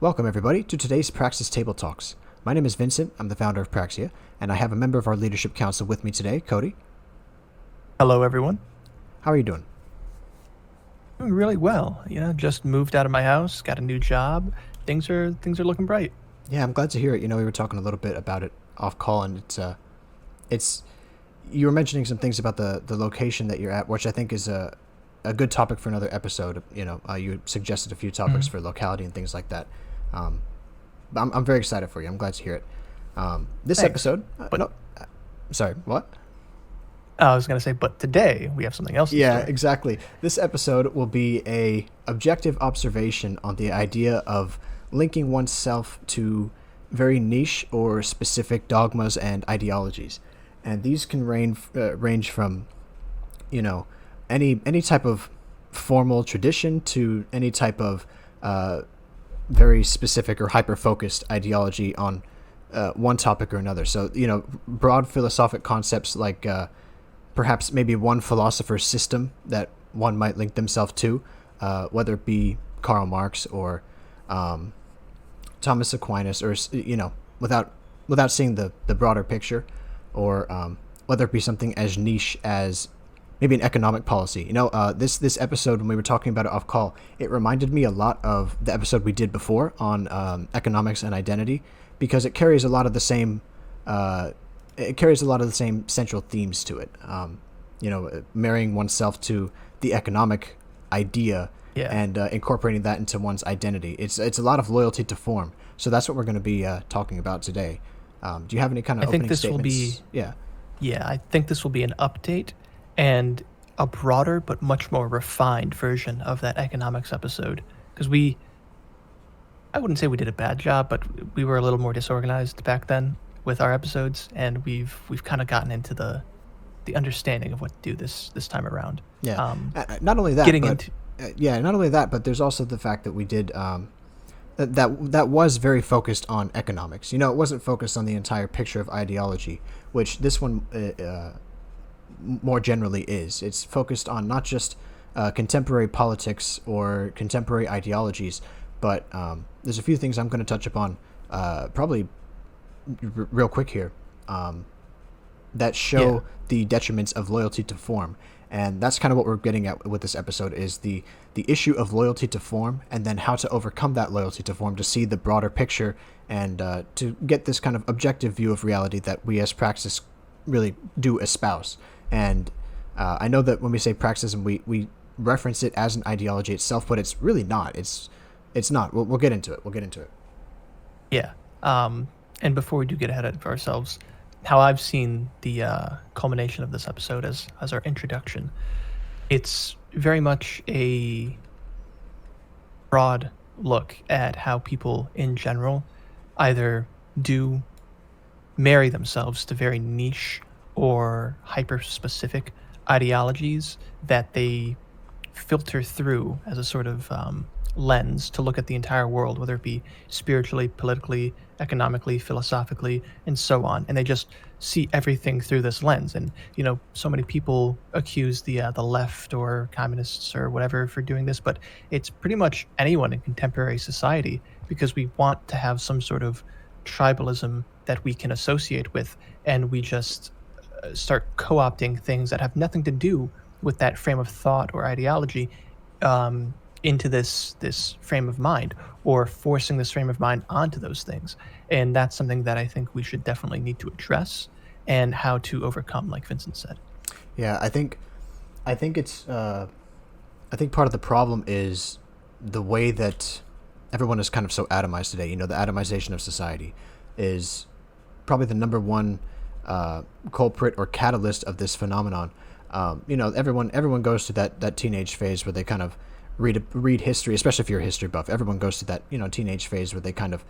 Welcome, everybody, to today's Praxist Table Talks. My name is Vincent. I'm the founder of Praxia, and I have a member of our leadership council with me today, Cody. Hello, everyone. How are you doing? Doing really well. Just moved out of my house, got a new job. Things are looking bright. Yeah, I'm glad to hear it. We were talking a little bit about it off call, and it's you were mentioning some things about the location that you're at, which I think is a good topic for another episode. You suggested a few topics for locality and things like that. I'm very excited for you. I'm glad to hear it. This Thanks. episode, sorry, what? I was going to say, but today we have something else. Yeah, exactly. This episode will be a objective observation on the idea of linking oneself to very niche or specific dogmas and ideologies, and these can range from, any type of formal tradition to any type of very specific or hyper-focused ideology on one topic or another. So, broad philosophic concepts like perhaps maybe one philosopher's system that one might link themselves to, whether it be Karl Marx or Thomas Aquinas, or, without seeing the broader picture, or whether it be something as niche as maybe an economic policy. This episode, when we were talking about it off call, it reminded me a lot of the episode we did before on economics and identity, because it carries a lot of the same central themes to it. Marrying oneself to the economic idea, and incorporating that into one's identity. It's a lot of loyalty to form. So that's what we're going to be talking about today. Do you have any kind of opening statements? I think this will be an update and a broader but much more refined version of that economics episode, because I wouldn't say we did a bad job, but we were a little more disorganized back then with our episodes, and we've kind of gotten into the understanding of what to do this time around. Not only that, but there's also the fact that we did that was very focused on economics. It wasn't focused on the entire picture of ideology, which this one more generally is. It's focused on not just contemporary politics or contemporary ideologies, but there's a few things I'm going to touch upon probably real quick here that show the detriments of loyalty to form. And that's kind of what we're getting at with this episode, is the issue of loyalty to form, and then how to overcome that loyalty to form to see the broader picture, and to get this kind of objective view of reality that we as Praxis really do espouse. And I know that when we say Praxism, we reference it as an ideology itself, but it's really not. It's not. We'll get into it. Yeah. And before we do get ahead of ourselves, how I've seen the culmination of this episode as our introduction, it's very much a broad look at how people in general either do marry themselves to very niche or hyper-specific ideologies that they filter through as a sort of lens to look at the entire world, whether it be spiritually, politically, economically, philosophically, and so on. And they just see everything through this lens. And, so many people accuse the left or communists or whatever for doing this, but it's pretty much anyone in contemporary society, because we want to have some sort of tribalism that we can associate with, and we just start co-opting things that have nothing to do with that frame of thought or ideology into this frame of mind, or forcing this frame of mind onto those things. And that's something that I think we should definitely need to address, and how to overcome, like Vincent said. Yeah, I think it's I think part of the problem is the way that everyone is kind of so atomized today. The atomization of society is probably the number one culprit or catalyst of this phenomenon. Everyone goes to that teenage phase where they kind of read history, especially if you're a history buff. Everyone goes to that teenage phase where they kind of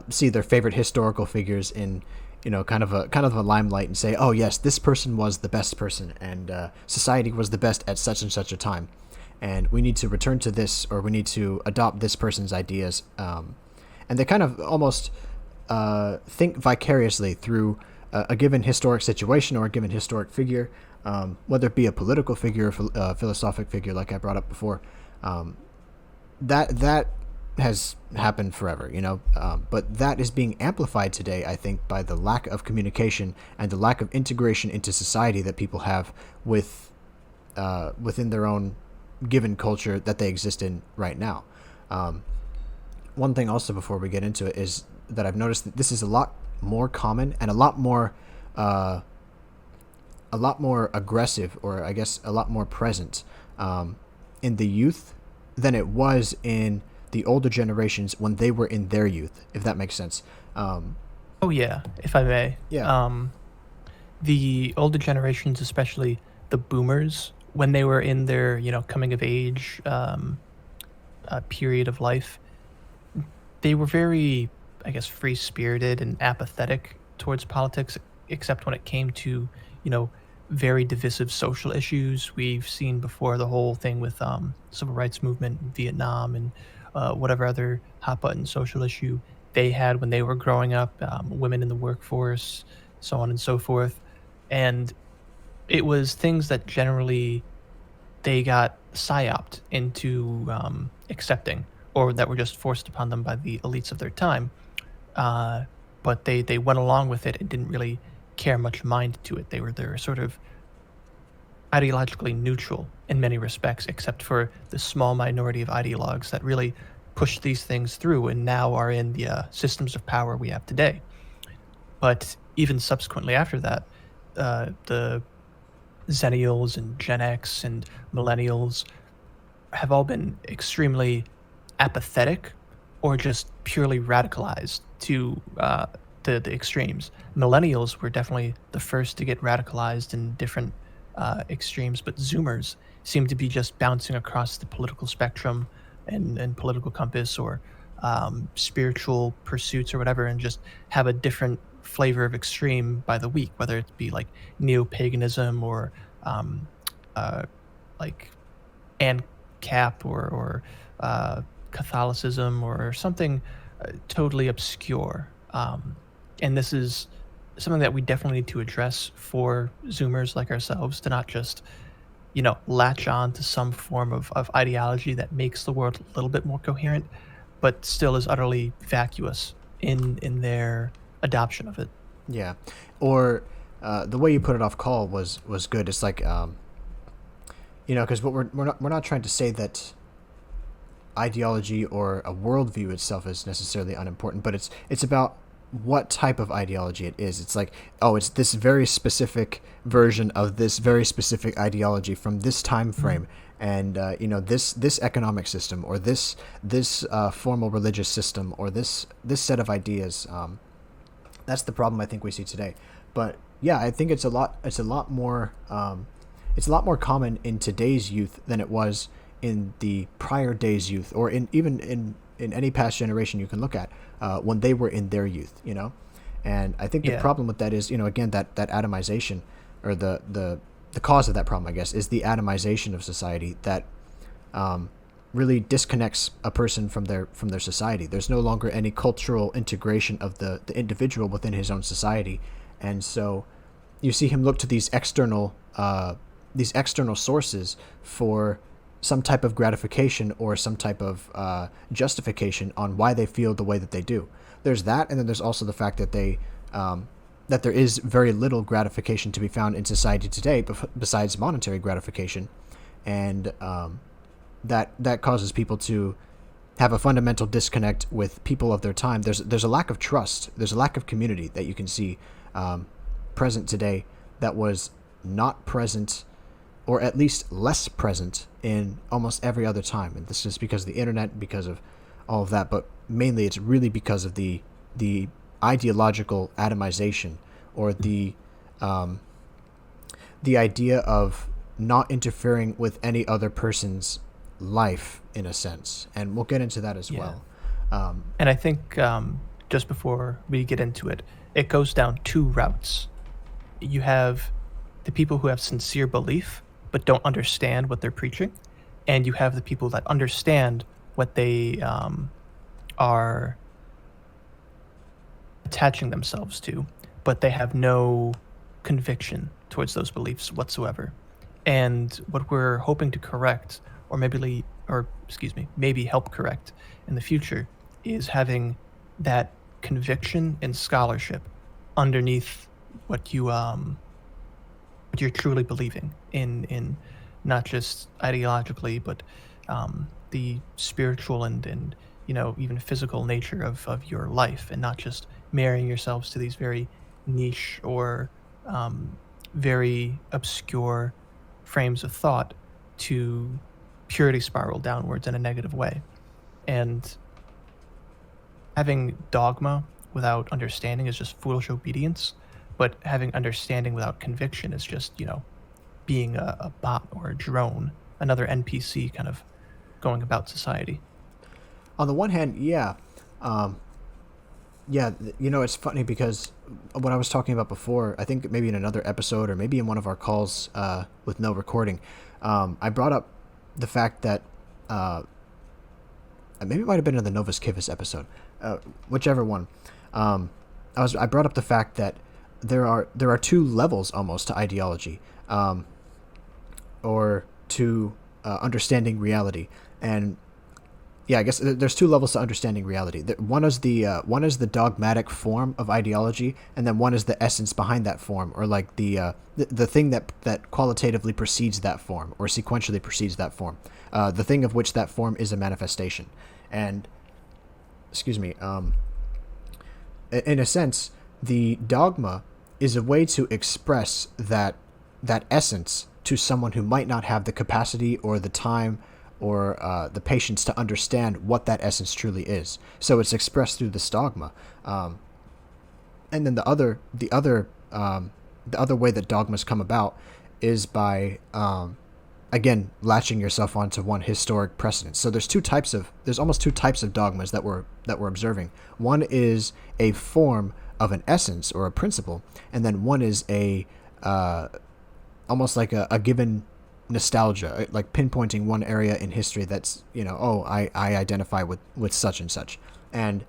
see their favorite historical figures in kind of a limelight, and say, oh yes, this person was the best person, and society was the best at such and such a time, and we need to return to this, or we need to adopt this person's ideas, and they kind of almost think vicariously through a given historic situation or a given historic figure, whether it be a political figure or a philosophic figure, like I brought up before. That has happened forever, but that is being amplified today, I think, by the lack of communication and the lack of integration into society that people have within their own given culture that they exist in right now. One thing also before we get into it is that I've noticed that this is a lot more common and a lot more aggressive, or I guess a lot more present in the youth than it was in the older generations when they were in their youth, if that makes sense. Oh yeah, if I may. Yeah. The older generations, especially the boomers, when they were in their coming of age period of life, they were very, I guess, free spirited and apathetic towards politics, except when it came to very divisive social issues. We've seen before the whole thing with civil rights movement in Vietnam and whatever other hot button social issue they had when they were growing up, women in the workforce, so on and so forth. And it was things that generally they got psyoped into accepting, or that were just forced upon them by the elites of their time. But they went along with it and didn't really care much mind to it. They're sort of ideologically neutral in many respects, except for the small minority of ideologues that really pushed these things through and now are in the systems of power we have today. But even subsequently after that, the Zennials and Gen X and Millennials have all been extremely apathetic or just purely radicalized to the extremes. Millennials were definitely the first to get radicalized in different extremes, but Zoomers seem to be just bouncing across the political spectrum and political compass, or spiritual pursuits or whatever, and just have a different flavor of extreme by the week, whether it be like neo-paganism or like ANCAP or Catholicism or something totally obscure. And this is something that we definitely need to address for Zoomers like ourselves, to not just, latch on to some form of ideology that makes the world a little bit more coherent, but still is utterly vacuous in their adoption of it. Yeah. Or the way you put it off call was good. It's like, because what we're not trying to say that ideology or a worldview itself is necessarily unimportant, but it's about what type of ideology it is. It's like, oh, it's this very specific version of this very specific ideology from this time frame, and this economic system, or this formal religious system, or this set of ideas. That's the problem I think we see today. But yeah, I think it's a lot more common in today's youth than it was in the prior days' youth, or even in any past generation you can look at, when they were in their youth, And I think the problem with that is, again, that atomization, or the cause of that problem, I guess, is the atomization of society that really disconnects a person from their society. There's no longer any cultural integration of the individual within his own society, and so you see him look to these external sources for some type of gratification or some type of justification on why they feel the way that they do. There's that, and then there's also the fact that that there is very little gratification to be found in society today besides monetary gratification, and that causes people to have a fundamental disconnect with people of their time. There's a lack of trust. There's a lack of community that you can see present today that was not present, or at least less present, in almost every other time. And this is because of the internet, because of all of that, but mainly it's really because of the ideological atomization, or the idea of not interfering with any other person's life, in a sense. And we'll get into that as well. And I think just before we get into it, it goes down two routes. You have the people who have sincere belief but don't understand what they're preaching, and you have the people that understand what they are attaching themselves to, but they have no conviction towards those beliefs whatsoever. And what we're hoping to correct, or maybe help correct in the future, is having that conviction and scholarship underneath what you're truly believing in not just ideologically, but the spiritual and even physical nature of your life, and not just marrying yourselves to these very niche or very obscure frames of thought to purity spiral downwards in a negative way. And having dogma without understanding is just foolish obedience, but having understanding without conviction is just, being a bot or a drone, another NPC kind of going about society. On the one hand, yeah. It's funny because what I was talking about before, I think maybe in another episode or maybe in one of our calls with no recording, I brought up the fact that maybe it might have been in the Novus Kivus episode, whichever one. I brought up the fact that there are two levels almost to ideology, or to understanding reality, and yeah, I guess there's two levels to understanding reality. One is the dogmatic form of ideology, and then one is the essence behind that form, or like the thing that qualitatively precedes that form, or sequentially precedes that form, the thing of which that form is a manifestation. And in a sense, the dogma is a way to express that essence to someone who might not have the capacity or the time or the patience to understand what that essence truly is. So it's expressed through this dogma. And then the other way that dogmas come about is by again latching yourself onto one historic precedent. So there's almost two types of dogmas that we're observing. One is a form of an essence or a principle, and then one is a almost like a given nostalgia, like pinpointing one area in history that's, I identify with such and such. And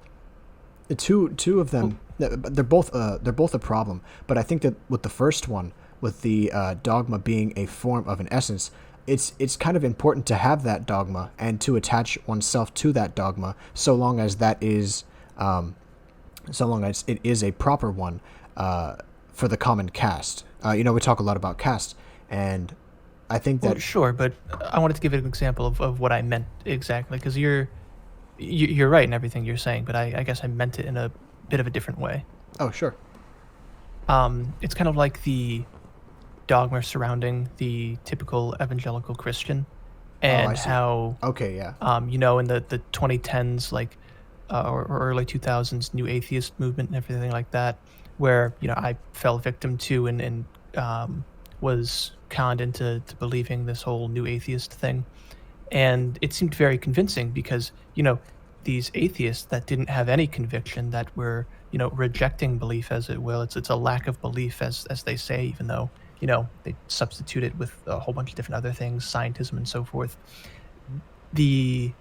the two of them, they're both a problem. But I think that with the first one, with the dogma being a form of an essence, it's kind of important to have that dogma and to attach oneself to that dogma, so long as it is a proper one for the common cast. We talk a lot about caste, and I think that... Well, sure, but I wanted to give an example of what I meant exactly, because you're right in everything you're saying, but I guess I meant it in a bit of a different way. Oh, sure. It's kind of like the dogma surrounding the typical evangelical Christian, and how... Okay, yeah. In the 2010s, or early 2000s new atheist movement and everything like that, where, I fell victim to and was conned into believing this whole new atheist thing. And it seemed very convincing because, these atheists that didn't have any conviction, that were, rejecting belief, as it will. It's a lack of belief, as they say, even though, they substitute it with a whole bunch of different other things, scientism and so forth. The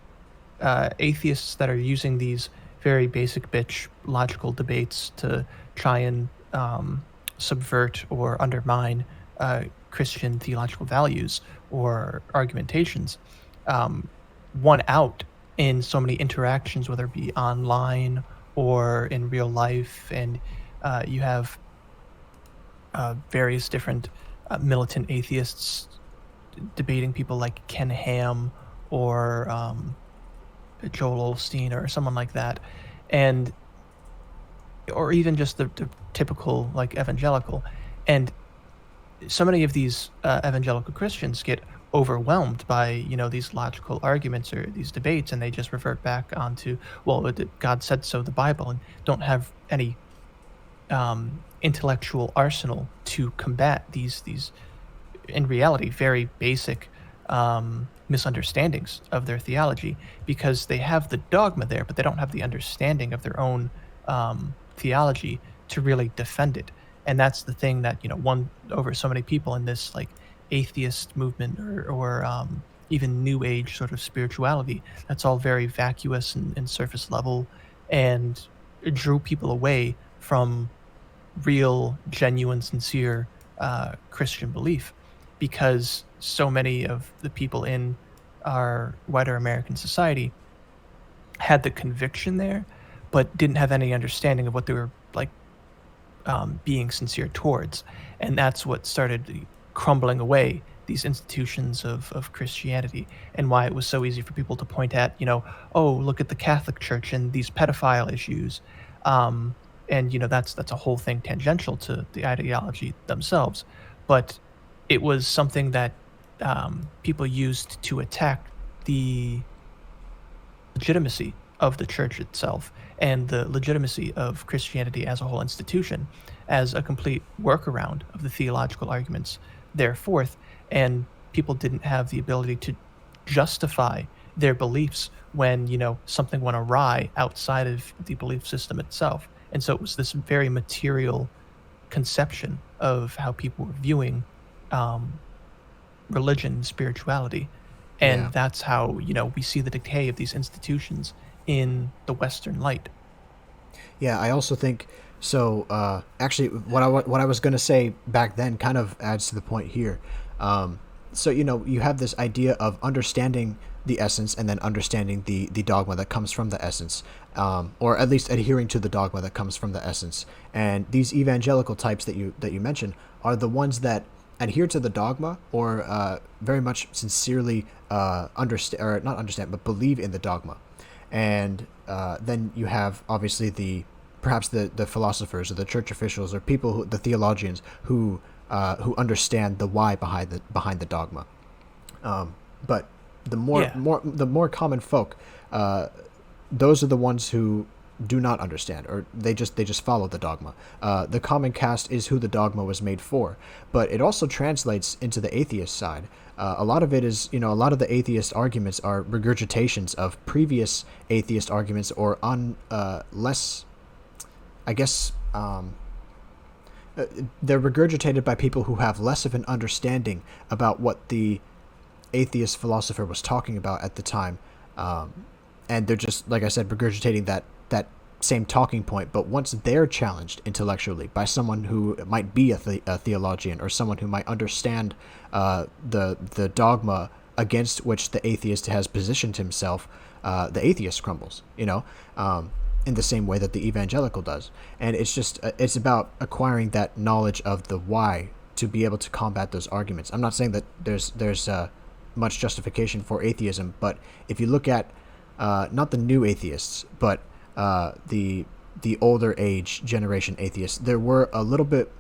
atheists that are using these very basic bitch logical debates to try and subvert or undermine Christian theological values or argumentations, won out in so many interactions, whether it be online or in real life. And you have various different militant atheists debating people like Ken Ham or Joel Osteen or someone like that, or even just the typical evangelical. And so many of these evangelical Christians get overwhelmed by these logical arguments or these debates, and they just revert back onto, well, God said so, the Bible, and don't have any intellectual arsenal to combat these in reality very basic misunderstandings of their theology, because they have the dogma there, but they don't have the understanding of their own theology to really defend it. And that's the thing that won over so many people in this atheist movement or even new age sort of spirituality. That's all very vacuous and surface level, and it drew people away from real, genuine, sincere Christian belief, because so many of the people in our wider American society had the conviction there, but didn't have any understanding of what they were like being sincere towards, and that's what started crumbling away these institutions of Christianity, and why it was so easy for people to point at, oh, look at the Catholic Church and these pedophile issues, and that's a whole thing tangential to the ideology themselves, but it was something that people used to attack the legitimacy of the church itself and the legitimacy of Christianity as a whole institution as a complete workaround of the theological arguments thereforth. And people didn't have the ability to justify their beliefs when, something went awry outside of the belief system itself. And so it was this very material conception of how people were viewing religion and spirituality. And that's how, we see the decay of these institutions in the Western light. Yeah, I also think so. Actually, what I was going to say back then kind of adds to the point here. So you have this idea of understanding the essence and then understanding the dogma that comes from the essence, or at least adhering to the dogma that comes from the essence. And these evangelical types that you mentioned are the ones that adhere to the dogma or very much sincerely understand, or not understand, but believe in the dogma. And then you have obviously perhaps the philosophers or the church officials or people the theologians who understand the why behind the dogma. But the more common folk, those are the ones who do not understand, or they just follow the dogma. The common cast is who the dogma was made for, but it also translates into the atheist side. A lot of it is, a lot of the atheist arguments are regurgitations of previous atheist arguments, or less, I guess, they're regurgitated by people who have less of an understanding about what the atheist philosopher was talking about at the time. And they're just, like I said, regurgitating that same talking point, but once they're challenged intellectually by someone who might be a theologian, or someone who might understand the dogma against which the atheist has positioned himself, the atheist crumbles, in the same way that the evangelical does. And it's about acquiring that knowledge of the why to be able to combat those arguments. I'm not saying that there's much justification for atheism, but if you look at not the new atheists, but the older age generation atheists, it was a little bit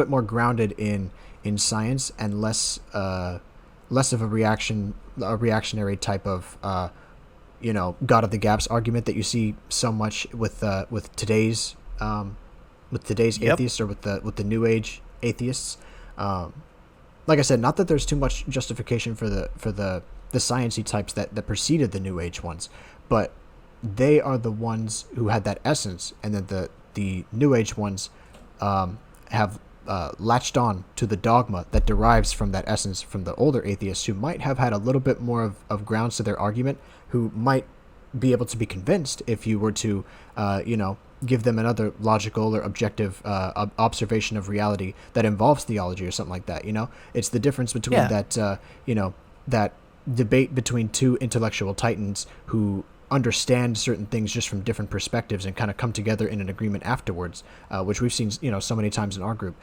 more grounded in science and less of a reactionary type of God of the gaps argument that you see so much with today's atheists, or with the new age atheists. Like I said, not that there's too much justification for the sciencey types that preceded the new age ones, but they are the ones who had that essence, and then the new age ones have latched on to the dogma that derives from that essence from the older atheists, who might have had a little bit more of grounds to their argument, who might be able to be convinced if you were to give them another logical or objective observation of reality that involves theology or something like that. It's the difference between that debate between two intellectual titans who understand certain things just from different perspectives and kind of come together in an agreement afterwards, which we've seen so many times in our group.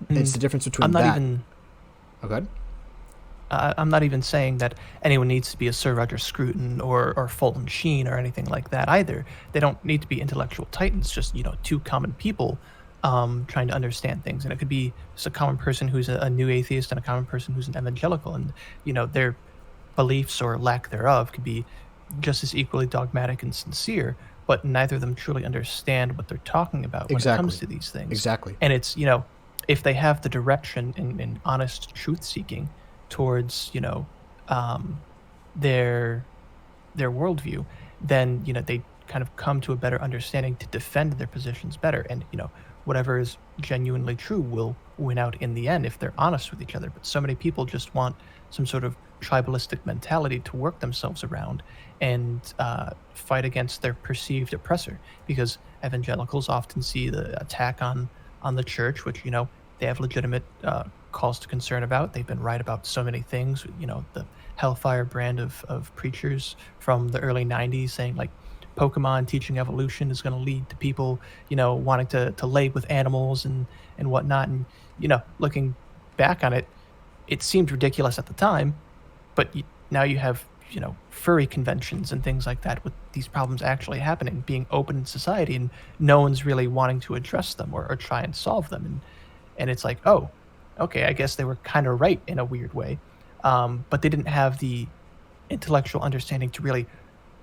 It's the difference between Oh, go ahead. I'm not even saying that anyone needs to be a Sir Roger Scruton or Fulton Sheen or anything like that either. They don't need to be intellectual titans, just two common people trying to understand things. And it could be just a common person who's a new atheist and a common person who's an evangelical, and their beliefs or lack thereof could be just as equally dogmatic and sincere, but neither of them truly understand what they're talking about when it comes to these things. Exactly. And it's, if they have the direction in honest truth seeking towards, their worldview, then, they kind of come to a better understanding to defend their positions better. And, whatever is genuinely true will win out in the end if they're honest with each other. But so many people just want some sort of tribalistic mentality to work themselves around and fight against their perceived oppressor, because evangelicals often see the attack on the church, which they have legitimate cause to concern about. They've been right about so many things. The Hellfire brand of preachers from the early 90s saying like Pokemon teaching evolution is going to lead to people, wanting to lay with animals and whatnot. And, looking back on it, it seemed ridiculous at the time, but now you have, furry conventions and things like that with these problems actually happening, being open in society, and no one's really wanting to address them or try and solve them. And it's like, oh, okay, I guess they were kind of right in a weird way. But they didn't have the intellectual understanding to really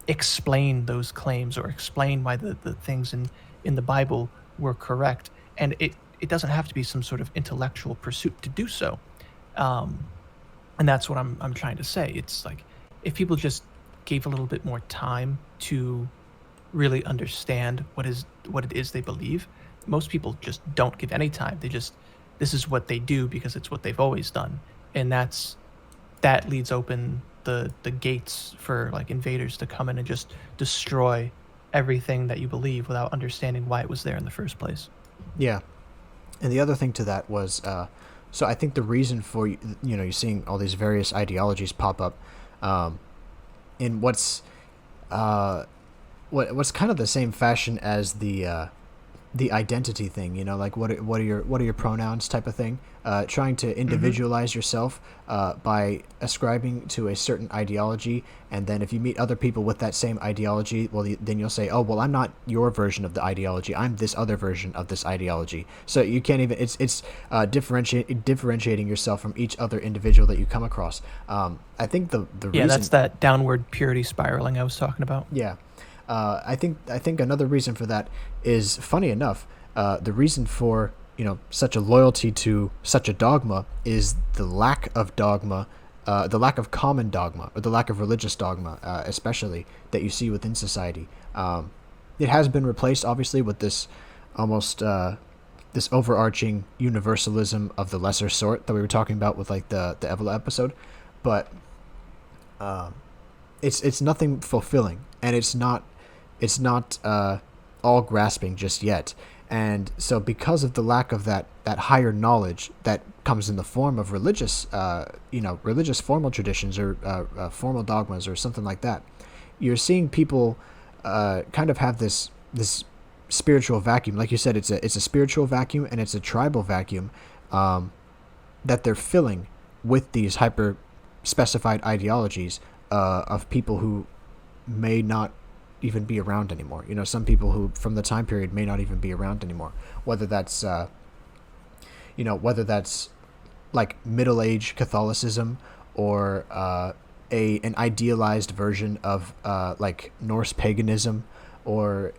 explain those claims or explain why the things in the Bible were correct. And it doesn't have to be some sort of intellectual pursuit to do so. And that's what I'm trying to say. It's like, if people just gave a little bit more time to really understand what it is they believe, most people just don't give any time. This is what they do because it's what they've always done. And that leaves open the gates for like invaders to come in and just destroy everything that you believe without understanding why it was there in the first place. Yeah. And the other thing to that was, so I think the reason for, you're seeing all these various ideologies pop up in what's kind of the same fashion as the identity thing, like what are your pronouns type of thing, trying to individualize yourself by ascribing to a certain ideology, and then if you meet other people with that same ideology, then you'll say, oh, well, I'm not your version of the ideology, I'm this other version of this ideology. So you can't even, it's differentiating yourself from each other individual that you come across. I think the reason, that's that downward purity spiraling I was talking about. Yeah. I think another reason for that is, funny enough, the reason for such a loyalty to such a dogma is the lack of dogma, the lack of common dogma, or the lack of religious dogma, especially that you see within society. It has been replaced, obviously, with this almost this overarching universalism of the lesser sort that we were talking about with like the Evola episode, but it's nothing fulfilling, and it's not all grasping just yet. And so because of the lack of that higher knowledge that comes in the form of religious formal traditions or formal dogmas or something like that, you're seeing people kind of have this spiritual vacuum. Like you said, it's a spiritual vacuum, and it's a tribal vacuum that they're filling with these hyper specified ideologies of people who may not even be around anymore. Some people who from the time period may not even be around anymore, whether that's like Middle Age Catholicism or an idealized version of like Norse paganism, or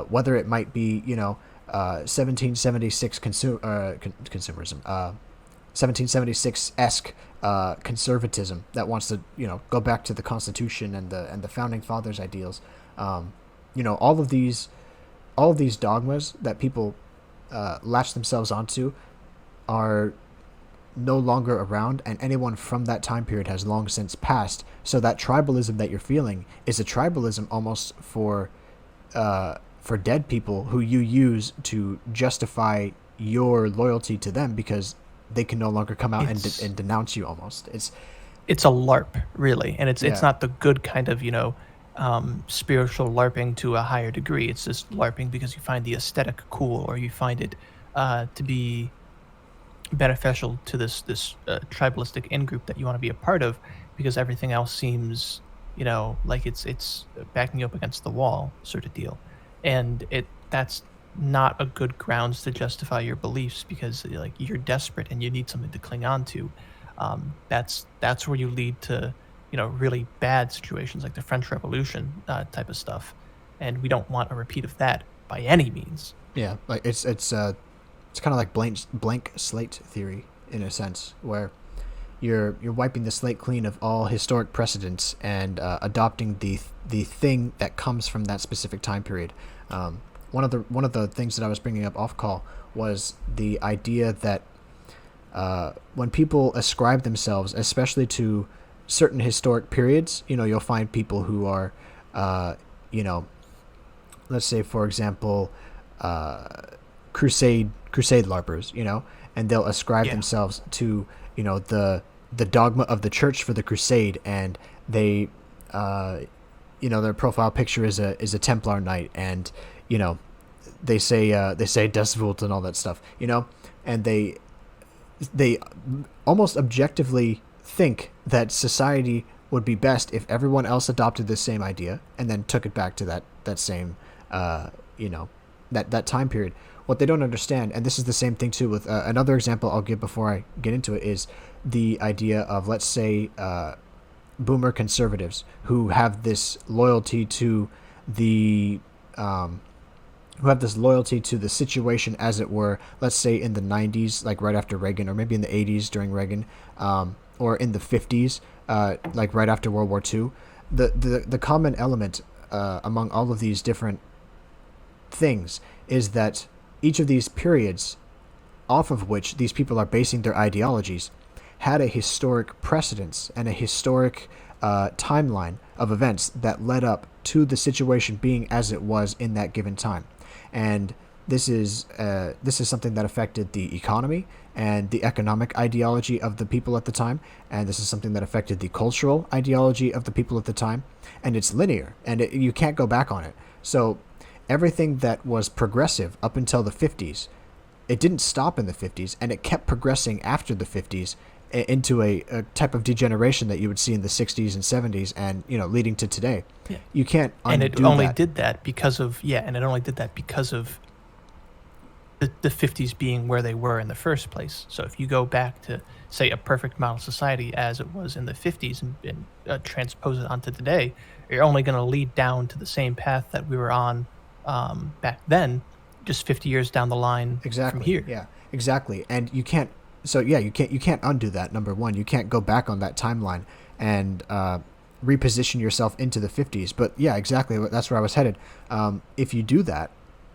whether it might be 1776 consumerism, 1776-esque conservatism that wants to go back to the Constitution and the founding fathers' ideals. All of these dogmas that people latch themselves onto are no longer around, and anyone from that time period has long since passed. So that tribalism that you're feeling is a tribalism almost for dead people who you use to justify your loyalty to them, because they can no longer come out and denounce you. Almost, it's a LARP, really, and it's not the good kind of spiritual LARPing to a higher degree. It's just LARPing because you find the aesthetic cool, or you find it to be beneficial to this tribalistic in-group that you want to be a part of, because everything else seems like it's backing you up against the wall, sort of deal. And that's not a good grounds to justify your beliefs, because like you're desperate and you need something to cling on to. That's where you lead to really bad situations like the French Revolution type of stuff, and we don't want a repeat of that by any means. Yeah, like it's kind of like blank slate theory in a sense, where you're wiping the slate clean of all historic precedents and adopting the thing that comes from that specific time period. One of the things that I was bringing up off call was the idea that when people ascribe themselves, especially to certain historic periods, you'll find people who are, let's say, for example, Crusade crusade larpers, and they'll ascribe themselves to, the dogma of the church for the crusade, and they, their profile picture is a Templar knight, and they say Das Vult and all that stuff, and they almost objectively think that society would be best if everyone else adopted the same idea and then took it back to that same that time period. What they don't understand, and this is the same thing too with another example I'll give before I get into it, is the idea of, let's say, boomer conservatives who have this loyalty to the situation, as it were, let's say in the 90s, like right after Reagan, or maybe in the 80s during Reagan, or in the 50s, like right after World War II. The common element among all of these different things is that each of these periods, off of which these people are basing their ideologies, had a historic precedence and a historic timeline of events that led up to the situation being as it was in that given time. And this is something that affected the economy and the economic ideology of the people at the time, and this is something that affected the cultural ideology of the people at the time, and it's linear, and you can't go back on it. So everything that was progressive up until the 50s, it didn't stop in the 50s, and it kept progressing after the 50s into a type of degeneration that you would see in the 60s and 70s, and leading to today. Yeah. You can't undo that. And it only did that because of the 50s being where they were in the first place. So if you go back to, say, a perfect model society as it was in the 50s and transpose it onto today, you're only going to lead down to the same path that we were on back then, just 50 years down the line from here. Yeah, exactly. And you can't undo that. Number one, you can't go back on that timeline and reposition yourself into the 50s. But yeah, exactly. That's where I was headed. If you do that,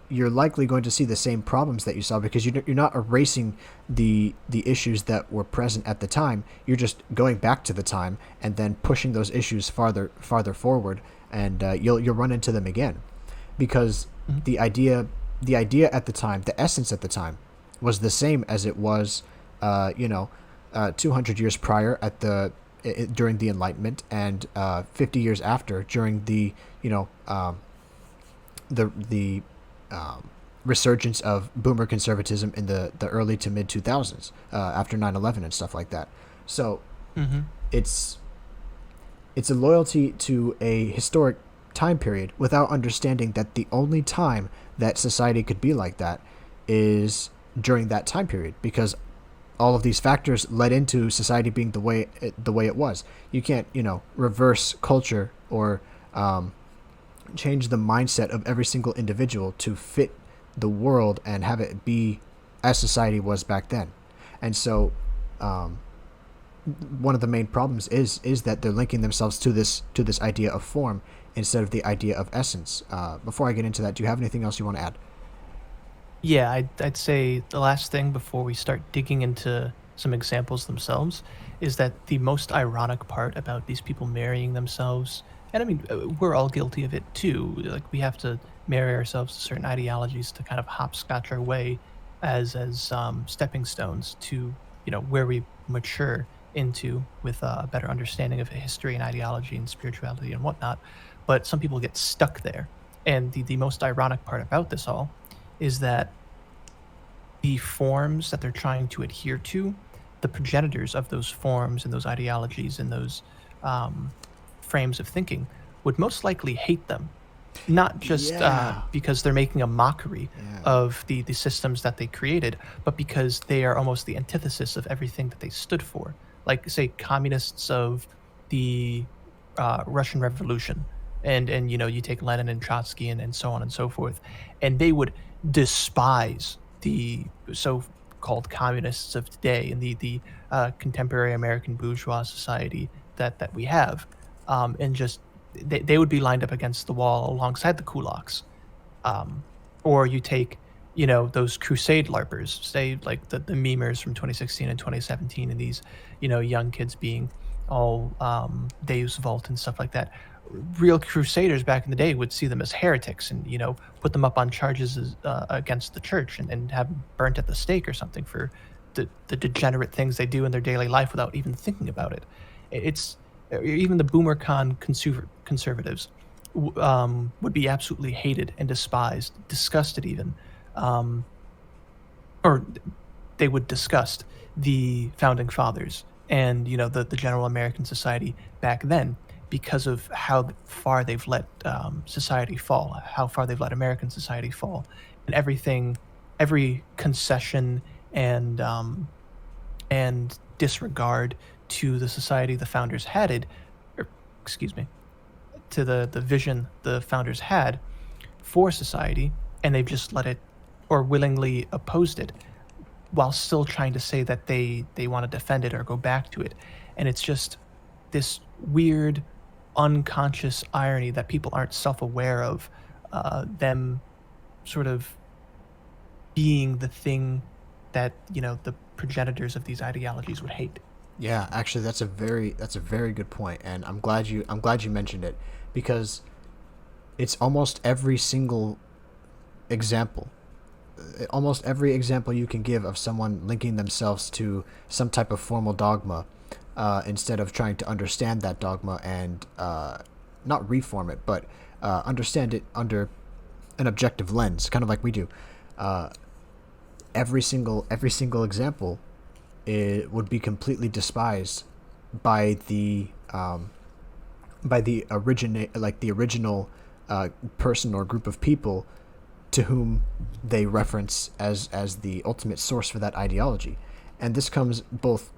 you're likely going to see the same problems that you saw, because you're not erasing the issues that were present at the time. You're just going back to the time and then pushing those issues farther forward, and you'll run into them again, because the idea at the time, the essence at the time, was the same as it was 200 years prior during the Enlightenment, and 50 years after during the resurgence of boomer conservatism in the early to mid 2000s after 9/11 and stuff like that. So it's a loyalty to a historic time period without understanding that the only time that society could be like that is during that time period, because all of these factors led into society being the way it was. You can't reverse culture or change the mindset of every single individual to fit the world and have it be as society was back then. And so one of the main problems is that they're linking themselves to this idea of form instead of the idea of essence. Before I get into that, do you have anything else you want to add? Yeah, I'd say the last thing before we start digging into some examples themselves is that the most ironic part about these people marrying themselves, and I mean, we're all guilty of it too. Like, we have to marry ourselves to certain ideologies to kind of hopscotch our way as stepping stones to where we mature into with a better understanding of history and ideology and spirituality and whatnot. But some people get stuck there, and the most ironic part about this all is that the forms that they're trying to adhere to, the progenitors of those forms and those ideologies and those frames of thinking would most likely hate them, not just because they're making a mockery of the systems that they created, but because they are almost the antithesis of everything that they stood for. Like, say, communists of the Russian Revolution, and you take Lenin and Trotsky and so on and so forth, and they would despise the so-called communists of today and the contemporary American bourgeois society that we have, and just they would be lined up against the wall alongside the kulaks. Or you take those crusade larpers, say like the memers from 2016 and 2017, and these young kids being all Deus Vult and stuff like that. real crusaders back in the day would see them as heretics and, put them up on charges against the church and have them burnt at the stake or something for the degenerate things they do in their daily life without even thinking about it. It's even the boomer-con conservatives would be absolutely hated and despised, disgusted even, or they would disgust the founding fathers and the general American society back then because of how far they've let society fall, how far they've let American society fall, and every concession and disregard to the society the founders had, to the vision the founders had for society, and they've just let it or willingly opposed it while still trying to say that they want to defend it or go back to it. And it's just this weird unconscious irony that people aren't self-aware of, them sort of being the thing that the progenitors of these ideologies would hate. Yeah, actually, that's a very good point, and I'm glad you mentioned it, because it's almost every single example. Almost every example you can give of someone linking themselves to some type of formal dogma, instead of trying to understand that dogma and not reform it, but understand it under an objective lens, kind of like we do. Every single example, it would be completely despised by the original person or group of people to whom they reference as the ultimate source for that ideology. And this comes both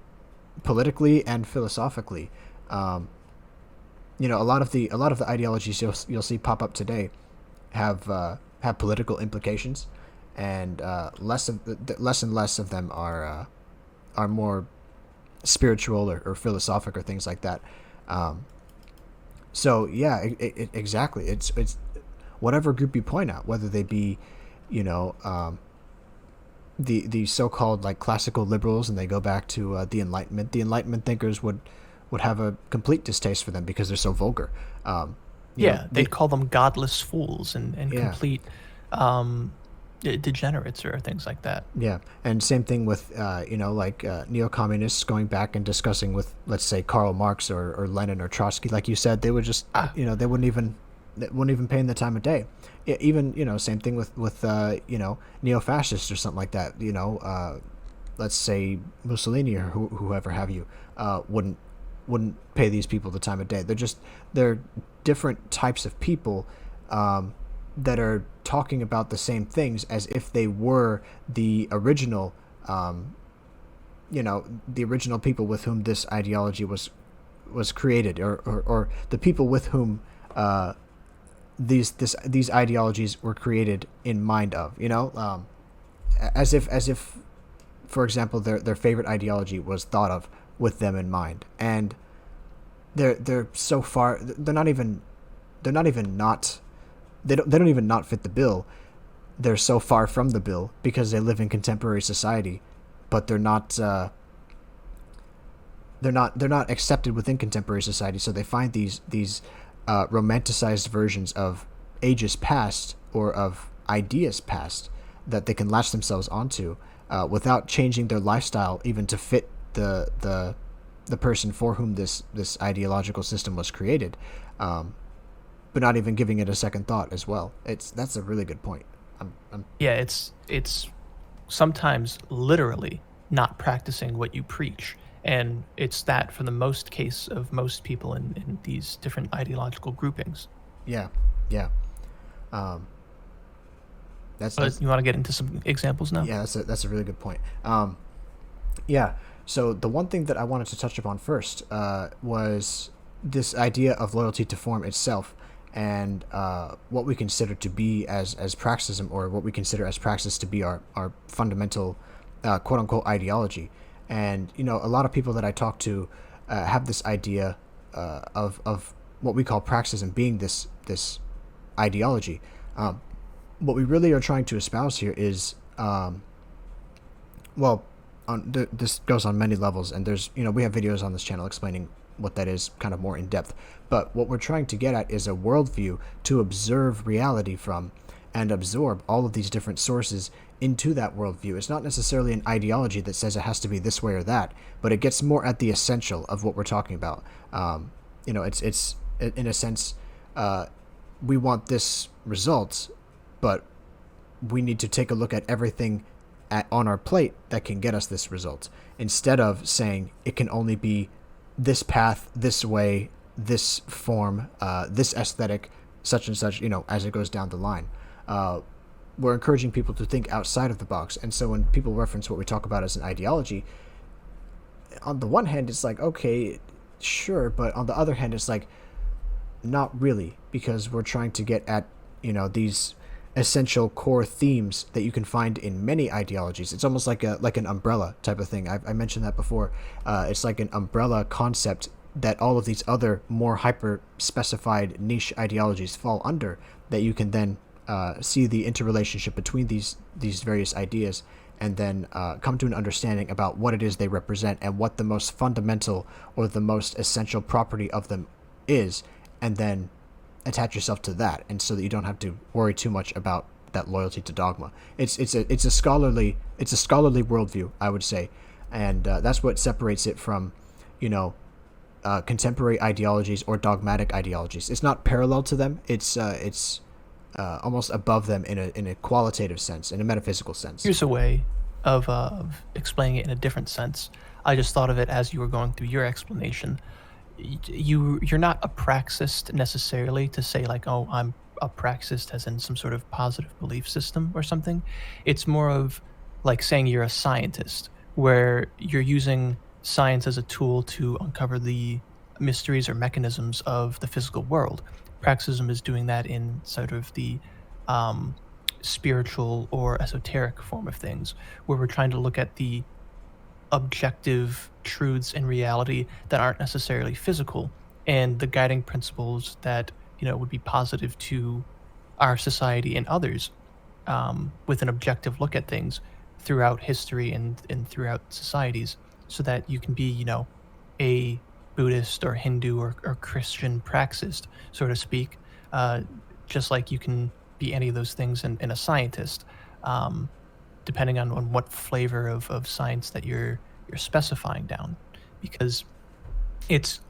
politically and philosophically. A lot of the ideologies you'll see pop up today have political implications, and less and less of them are more spiritual or philosophic or things like that. So yeah, exactly. It's whatever group you point out, whether they be, the so-called like classical liberals, and they go back to the Enlightenment. The Enlightenment thinkers would have a complete distaste for them because they're so vulgar. They'd call them godless fools and complete degenerates or things like that. Yeah, and same thing with neo-communists going back and discussing with, let's say, Karl Marx or Lenin or Trotsky, like you said. They would just they wouldn't even pay in the time of day. Even same thing with neo-fascists or something like that. Let's say Mussolini or whoever have you, wouldn't pay these people the time of day. They're different types of people that are talking about the same things as if they were the original people with whom this ideology was created, or the people with whom these ideologies were created in mind of, as if for example their favorite ideology was thought of with them in mind. And they're so far, they don't even not fit the bill. They're so far from the bill because they live in contemporary society, but they're not accepted within contemporary society. So they find these romanticized versions of ages past or of ideas past that they can latch themselves onto, without changing their lifestyle even to fit the person for whom this ideological system was created, but not even giving it a second thought as well. That's a really good point. It's sometimes literally not practicing what you preach, and it's that for the most case of most people in these different ideological groupings. Yeah. That's you want to get into some examples now? Yeah, that's a really good point. So the one thing that I wanted to touch upon first was this idea of loyalty to form itself, and what we consider to be as Praxism, or what we consider as praxis to be our fundamental quote unquote ideology. And a lot of people that I talk to have this idea of what we call Praxism being this ideology. What we really are trying to espouse here is this goes on many levels, and there's we have videos on this channel explaining what that is kind of more in depth. But what we're trying to get at is a worldview to observe reality from and absorb all of these different sources into that worldview. It's not necessarily an ideology that says it has to be this way or that, but it gets more at the essential of what we're talking about. It's in a sense, we want this result, but we need to take a look at everything on our plate that can get us this result, instead of saying it can only be this path, this way, this form, this aesthetic, such and such, as it goes down the line. We're encouraging people to think outside of the box. And so when people reference what we talk about as an ideology, on the one hand, it's like, okay, sure. But on the other hand, it's like, not really, because we're trying to get at, these essential core themes that you can find in many ideologies. It's almost like an umbrella type of thing. I mentioned that before. It's like an umbrella concept that all of these other more hyper specified niche ideologies fall under, that you can then see the interrelationship between these various ideas, and then come to an understanding about what it is they represent and what the most fundamental or the most essential property of them is, and then attach yourself to that, and so that you don't have to worry too much about that loyalty to dogma. It's a scholarly worldview, I would say, and that's what separates it from, contemporary ideologies or dogmatic ideologies. It's not parallel to them. It's almost above them in a qualitative sense, in a metaphysical sense. Here's a way of explaining it in a different sense. I just thought of it as you were going through your explanation. You're not a praxist necessarily to say like, oh, I'm a praxist as in some sort of positive belief system or something. It's more of like saying you're a scientist, where you're using science as a tool to uncover the mysteries or mechanisms of the physical world. Praxism is doing that in sort of the spiritual or esoteric form of things, where we're trying to look at the objective truths in reality that aren't necessarily physical, and the guiding principles that would be positive to our society and others, with an objective look at things throughout history and throughout societies, so that you can be a Buddhist or Hindu or Christian praxist, so to speak, just like you can be any of those things in a scientist, depending on what flavor of science that you're specifying down, because it's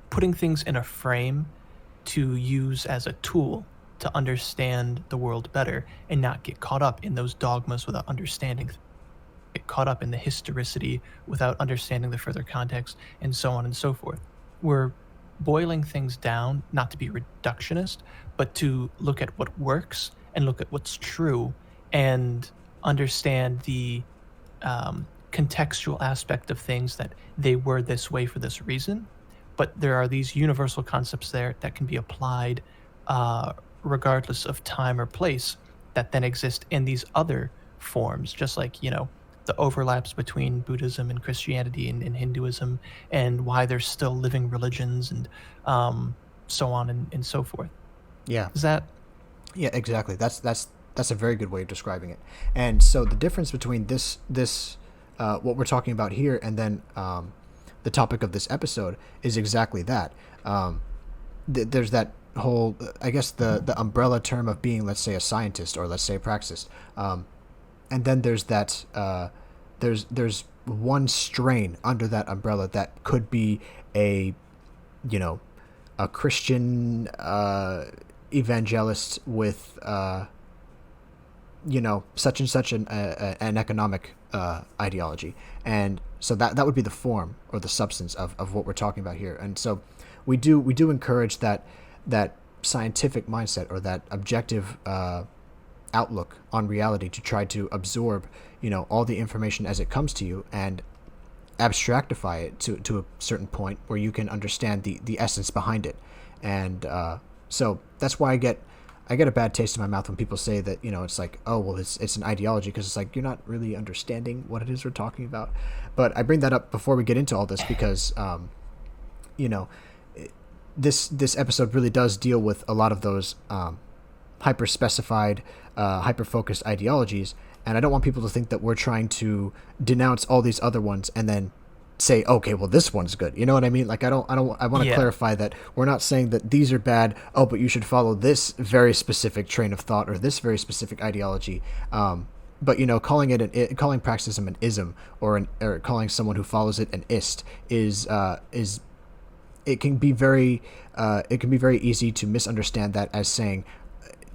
putting things in a frame to use as a tool to understand the world better and not get caught up in those dogmas without understanding, get caught up in the historicity without understanding the further context, and so on and so forth. We're boiling things down, not to be reductionist, but to look at what works and look at what's true and understand the contextual aspect of things, that they were this way for this reason, but there are these universal concepts there that can be applied regardless of time or place, that then exist in these other forms, just like the overlaps between Buddhism and Christianity and Hinduism, and why they're still living religions, and so on and so forth. Yeah. Is that? Yeah, exactly. That's a very good way of describing it. And so the difference between this what we're talking about here and then the topic of this episode is exactly that. There's that whole, I guess, the umbrella term of being, let's say, a scientist, or let's say a praxist. And then there's that there's one strain under that umbrella that could be a Christian evangelist with such and such an economic ideology, and so that would be the form or the substance of what we're talking about here. And so we do encourage that scientific mindset, or that objective outlook on reality, to try to absorb all the information as it comes to you and abstractify it to a certain point where you can understand the essence behind it. And so that's why I get a bad taste in my mouth when people say that it's like, oh well, it's an ideology, because it's like, you're not really understanding what it is we're talking about. But I bring that up before we get into all this because this episode really does deal with a lot of those hyper specified, hyper focused ideologies, and I don't want people to think that we're trying to denounce all these other ones and then say, okay, well, this one's good. You know what I mean? Like, I want to clarify that we're not saying that these are bad. Oh, but you should follow this very specific train of thought or this very specific ideology. But calling Praxism an ism or calling someone who follows it an ist is it can be very easy to misunderstand that as saying,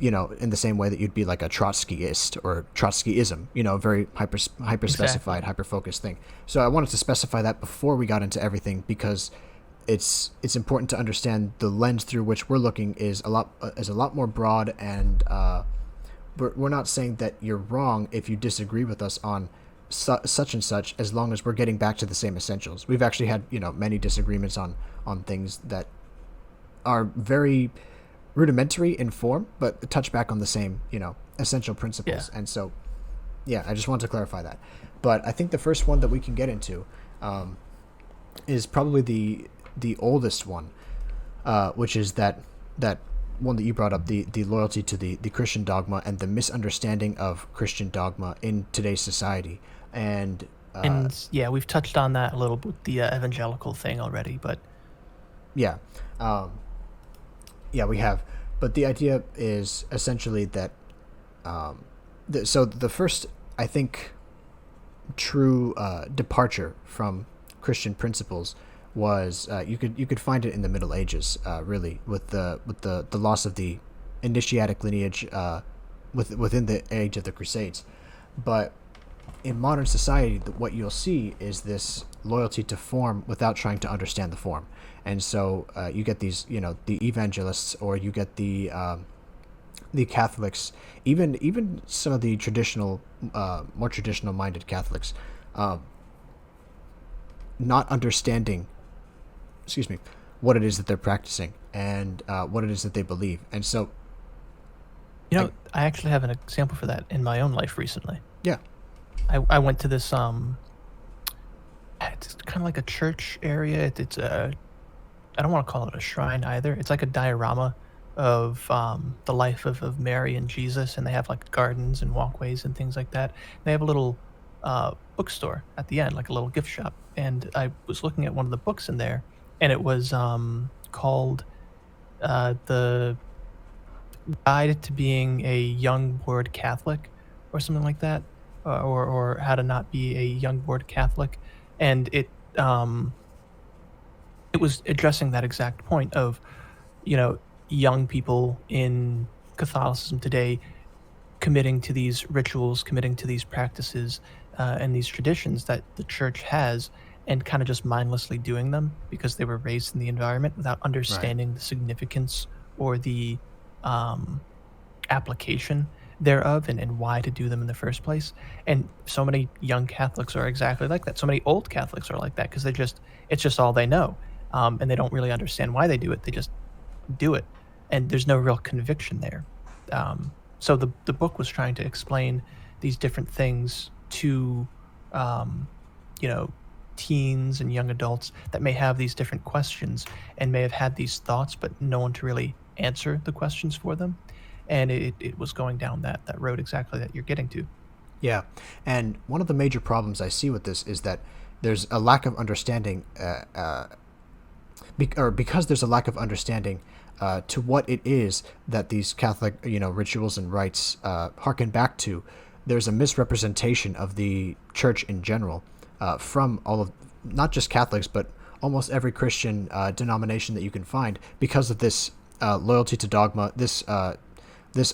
in the same way that you'd be like a Trotskyist or Trotskyism, very hyper specified, hyper focused thing. So I wanted to specify that before we got into everything, because it's important to understand the lens through which we're looking is a lot more broad, and we're not saying that you're wrong if you disagree with us on such and such, as long as we're getting back to the same essentials. We've actually had many disagreements on things that are very rudimentary in form, but touch back on the same, essential principles. Yeah. And so, I just wanted to clarify that. But I think the first one that we can get into is probably the oldest one, which is that one that you brought up, the loyalty to the Christian dogma and the misunderstanding of Christian dogma in today's society. And we've touched on that a little bit with the evangelical thing already, but we have. But the idea is essentially that so the first, I think, true departure from Christian principles was you could find it in the Middle Ages, really, with the loss of the initiatic lineage within the age of the Crusades. But in modern society, what you'll see is this loyalty to form without trying to understand the form. And so you get these, the evangelists, or you get the Catholics, even some of the traditional, more traditional-minded Catholics, not understanding, what it is that they're practicing and what it is that they believe. And so, I actually have an example for that in my own life recently. Yeah. I went to this it's kind of like a church area. It's I don't want to call it a shrine either. It's like a diorama of the life of Mary and Jesus, and they have like gardens and walkways and things like that. And they have a little bookstore at the end, like a little gift shop. And I was looking at one of the books in there, and it was called The Guide to Being a Young Bored Catholic, or something like that, or How to Not Be a Young Bored Catholic. And it was addressing that exact point of, young people in Catholicism today committing to these rituals, committing to these practices, and these traditions that the church has, and kind of just mindlessly doing them because they were raised in the environment without understanding the significance or the application thereof, and why to do them in the first place. And so many young Catholics are exactly like that. So many old Catholics are like that because it's just all they know. And they don't really understand why they do it. They just do it. And there's no real conviction there. So the book was trying to explain these different things to, teens and young adults that may have these different questions and may have had these thoughts, but no one to really answer the questions for them. And it was going down that road exactly that you're getting to. Yeah. And one of the major problems I see with this is that there's a lack of understanding, because there's a lack of understanding to what it is that these Catholic, rituals and rites harken back to. There's a misrepresentation of the church in general from all of, not just Catholics, but almost every Christian denomination that you can find, because of this loyalty to dogma, this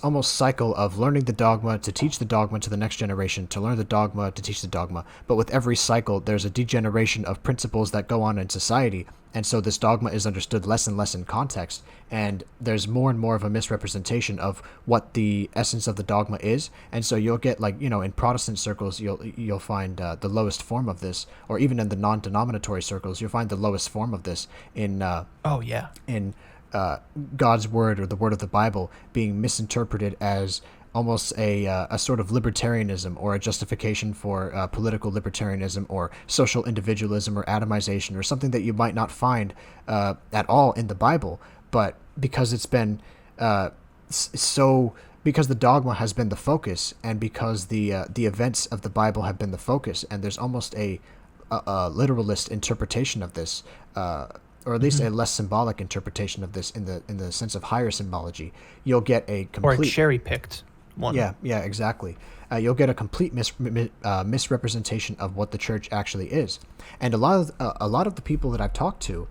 almost cycle of learning the dogma to teach the dogma to the next generation, to learn the dogma to teach the dogma. But with every cycle, there's a degeneration of principles that go on in society. And so this dogma is understood less and less in context. And there's more and more of a misrepresentation of what the essence of the dogma is. And so you'll get, like, in Protestant circles, you'll find the lowest form of this, or even in the non-denominatory circles, you'll find the lowest form of this in God's word, or the word of the Bible, being misinterpreted as almost a sort of libertarianism, or a justification for political libertarianism, or social individualism, or atomization, or something that you might not find at all in the Bible. But because it's been because the dogma has been the focus, and because the events of the Bible have been the focus, and there's almost a literalist interpretation of this, or at least a less symbolic interpretation of this in the sense of higher symbology, you'll get a complete, or a cherry-picked one. Yeah, exactly. You'll get a complete misrepresentation of what the church actually is, and a lot of the people that I've talked to,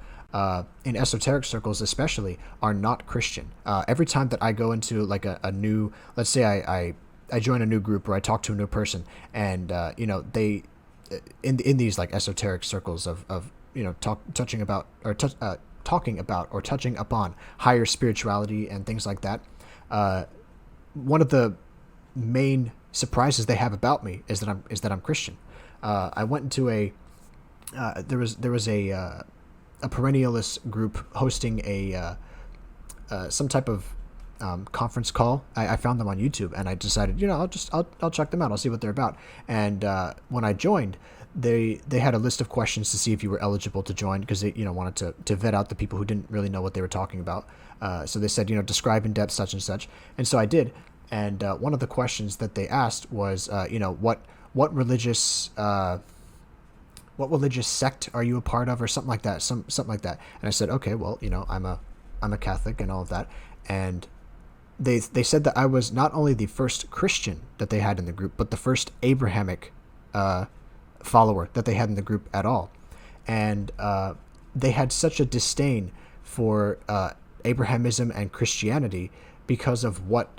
in esoteric circles especially, are not Christian. Every time that I go into like a new, let's say I join a new group or I talk to a new person, and they in these like esoteric circles of talking about or touching upon higher spirituality and things like that. One of the main surprises they have about me is that I'm Christian. I went into there was a perennialist group hosting some type of conference call. I found them on YouTube, and I decided, I'll check them out. I'll see what they're about. And when I joined, they had a list of questions to see if you were eligible to join, because they wanted to vet out the people who didn't really know what they were talking about. So they said, describe in depth such and such, and so I did. And one of the questions that they asked was, what religious sect are you a part of, or something like that, something like that. And I said, okay, well, I'm a Catholic and all of that. And they said that I was not only the first Christian that they had in the group, but the first Abrahamic follower that they had in the group at all. And they had such a disdain for Abrahamism and Christianity because of what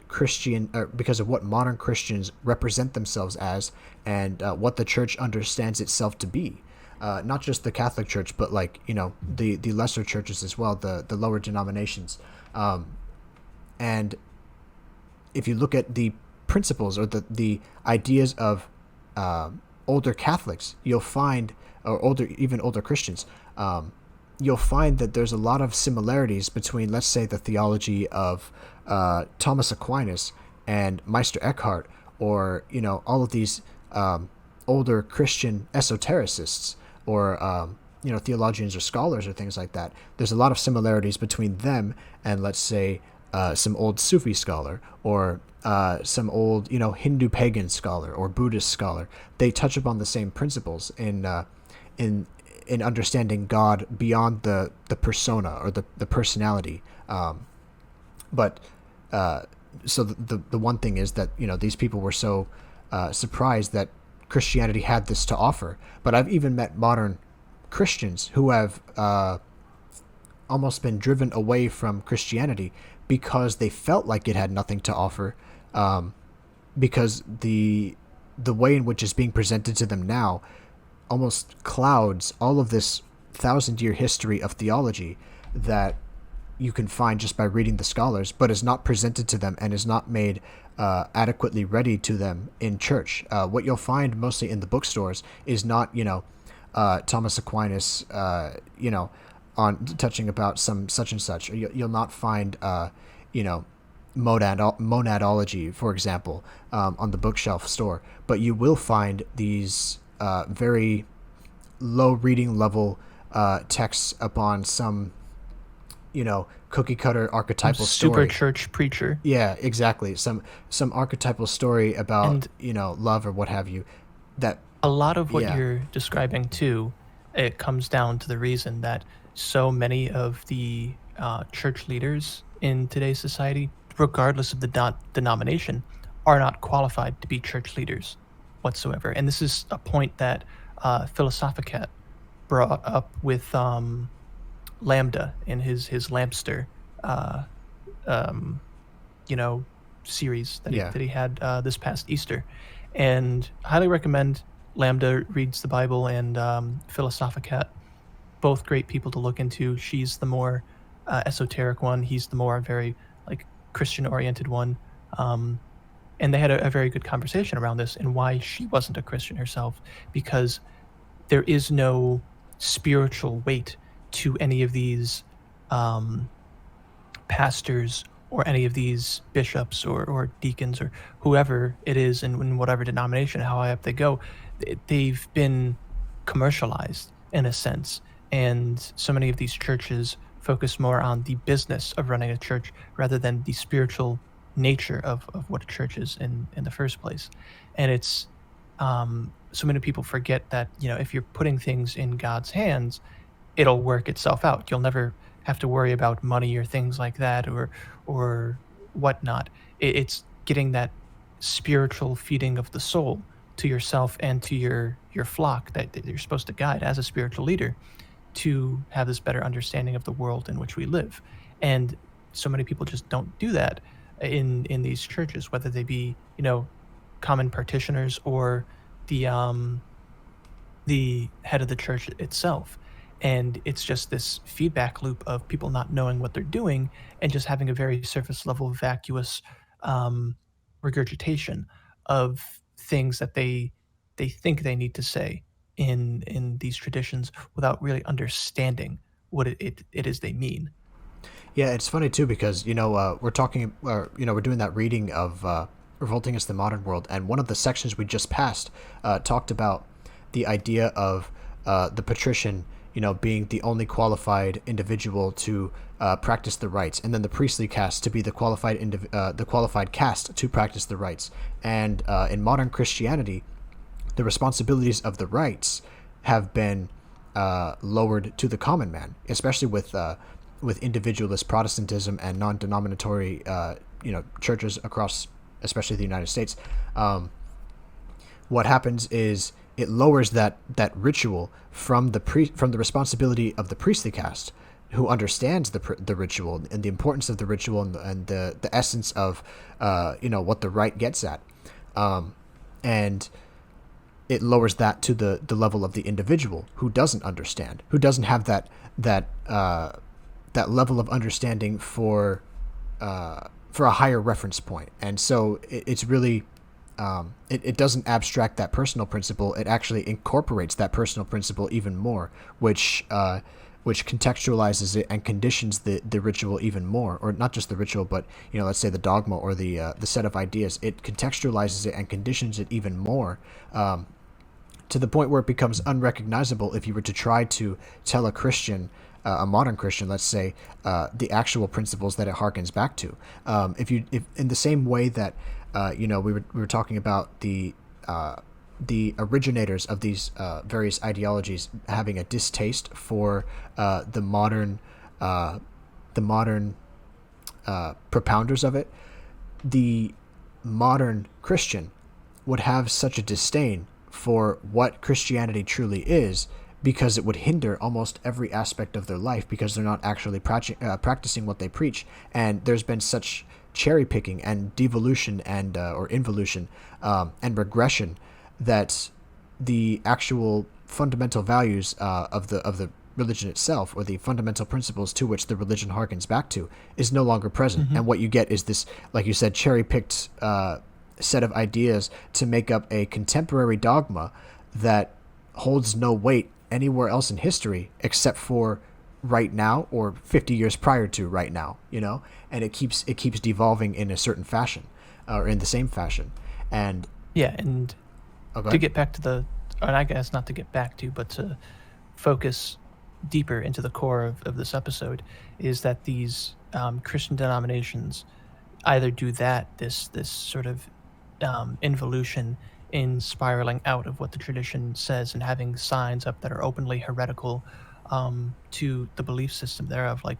modern Christians represent themselves as, and what the church understands itself to be. Not just the Catholic Church, but the lesser churches as well, the lower denominations. And if you look at the principles or the ideas of older Catholics, you'll find, or even older Christians, you'll find that there's a lot of similarities between, let's say, the theology of Thomas Aquinas and Meister Eckhart, or all of these older Christian esotericists, or theologians or scholars or things like that. There's a lot of similarities between them and, let's say, some old Sufi scholar, or some old Hindu pagan scholar or Buddhist scholar. They touch upon the same principles in understanding God beyond the persona or the personality. But so the one thing is that these people were so surprised that Christianity had this to offer. But I've even met modern Christians who have almost been driven away from Christianity because they felt like it had nothing to offer, because the way in which it's being presented to them now almost clouds all of this 1,000-year history of theology that you can find just by reading the scholars, but is not presented to them and is not made adequately ready to them in church. What you'll find mostly in the bookstores is not Thomas Aquinas on touching about some such and such. You'll not find monadology, for example, on the bookshelf store, but you will find these very low reading level texts upon some cookie cutter archetypal super story. church preacher. Yeah, exactly. Some archetypal story about love or what have you. That a lot of what you're describing too, it comes down to the reason that so many of the church leaders in today's society, regardless of the denomination, are not qualified to be church leaders whatsoever. And this is a point that Philosophicat brought up with Lambda in his Lampster series that he had this past Easter. And highly recommend Lambda reads the Bible, and Philosophicat, both great people to look into. She's the more esoteric one. He's the more very Christian-oriented one. And they had a very good conversation around this and why she wasn't a Christian herself, because there is no spiritual weight to any of these pastors or any of these bishops or deacons or whoever it is in whatever denomination, how high up they go. They've been commercialized in a sense, and so many of these churches focus more on the business of running a church rather than the spiritual nature of what a church is in the first place. And it's so many people forget that, if you're putting things in God's hands, it'll work itself out. You'll never have to worry about money or things like that, or whatnot. It's getting that spiritual feeding of the soul to yourself and to your flock that you're supposed to guide as a spiritual leader, to have this better understanding of the world in which we live. And so many people just don't do that in these churches, whether they be, common practitioners or the the head of the church itself. And it's just this feedback loop of people not knowing what they're doing and just having a very surface level, vacuous um, regurgitation of things that they think they need to say in these traditions without really understanding what it is they mean. Yeah, it's funny too because we're talking, we're doing that reading of Revolting Against the Modern World, and one of the sections we just passed talked about the idea of the patrician, being the only qualified individual to practice the rites, and then the priestly caste to be the qualified caste to practice the rites. And in modern Christianity, the responsibilities of the rites have been lowered to the common man, especially with individualist Protestantism and non-denominatory churches across, especially the United States. What happens is it lowers that ritual from the responsibility of the priestly caste, who understands the ritual and the importance of the ritual and the essence of what the rite gets at, and it lowers that to the level of the individual who doesn't understand, who doesn't have that level of understanding for a higher reference point. And so it's really it doesn't abstract that personal principle. It actually incorporates that personal principle even more, which contextualizes it and conditions the ritual even more, or not just the ritual, but let's say the dogma or the set of ideas. It contextualizes it and conditions it even more, to the point where it becomes unrecognizable if you were to try to tell a Christian, a modern Christian, let's say, the actual principles that it harkens back to. If in the same way that we were talking about the originators of these various ideologies having a distaste for the modern propounders of it, the modern Christian would have such a disdain for what Christianity truly is, because it would hinder almost every aspect of their life, because they're not actually practicing what they preach. And there's been such cherry picking and devolution and or involution and regression that the actual fundamental values of the religion itself, or the fundamental principles to which the religion harkens back to, is no longer present. Mm-hmm. And what you get is this, like you said, cherry picked set of ideas to make up a contemporary dogma that holds no weight anywhere else in history except for right now, or 50 years prior to right now, and it keeps devolving in a certain fashion, or in the same fashion. And and to get back to and I guess not to get back to, but to focus deeper into the core of this episode, is that these Christian denominations either do this sort of involution in spiraling out of what the tradition says and having signs up that are openly heretical to the belief system thereof, like,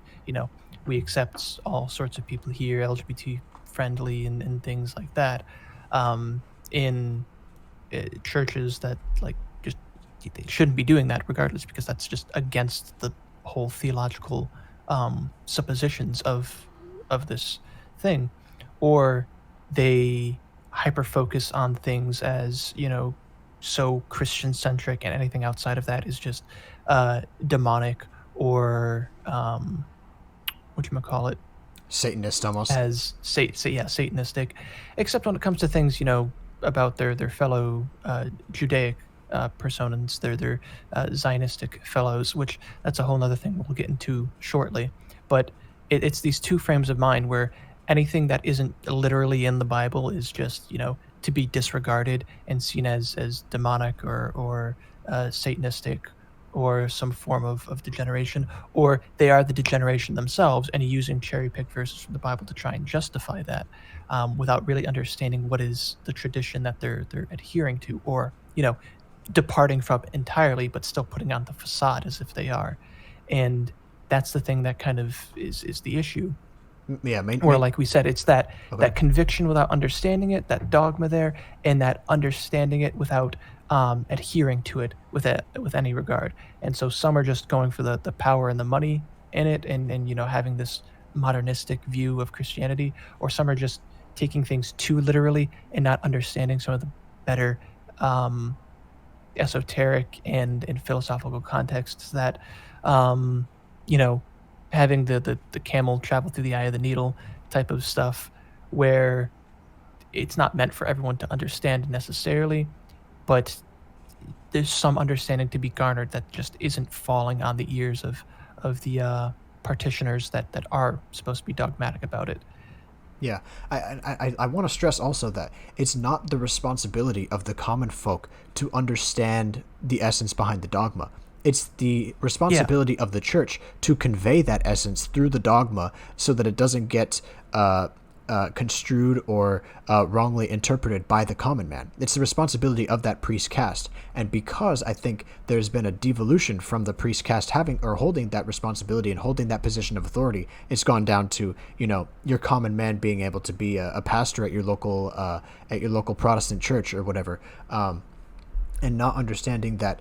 we accept all sorts of people here, LGBT friendly and things like that, in churches that, like, just, they shouldn't be doing that regardless, because that's just against the whole theological suppositions of this thing. Or they hyper focus on things as, so Christian centric, and anything outside of that is just demonic, or whatchamacallit, Satanist, almost, as satanistic, except when it comes to things, about their fellow Judaic personas, their Zionistic fellows, which that's a whole other thing we'll get into shortly. But it's these two frames of mind where anything that isn't literally in the Bible is just, to be disregarded and seen as demonic or satanistic, or some form of degeneration, or they are the degeneration themselves, and using cherry-picked verses from the Bible to try and justify that, without really understanding what is the tradition that they're adhering to, or departing from entirely, but still putting on the facade as if they are. And that's the thing that kind of is the issue. Yeah, Or like we said, it's that okay. that conviction without understanding it, that dogma there, and that understanding it without adhering to it with any regard. And so some are just going for the power and the money in it, and having this modernistic view of Christianity, or some are just taking things too literally and not understanding some of the better esoteric and philosophical contexts that having the camel travel through the eye of the needle type of stuff, where it's not meant for everyone to understand necessarily, but there's some understanding to be garnered that just isn't falling on the ears of the practitioners that are supposed to be dogmatic about it. Yeah, I want to stress also that it's not the responsibility of the common folk to understand the essence behind the dogma. It's the responsibility of the church to convey that essence through the dogma so that it doesn't get construed or wrongly interpreted by the common man. It's the responsibility of that priest caste. And because I think there's been a devolution from the priest caste having or holding that responsibility and holding that position of authority, it's gone down to, your common man being able to be a pastor at your local Protestant church or whatever, and not understanding that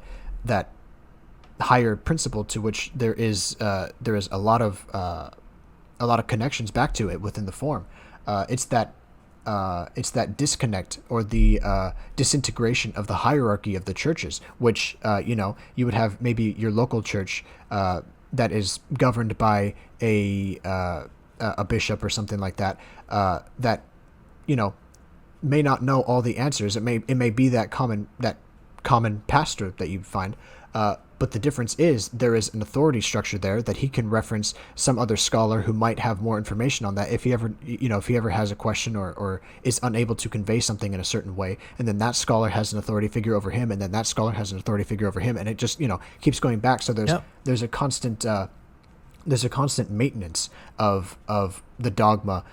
higher principle to which there is a lot of connections back to it within the form. It's that disconnect or the disintegration of the hierarchy of the churches, which you would have maybe your local church that is governed by a bishop or something like that, that may not know all the answers. It may be that common pastor that you find. But the difference is there is an authority structure there that he can reference some other scholar who might have more information on that if he ever has a question or is unable to convey something in a certain way, and then that scholar has an authority figure over him, and then that scholar has an authority figure over him, and it just keeps going back. So there's a constant maintenance of the dogma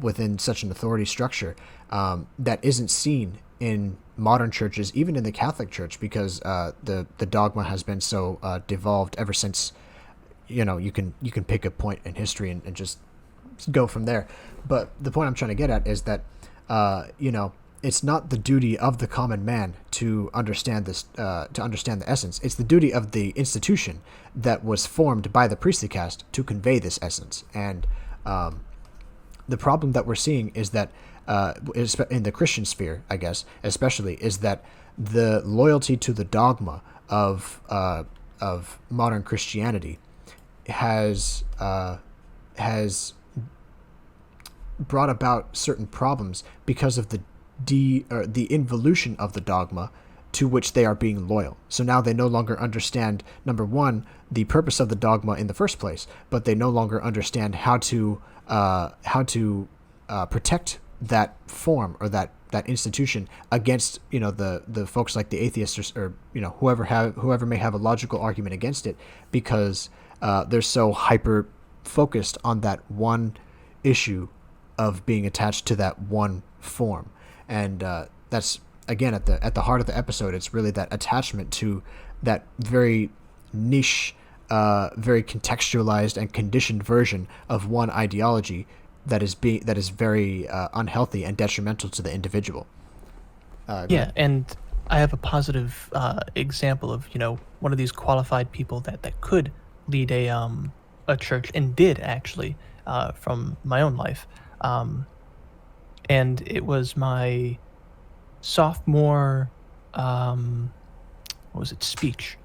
within such an authority structure that isn't seen in modern churches, even in the Catholic Church, because the dogma has been so devolved ever since. You can pick a point in history and just go from there. But the point I'm trying to get at is that it's not the duty of the common man to understand this, to understand the essence. It's the duty of the institution that was formed by the priestly caste to convey this essence. And the problem that we're seeing is that in the Christian sphere, I guess, especially, is that the loyalty to the dogma of modern Christianity has brought about certain problems because of the involution of the dogma to which they are being loyal. So now they no longer understand, number one, the purpose of the dogma in the first place, but they no longer understand how to protect that form or that institution against the folks like the atheists or whoever may have a logical argument against it, because they're so hyper focused on that one issue of being attached to that one form. And that's again at the heart of the episode. It's really that attachment to that very niche, very contextualized and conditioned version of one ideology that is very unhealthy and detrimental to the individual. And I have a positive example of one of these qualified people that could lead a church, and did actually, from my own life, and it was my sophomore speech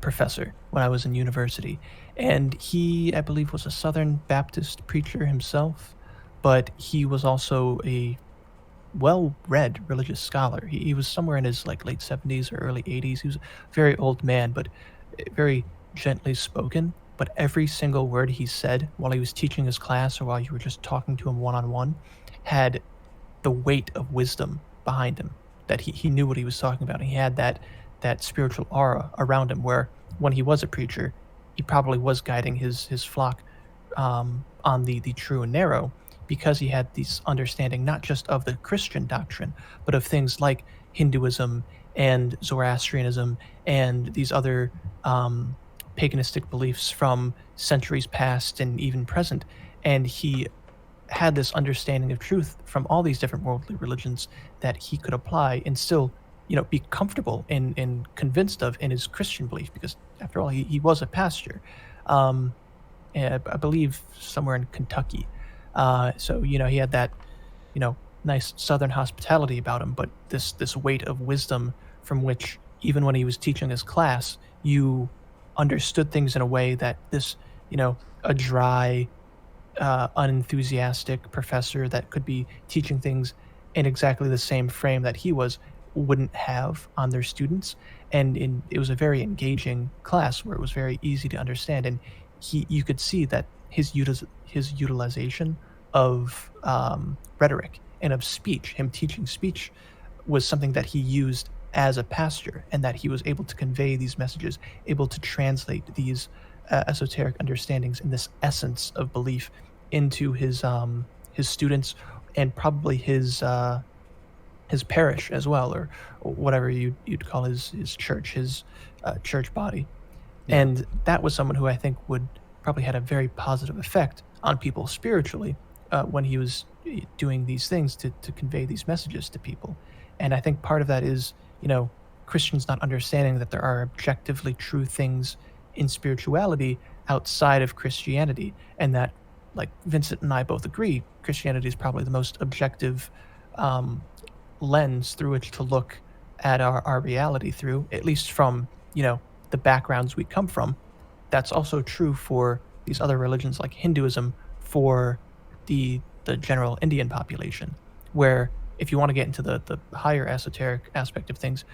professor when I was in university. And he, I believe, was a Southern Baptist preacher himself, but he was also a well-read religious scholar. He was somewhere in his late 70s or early 80s. He was a very old man, but very gently spoken. But every single word he said while he was teaching his class or while you were just talking to him one-on-one had the weight of wisdom behind him, that he knew what he was talking about. He had that spiritual aura around him where when he was a preacher, he probably was guiding his flock on the true and narrow, because he had this understanding not just of the Christian doctrine, but of things like Hinduism and Zoroastrianism and these other paganistic beliefs from centuries past and even present. And he had this understanding of truth from all these different worldly religions that he could apply and still, be comfortable and convinced of in his Christian belief, because after all, he was a pastor. And I believe somewhere in Kentucky. So he had that, nice Southern hospitality about him, but this weight of wisdom from which, even when he was teaching his class, you understood things in a way that this, a dry, unenthusiastic professor that could be teaching things in exactly the same frame that he was wouldn't have on their students. And it was a very engaging class where it was very easy to understand. And you could see that his utilization of rhetoric and of speech, him teaching speech, was something that he used as a pastor, and that he was able to convey these messages, able to translate these esoteric understandings and this essence of belief into his students, and probably his parish as well, or whatever you'd call his church, his church body. Yeah. And that was someone who I think would probably had a very positive effect on people spiritually when he was doing these things to convey these messages to people. And I think part of that is, Christians not understanding that there are objectively true things in spirituality outside of Christianity, and that, like Vincent and I both agree, Christianity is probably the most objective lens through which to look at our reality through, at least from, the backgrounds we come from. That's also true for these other religions like Hinduism, for the general Indian population, where if you want to get into the higher esoteric aspect of things,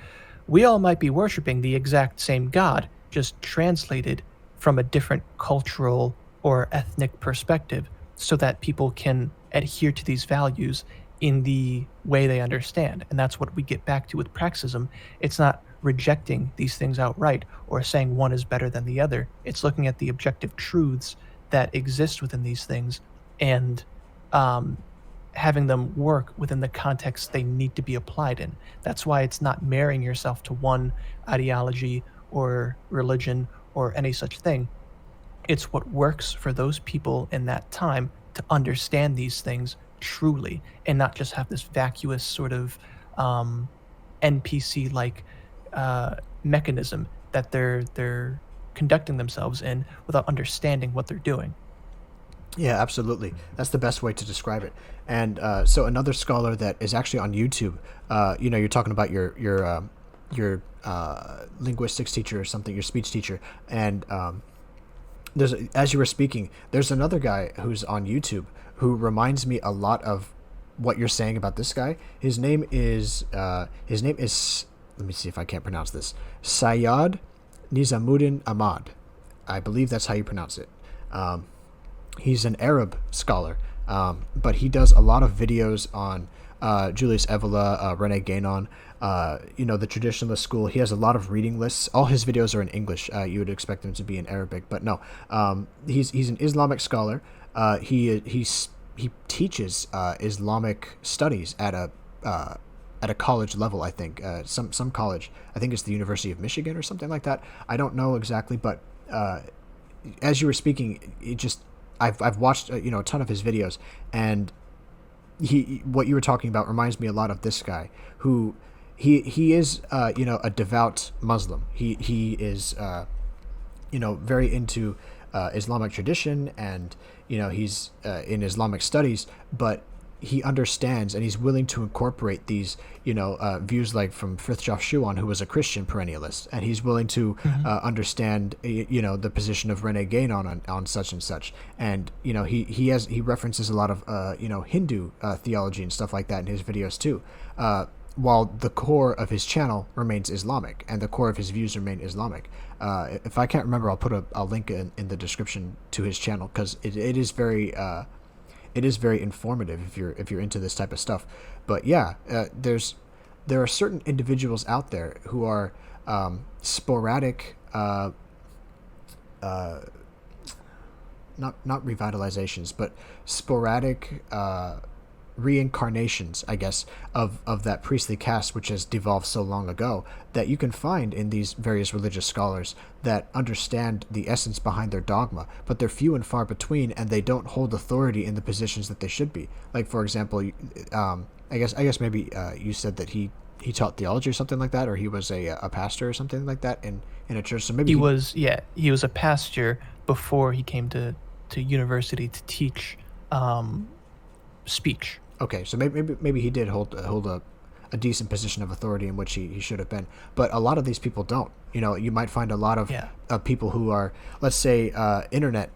we all might be worshiping the exact same God, just translated from a different cultural or ethnic perspective, so that people can adhere to these values in the way they understand. And that's what we get back to with Praxism. It's not rejecting these things outright or saying one is better than the other. It's looking at the objective truths that exist within these things, and having them work within the context they need to be applied in. That's why it's not marrying yourself to one ideology or religion or any such thing. It's what works for those people in that time to understand these things truly, and not just have this vacuous sort of NPC-like mechanism that they're conducting themselves in without understanding what they're doing. Yeah, absolutely. That's the best way to describe it. And so another scholar that is actually on YouTube, you're talking about your linguistics teacher or something, your speech teacher, and as you were speaking, there's another guy who's on YouTube who reminds me a lot of what you're saying about this guy. His name is let me see if I can't pronounce this. Sayyad Nizamuddin Ahmad. I believe that's how you pronounce it. He's an Arab scholar, but he does a lot of videos on Julius Evola, Rene Guénon, the traditionalist school. He has a lot of reading lists. All his videos are in English. You would expect them to be in Arabic, but no. He's an Islamic scholar. He teaches Islamic studies at a college level, I think. Some college. I think it's the University of Michigan or something like that. I don't know exactly, but as you were speaking, I've watched a ton of his videos, and what you were talking about reminds me a lot of this guy, who he is a devout Muslim. He is very into Islamic tradition, and he's in Islamic studies, but he understands and he's willing to incorporate these views, like from Frithjof Schuon, who was a Christian perennialist, and he's willing to understand the position of Rene Guénon on such and such, and he references a lot of Hindu theology and stuff like that in his videos too, while the core of his channel remains Islamic and the core of his views remain Islamic. If I can't remember, I'll put a link in the description to his channel, because it is very informative if you're into this type of stuff. But yeah, there are certain individuals out there who are sporadic not revitalizations, but sporadic reincarnations, I guess, of that priestly caste which has devolved so long ago, that you can find in these various religious scholars that understand the essence behind their dogma, but they're few and far between, and they don't hold authority in the positions that they should be. Like, for example, I guess maybe you said that he taught theology or something like that, or he was a pastor or something like that in a church. So maybe he was a pastor before he came to university to teach speech. Okay, so maybe he did hold a decent position of authority in which he should have been, but a lot of these people don't. You know, you might find a lot of people who are, let's say, internet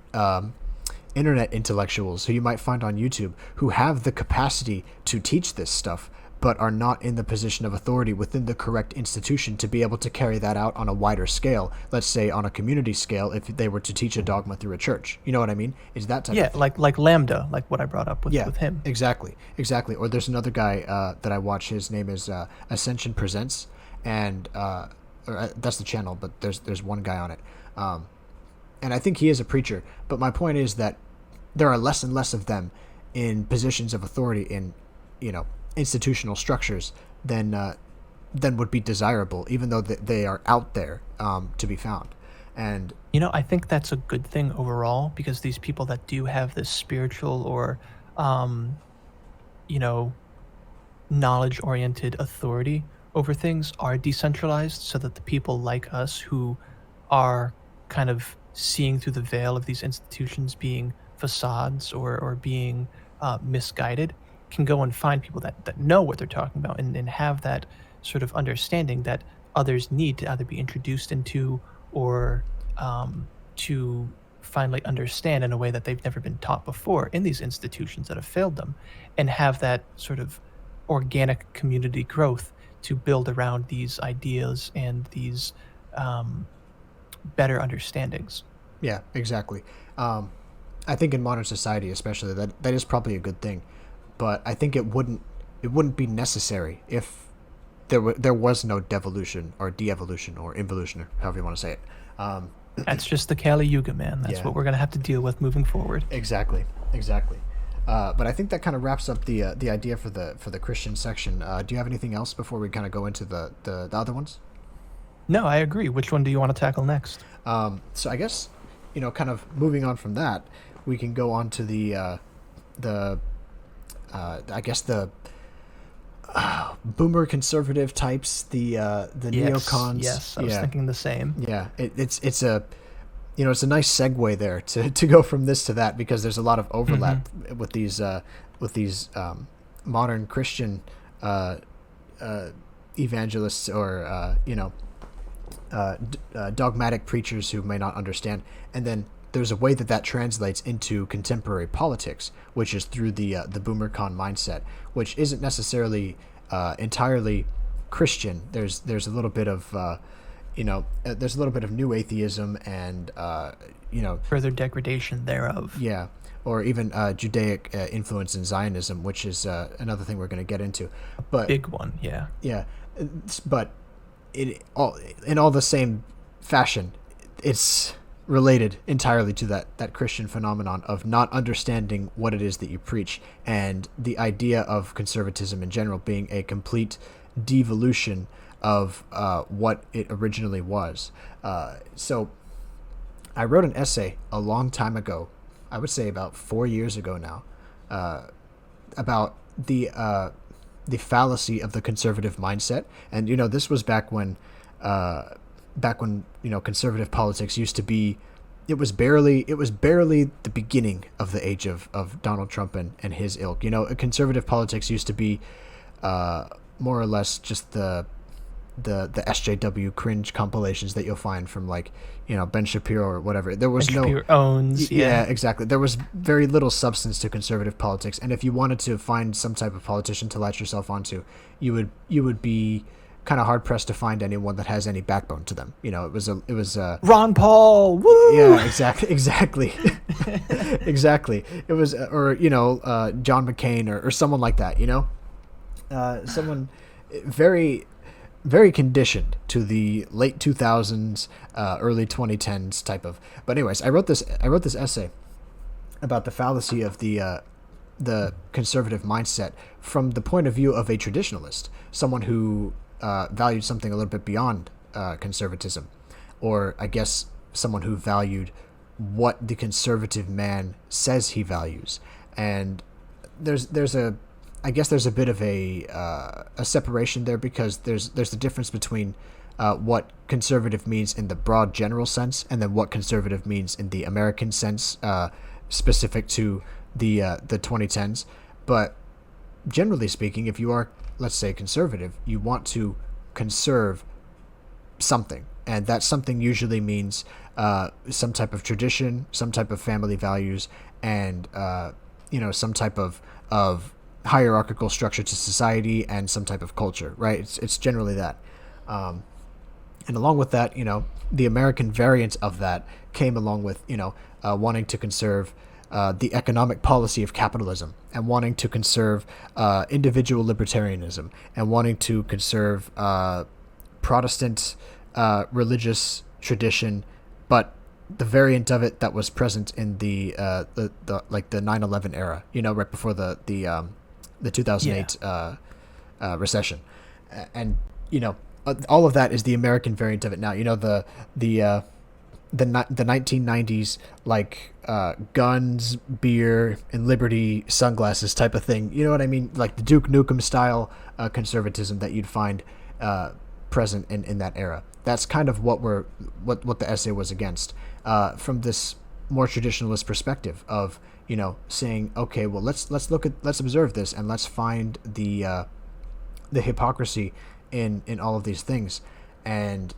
intellectuals who you might find on YouTube who have the capacity to teach this stuff, but are not in the position of authority within the correct institution to be able to carry that out on a wider scale. Let's say on a community scale, if they were to teach a dogma through a church. You know what I mean? Is that type of thing. like Lambda, like what I brought up with him. Exactly. Or there's another guy that I watch. His name is Ascension Presents, and that's the channel, but there's one guy on it. And I think he is a preacher. But my point is that there are less and less of them in positions of authority in, institutional structures than would be desirable, even though they are out there to be found. And I think that's a good thing overall, because these people that do have this spiritual or knowledge-oriented authority over things are decentralized, so that the people like us who are kind of seeing through the veil of these institutions being facades or being misguided can go and find people that know what they're talking about and have that sort of understanding that others need to either be introduced into or to finally understand in a way that they've never been taught before in these institutions that have failed them, and have that sort of organic community growth to build around these ideas and these better understandings. Yeah, exactly. I think in modern society especially that is probably a good thing. But I think it wouldn't be necessary if there was no devolution or de-evolution or involution, or however you want to say it. That's just the Kali Yuga, man. That's what we're going to have to deal with moving forward. Exactly. But I think that kind of wraps up the idea for the Christian section. Do you have anything else before we kind of go into the other ones? No, I agree. Which one do you want to tackle next? So I guess, kind of moving on from that, we can go on to the boomer conservative types, the neocons. Yes, I was thinking the same. Yeah, it's a it's a nice segue there to go from this to that, because there's a lot of overlap with these modern Christian evangelists or dogmatic preachers who may not understand, and then there's a way that translates into contemporary politics, which is through the boomercon mindset, which isn't necessarily entirely Christian. There's a little bit of there's a little bit of new atheism and further degradation thereof. Yeah, or even Judaic influence in Zionism, which is another thing we're going to get into. But big one, yeah. Yeah, but in all the same fashion, it's related entirely to that Christian phenomenon of not understanding what it is that you preach, and the idea of conservatism in general being a complete devolution of what it originally was. So I wrote an essay a long time ago, I would say about 4 years ago now, about the fallacy of the conservative mindset. And this was back when conservative politics used to be, it was barely the beginning of the age of Donald Trump and his ilk. Conservative politics used to be more or less just the SJW cringe compilations that you'll find from Ben Shapiro or whatever. There was Ben Shapiro owns. Yeah, exactly. There was very little substance to conservative politics, and if you wanted to find some type of politician to latch yourself onto, you would be kind of hard pressed to find anyone that has any backbone to them. It was Ron Paul. Woo! Yeah, exactly. Exactly. It was John McCain or someone like that. Someone very very conditioned to the late 2000s, early 2010s type of. But anyways, I wrote this essay about the fallacy of the conservative mindset from the point of view of a traditionalist, someone who valued something a little bit beyond conservatism, or I guess someone who valued what the conservative man says he values. And there's a bit of a separation there, because there's the difference between what conservative means in the broad general sense, and then what conservative means in the American sense, specific to the 2010s. But generally speaking, if you are, let's say, conservative, you want to conserve something, and that something usually means some type of tradition, some type of family values, and some type of hierarchical structure to society, and some type of culture, right? It's generally that. And along with that, the American variant of that came along with, wanting to conserve the economic policy of capitalism, and wanting to conserve individual libertarianism, and wanting to conserve Protestant religious tradition, but the variant of it that was present in the 9/11 era, right before the 2008 recession, and all of that is the American variant of it now. The 1990s, like guns, beer, and liberty sunglasses type of thing. You know what I mean? Like the Duke Nukem style conservatism that you'd find present in that era. That's kind of what the essay was against, from this more traditionalist perspective of saying, okay, well, let's observe this, and let's find the hypocrisy in all of these things. And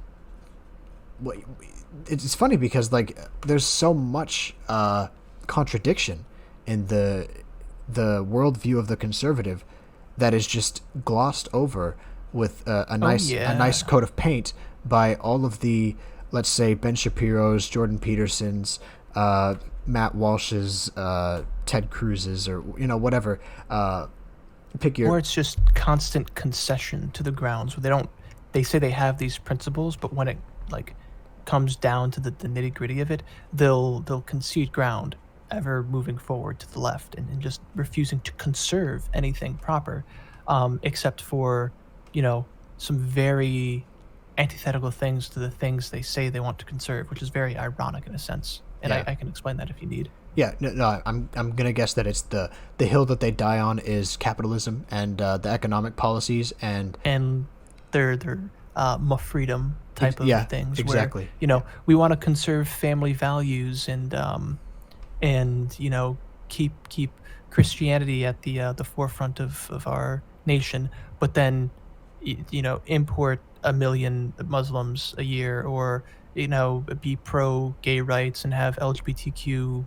it's funny because there's so much contradiction in the worldview of the conservative that is just glossed over with a nice coat of paint by all of the, let's say, Ben Shapiro's, Jordan Peterson's, Matt Walsh's, Ted Cruz's, or whatever. Pick your. Or it's just constant concession to the grounds where they say they have these principles, but when it comes down to the nitty gritty of it, they'll concede ground, ever moving forward to the left, and just refusing to conserve anything proper, except for some very antithetical things to the things they say they want to conserve, which is very ironic in a sense. And yeah. I can explain that if you need. Yeah, no, I'm gonna guess that it's the hill that they die on is capitalism and the economic policies and their more freedom type of things. Exactly. Where, we want to conserve family values and keep Christianity at the forefront of our nation, but then import 1 million Muslims a year, or be pro gay rights and have LGBTQ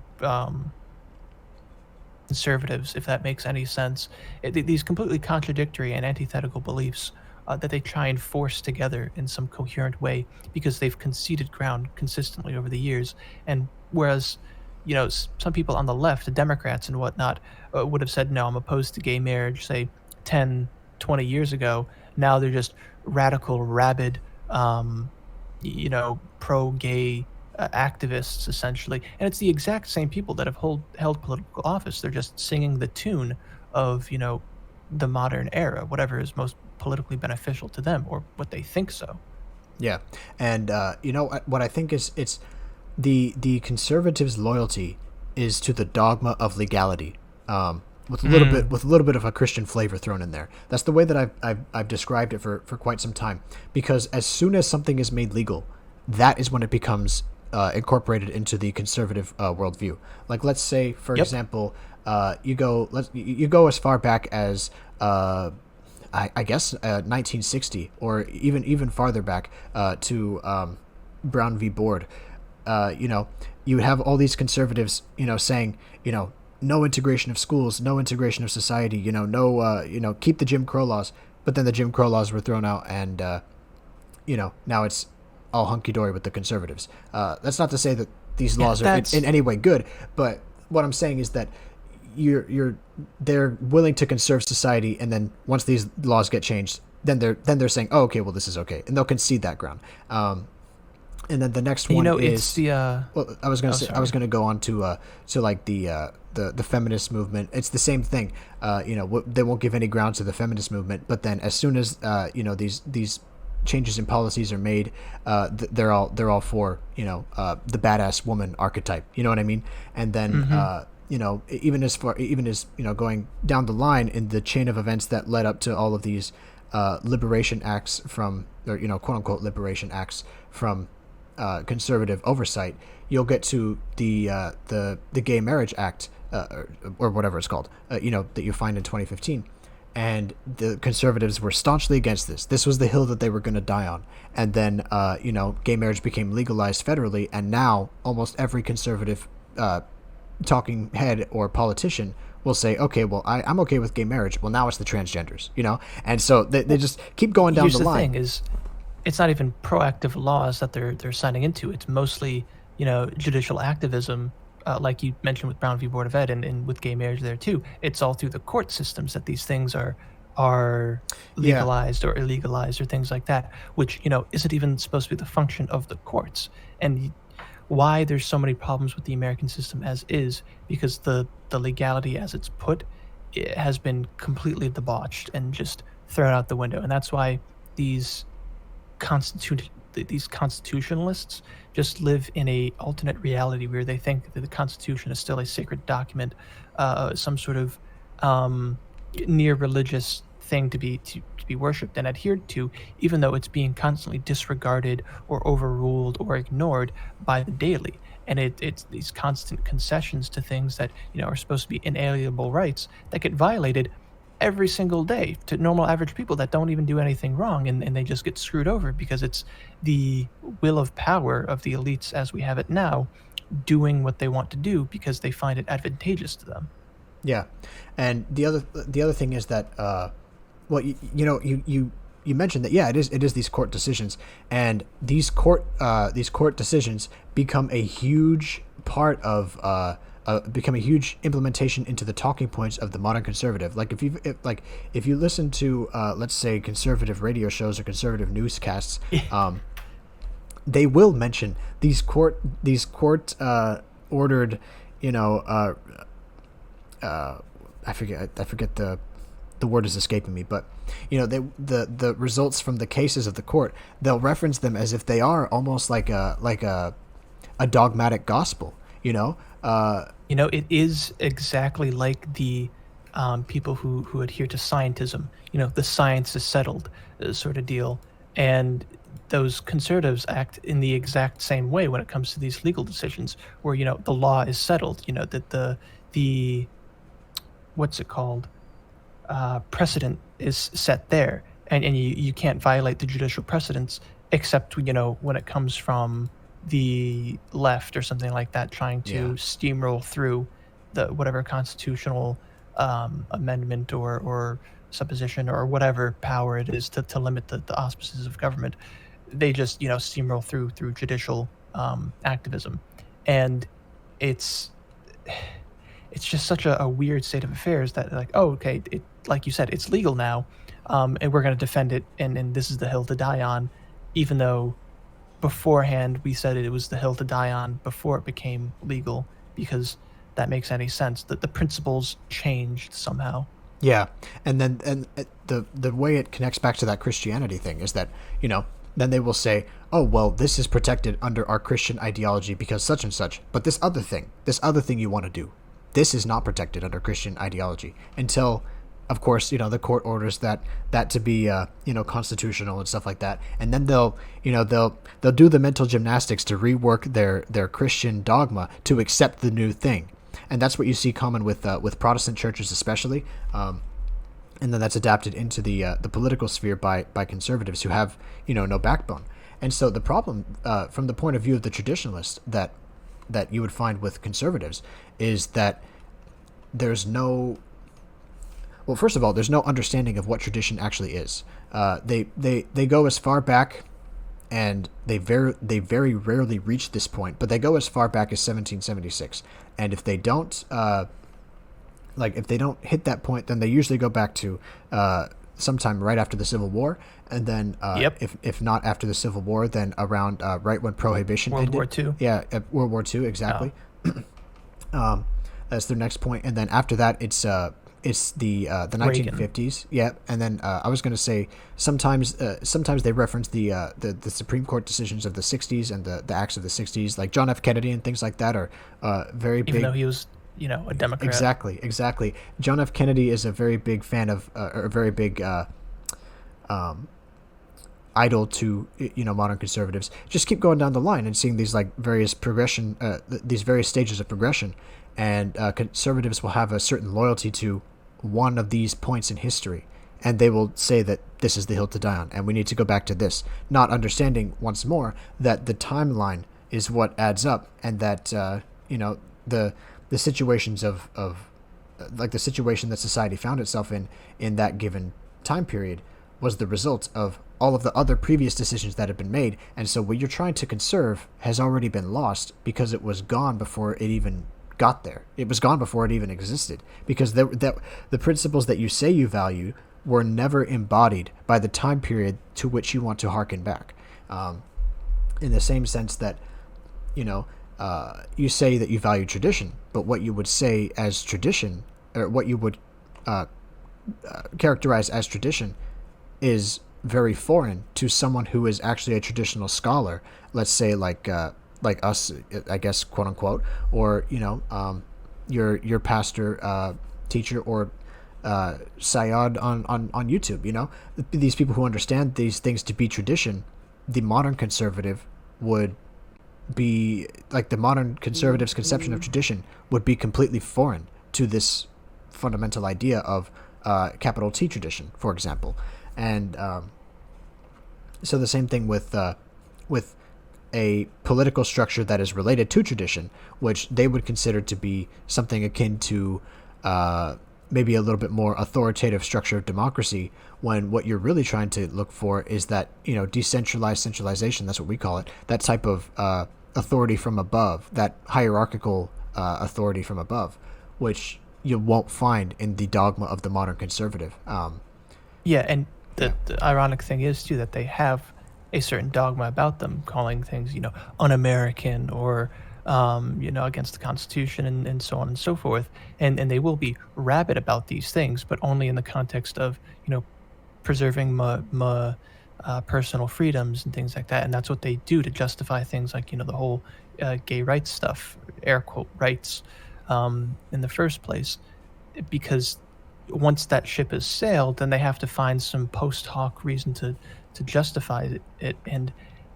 conservatives, if that makes any sense. These completely contradictory and antithetical beliefs that they try and force together in some coherent way, because they've conceded ground consistently over the years. And whereas some people on the left, the Democrats and whatnot, would have said, no, I'm opposed to gay marriage, say 10, 20 years ago, now they're just radical, rabid, pro-gay activists, essentially. And it's the exact same people that have held political office. They're just singing the tune of, the modern era, whatever is most politically beneficial to them, or what they think so. Yeah. And, what I think is it's the conservatives' loyalty is to the dogma of legality. With a little bit of a Christian flavor thrown in there. That's the way that I've described it for quite some time. Because as soon as something is made legal, that is when it becomes incorporated into the conservative worldview. Like, let's say, for example, you go as far back as I guess 1960, or even farther back to Brown v. Board. You have all these conservatives, saying, no integration of schools, no integration of society, keep the Jim Crow laws. But then the Jim Crow laws were thrown out, and now it's all hunky-dory with the conservatives. That's not to say that these laws are in any way good, but what I'm saying is that they're willing to conserve society, and then once these laws get changed, then they're saying, oh, okay, well, this is okay, and they'll concede that ground. And then the next one is it's the. Well, I was going to say, I was going to go on to like the feminist movement. It's the same thing. They won't give any ground to the feminist movement, but then as soon as these changes in policies are made, they're all for the badass woman archetype. You know what I mean? And then even as going down the line in the chain of events that led up to all of these liberation acts from, or quote unquote liberation acts from conservative oversight, you'll get to the Gay Marriage Act, or whatever it's called, that you find in 2015. And the conservatives were staunchly against this. This was the hill that they were going to die on. And then, gay marriage became legalized federally, and now almost every conservative talking head or politician will say, okay, well, I'm okay with gay marriage. Well, now it's the transgenders, And so they just keep going down the line. Here's the thing is, it's not even proactive laws that they're signing into. It's mostly, judicial activism, like you mentioned with Brown v. Board of Ed and with gay marriage there too. It's all through the court systems that these things are legalized or illegalized or things like that, which, isn't even supposed to be the function of the courts. And why there's so many problems with the American system as is, because the legality as it's put, it has been completely debauched and just thrown out the window. And that's why these constitutionalists just live in a alternate reality where they think that the Constitution is still a sacred document, some sort of near religious thing to be worshipped and adhered to, even though it's being constantly disregarded or overruled or ignored by the daily. And it's these constant concessions to things that are supposed to be inalienable rights that get violated every single day to normal average people that don't even do anything wrong, and they just get screwed over because it's the will of power of the elites as we have it now doing what they want to do because they find it advantageous to them. Yeah. And the other thing is that you mentioned that it is these court decisions, and these court decisions become a huge part of become a huge implementation into the talking points of the modern conservative. Like if you listen to let's say conservative radio shows or conservative newscasts, they will mention these court ordered, I forget the word is escaping me, but the results from the cases of the court, they'll reference them as if they are almost like a dogmatic gospel. It is exactly like the people who adhere to scientism. The science is settled sort of deal, and those conservatives act in the exact same way when it comes to these legal decisions, where the law is settled. That the what's it called? Precedent is set there, and you can't violate the judicial precedents except when it comes from the left or something like that, trying to steamroll through the whatever constitutional amendment or supposition or whatever power it is to limit the auspices of government. They just steamroll through judicial activism, and it's just such a weird state of affairs that like you said, it's legal now, and we're going to defend it, and this is the hill to die on, even though beforehand we said it was the hill to die on before it became legal, because that makes any sense, that the principles changed somehow. Yeah. And the way it connects back to that Christianity thing is that then they will say, oh, well, this is protected under our Christian ideology because such and such, but this other thing you want to do, this is not protected under Christian ideology until, of course, the court orders that to be, constitutional and stuff like that. And then they'll do the mental gymnastics to rework their Christian dogma to accept the new thing. And that's what you see common with Protestant churches, especially. And then that's adapted into the political sphere by conservatives who have, no backbone. And so the problem, from the point of view of the traditionalists that you would find with conservatives, is that there's no... Well, first of all, there's no understanding of what tradition actually is. They go as far back, and they very rarely reach this point, but they go as far back as 1776. And if they don't, if they don't hit that point, then they usually go back to sometime right after the Civil War, and then if not after the Civil War, then around right when Prohibition World ended. War II. Yeah, World War II, exactly. That's their next point, and then after that, it's the 1950s. Yeah, and then I was going to say sometimes they reference the Supreme Court decisions of the 60s and the acts of the 60s, like John F. Kennedy and things like that are very big. Even though he was, a Democrat. Exactly. John F. Kennedy is a very big fan of, or a very big idol to modern conservatives. Just keep going down the line and seeing these like various progression, these various stages of progression, and conservatives will have a certain loyalty to one of these points in history, and they will say that this is the hill to die on, and we need to go back to this, not understanding once more that the timeline is what adds up, and that the situations of like the situation that society found itself in that given time period was the result of all of the other previous decisions that have been made. And so what you're trying to conserve has already been lost because it was gone before it even got there. It was gone before it even existed, because the principles that you say you value were never embodied by the time period to which you want to hearken back. In the same sense that, you say that you value tradition, but what you would say as tradition, or what you would characterize as tradition, is very foreign to someone who is actually a traditional scholar. Let's say like us, I guess, quote unquote, or your pastor, teacher, or Syed on YouTube. These people who understand these things to be tradition. The modern conservative would be like, the modern conservative's conception of tradition would be completely foreign to this fundamental idea of capital T tradition, for example. And so the same thing with a political structure that is related to tradition, which they would consider to be something akin to maybe a little bit more authoritative structure of democracy, when what you're really trying to look for is that, decentralized centralization, that's what we call it, that type of authority from above, that hierarchical authority from above, which you won't find in the dogma of the modern conservative. And the ironic thing is, too, that they have a certain dogma about them, calling things, un-American or, against the Constitution and so on and so forth. And they will be rabid about these things, but only in the context of, preserving my personal freedoms and things like that. And that's what they do to justify things like, the whole gay rights stuff, air quote rights, in the first place. Because once that ship has sailed, then they have to find some post hoc reason to justify it, and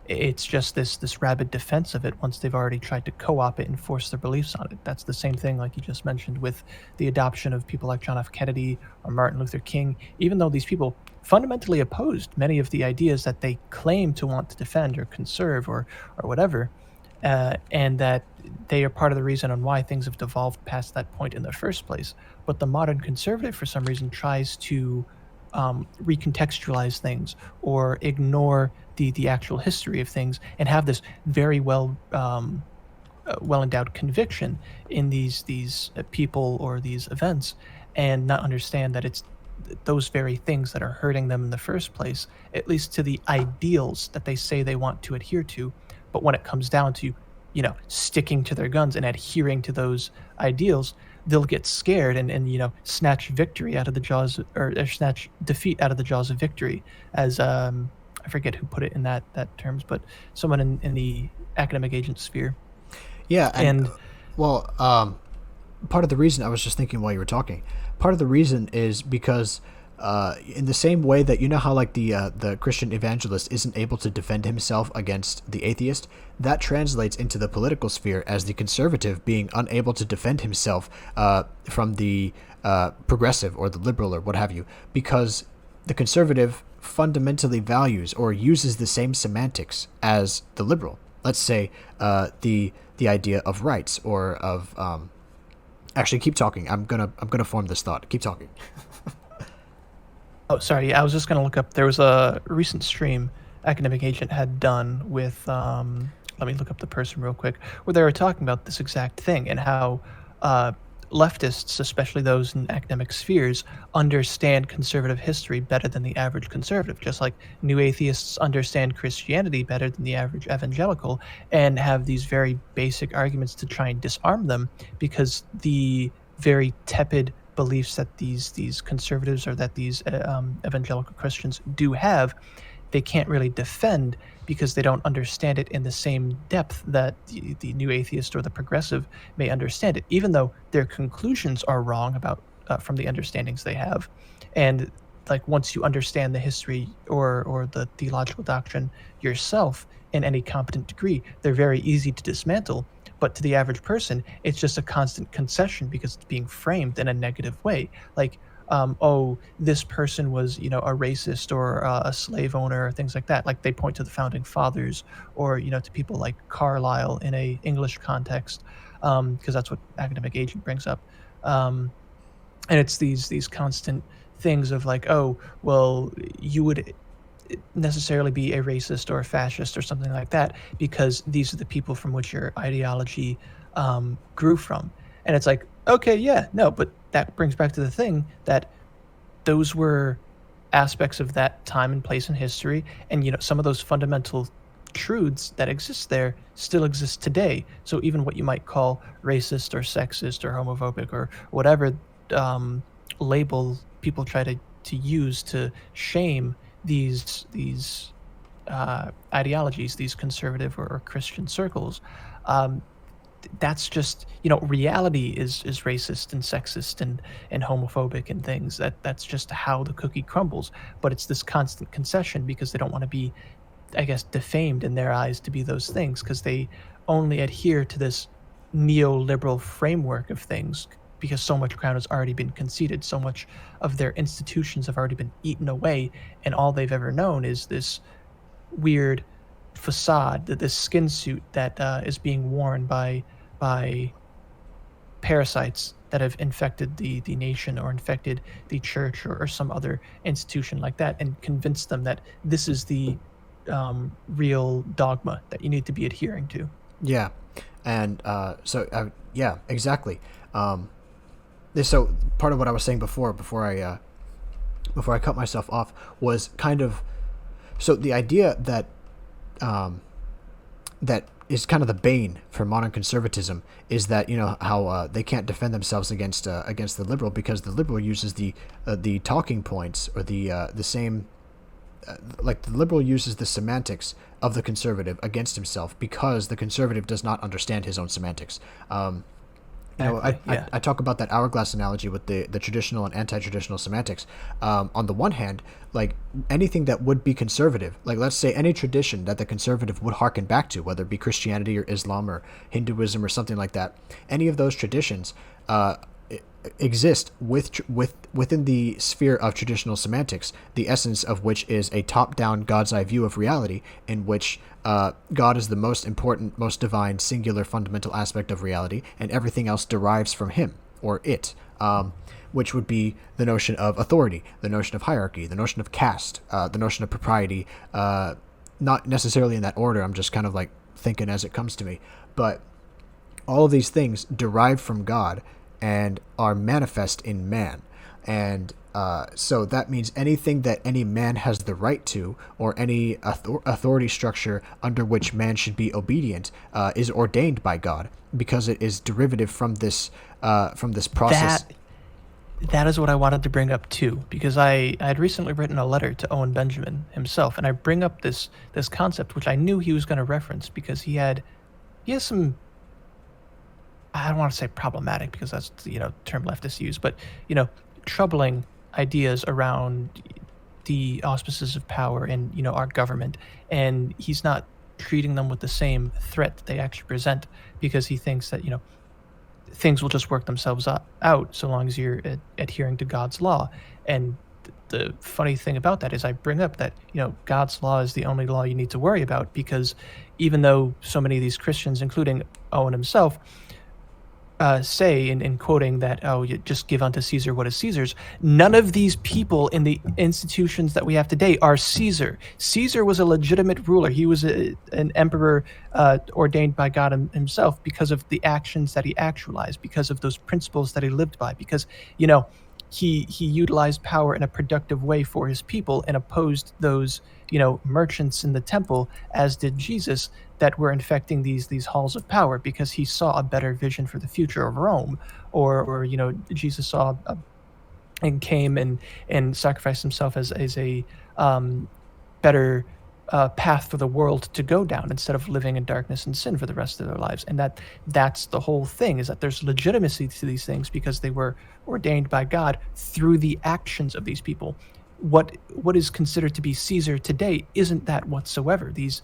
it's just this rabid defense of it once they've already tried to co-opt it and force their beliefs on it. That's the same thing, like you just mentioned, with the adoption of people like John F. Kennedy or Martin Luther King. Even though these people fundamentally opposed many of the ideas that they claim to want to defend or conserve or whatever, and that they are part of the reason on why things have devolved past that point in the first place. But the modern conservative, for some reason, tries to recontextualize things or ignore the actual history of things, and have this very well endowed conviction in these people or these events, and not understand that it's those very things that are hurting them in the first place, at least to the ideals that they say they want to adhere to. But when it comes down to, sticking to their guns and adhering to those ideals, they'll get scared and snatch victory out of the jaws, or snatch defeat out of the jaws of victory, as I forget who put it in that terms, but someone in the academic agent sphere. Yeah, and part of the reason, I was just thinking while you were talking, part of the reason is because in the same way that, how like the Christian evangelist isn't able to defend himself against the atheist, that translates into the political sphere as the conservative being unable to defend himself from the progressive or the liberal or what have you, because the conservative fundamentally values or uses the same semantics as the liberal. Let's say the idea of rights or of actually, keep talking. I'm gonna form this thought. Keep talking. Oh, sorry. Yeah, I was just going to look up. There was a recent stream Academic Agent had done with, let me look up the person real quick, where they were talking about this exact thing and how leftists, especially those in academic spheres, understand conservative history better than the average conservative, just like new atheists understand Christianity better than the average evangelical, and have these very basic arguments to try and disarm them, because the very tepid beliefs that these conservatives or that these evangelical Christians do have, they can't really defend, because they don't understand it in the same depth that the new atheist or the progressive may understand it, even though their conclusions are wrong about from the understandings they have. And like, once you understand the history or the theological doctrine yourself in any competent degree, they're very easy to dismantle. But to the average person, it's just a constant concession because it's being framed in a negative way. Like, oh, this person was, a racist or a slave owner, or things like that. Like, they point to the founding fathers, or, to people like Carlyle in a English context, because that's what academic aging brings up. And it's these constant things of like, oh, well, you would necessarily be a racist or a fascist or something like that because these are the people from which your ideology grew from. And it's like, okay, yeah, no, but that brings back to the thing that those were aspects of that time and place in history, and some of those fundamental truths that exist there still exist today. So even what you might call racist or sexist or homophobic or whatever label people try to use to shame these ideologies, these conservative or Christian circles, that's just, reality is racist and sexist and homophobic and things. That's just how the cookie crumbles. But it's this constant concession because they don't want to be, I guess, defamed in their eyes to be those things, because they only adhere to this neoliberal framework of things, because so much ground has already been conceded, so much of their institutions have already been eaten away, and all they've ever known is this weird facade, this skin suit that is being worn by parasites that have infected the nation or infected the church or some other institution like that, and convinced them that this is the real dogma that you need to be adhering to. Yeah, and yeah, exactly. So part of what I was saying before I cut myself off was kind of, so the idea that that is kind of the bane for modern conservatism is that how they can't defend themselves against the liberal, because the liberal uses the talking points or the same, like the liberal uses the semantics of the conservative against himself, because the conservative does not understand his own semantics. I talk about that hourglass analogy with the traditional and anti-traditional semantics. On the one hand, like anything that would be conservative, like let's say any tradition that the conservative would hearken back to, whether it be Christianity or Islam or Hinduism or something like that, any of those traditions exist within the sphere of traditional semantics, the essence of which is a top-down God's eye view of reality, in which God is the most important, most divine, singular, fundamental aspect of reality, and everything else derives from him or it, which would be the notion of authority, the notion of hierarchy, the notion of caste, the notion of propriety, not necessarily in that order, I'm just kind of like thinking as it comes to me, but all of these things derive from God and are manifest in man. And so that means anything that any man has the right to, or any authority structure under which man should be obedient, is ordained by God, because it is derivative from this process. That is what I wanted to bring up too, because I had recently written a letter to Owen Benjamin himself, and I bring up this concept, which I knew he was going to reference, because he has some, I don't want to say problematic, because that's the term leftists use, but troubling ideas around the auspices of power and our government, and he's not treating them with the same threat that they actually present, because he thinks that things will just work themselves out so long as you're adhering to God's law. And the funny thing about that is I bring up that God's law is the only law you need to worry about, because even though so many of these Christians, including Owen himself, say in quoting that, oh, you just give unto Caesar what is Caesar's. None of these people in the institutions that we have today are Caesar. Caesar was a legitimate ruler. He was an emperor ordained by God himself because of the actions that he actualized, because of those principles that he lived by, because, he utilized power in a productive way for his people and opposed those, merchants in the temple, as did Jesus, that were infecting these halls of power, because he saw a better vision for the future of Rome, or Jesus saw and came and sacrificed himself as a better path for the world to go down, instead of living in darkness and sin for the rest of their lives. And that's the whole thing, is that there's legitimacy to these things because they were ordained by God through the actions of these people. What is considered to be Caesar today isn't that whatsoever. These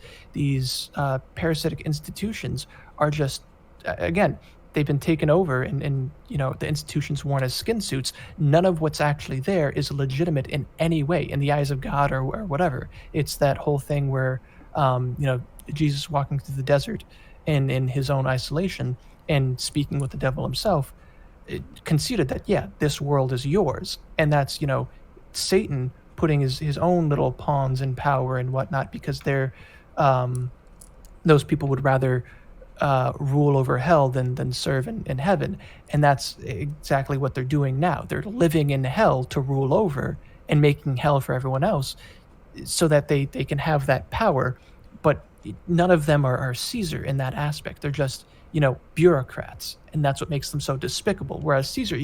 parasitic institutions are just, again, they've been taken over, and the institutions worn as skin suits. None of what's actually there is legitimate in any way in the eyes of God or whatever. It's that whole thing where Jesus walking through the desert in his own isolation and speaking with the devil himself, conceded that, yeah, this world is yours. And that's Satan putting his own little pawns in power and whatnot, because they're those people would rather rule over hell than serve in heaven. And that's exactly what they're doing now. They're living in hell to rule over and making hell for everyone else, so that they can have that power. But none of them are Caesar in that aspect. They're just bureaucrats, and that's what makes them so despicable. Whereas Caesar,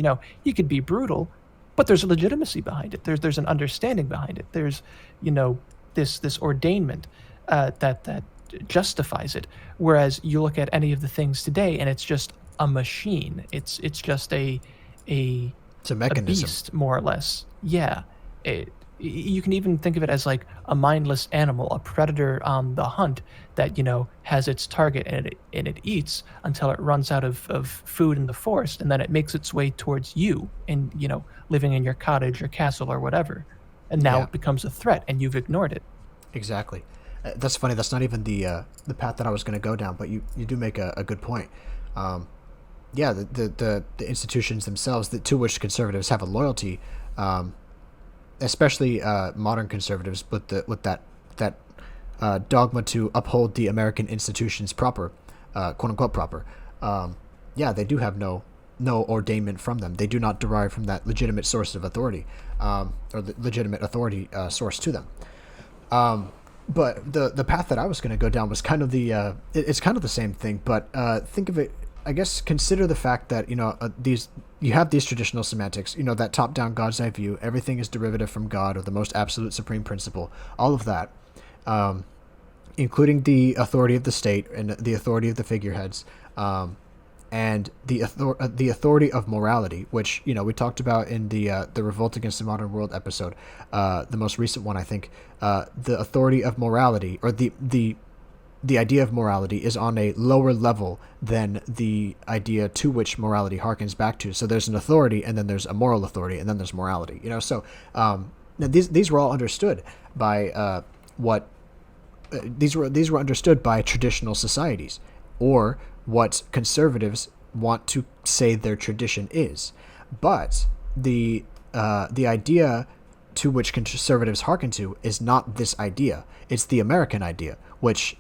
he could be brutal, but there's a legitimacy behind it. There's an understanding behind it. There's this ordainment that justifies it. Whereas you look at any of the things today, and it's just a machine. It's just a mechanism, a beast, more or less. Yeah. You can even think of it as like a mindless animal, a predator on the hunt that has its target, and it eats until it runs out of food in the forest, and then it makes its way towards you, and living in your cottage or castle or whatever, and now it becomes a threat, and you've ignored it. Exactly. That's funny. That's not even the path that I was going to go down, but you do make a good point. The institutions themselves, to which conservatives have a loyalty, especially modern conservatives, with that dogma to uphold the American institutions proper, quote unquote proper. They do have no ordainment from them. They do not derive from that legitimate source of authority, or the legitimate authority source to them. But the path that I was going to go down was kind of it's kind of the same thing, but think of it, I guess, consider the fact that, you have these traditional semantics, that top-down God's eye view, everything is derivative from God, or the most absolute supreme principle, all of that, including the authority of the state and the authority of the figureheads, and the authority of morality, which we talked about in the Revolt Against the Modern World episode, the most recent one, I think. The authority of morality, or the idea of morality, is on a lower level than the idea to which morality harkens back to. So there's an authority, and then there's a moral authority, and then there's morality. So these were all understood by these were understood by traditional societies, or what conservatives want to say their tradition is. But the idea to which conservatives hearken to is not this idea. It's the American idea, which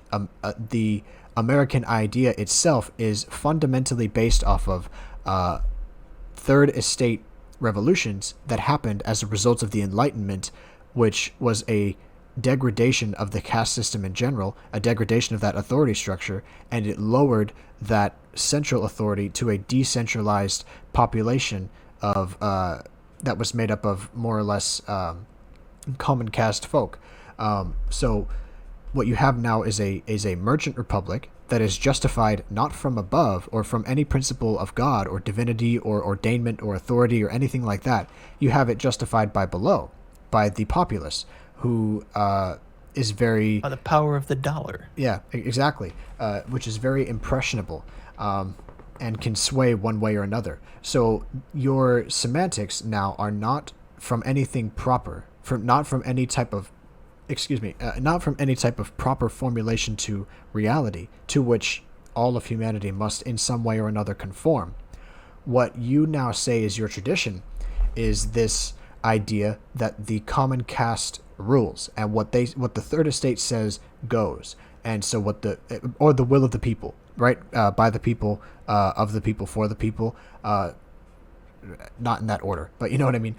the American idea itself is fundamentally based off of third estate revolutions that happened as a result of the Enlightenment, which was a degradation of the caste system in general, a degradation of that authority structure, and it lowered that central authority to a decentralized population of that was made up of more or less common caste folk. So what you have now is a merchant republic that is justified not from above or from any principle of God or divinity or ordainment or authority or anything like that. You have it justified by below, by the populace, who is very... By the power of the dollar. Yeah, exactly. Which is very impressionable and can sway one way or another. So your semantics now are not from anything proper, not from any type of proper formulation to reality, to which all of humanity must in some way or another conform. what you now say is your tradition is this idea that the common caste rules, and what the third estate says goes. And so or the will of the people, right? By the people, of the people, for the people, not in that order, but you know what I mean.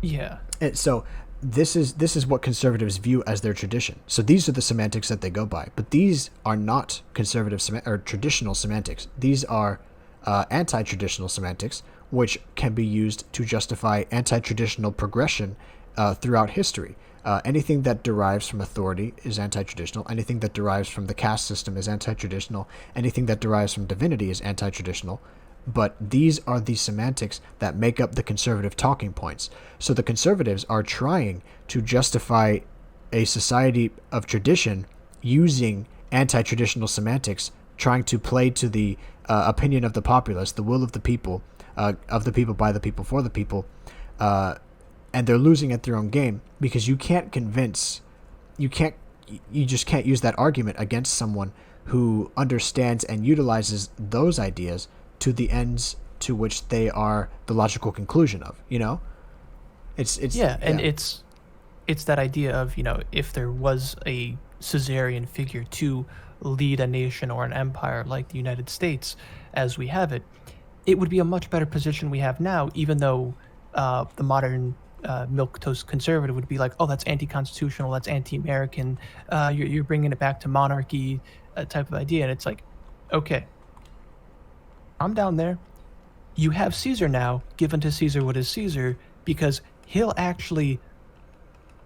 Yeah. And so this is what conservatives view as their tradition. So these are the semantics that they go by, but these are not conservative or traditional semantics. These are anti-traditional semantics, which can be used to justify anti-traditional progression throughout history. Anything that derives from authority is anti-traditional. Anything that derives from the caste system is anti-traditional. Anything that derives from divinity is anti-traditional. But these are the semantics that make up the conservative talking points. So the conservatives are trying to justify a society of tradition using anti-traditional semantics, trying to play to the opinion of the populace, the will of the people, by the people, for the people, and they're losing at their own game, because you just can't use that argument against someone who understands and utilizes those ideas to the ends to which they are the logical conclusion of, it's that idea of, if there was a Caesarian figure to lead a nation or an empire like the United States as we have it, it would be a much better position we have now, even though the modern milquetoast conservative would be like, oh, that's anti-constitutional, that's anti-American, you're bringing it back to monarchy type of idea. And it's like, okay, I'm down there. You have Caesar now, given to Caesar what is Caesar, because he'll actually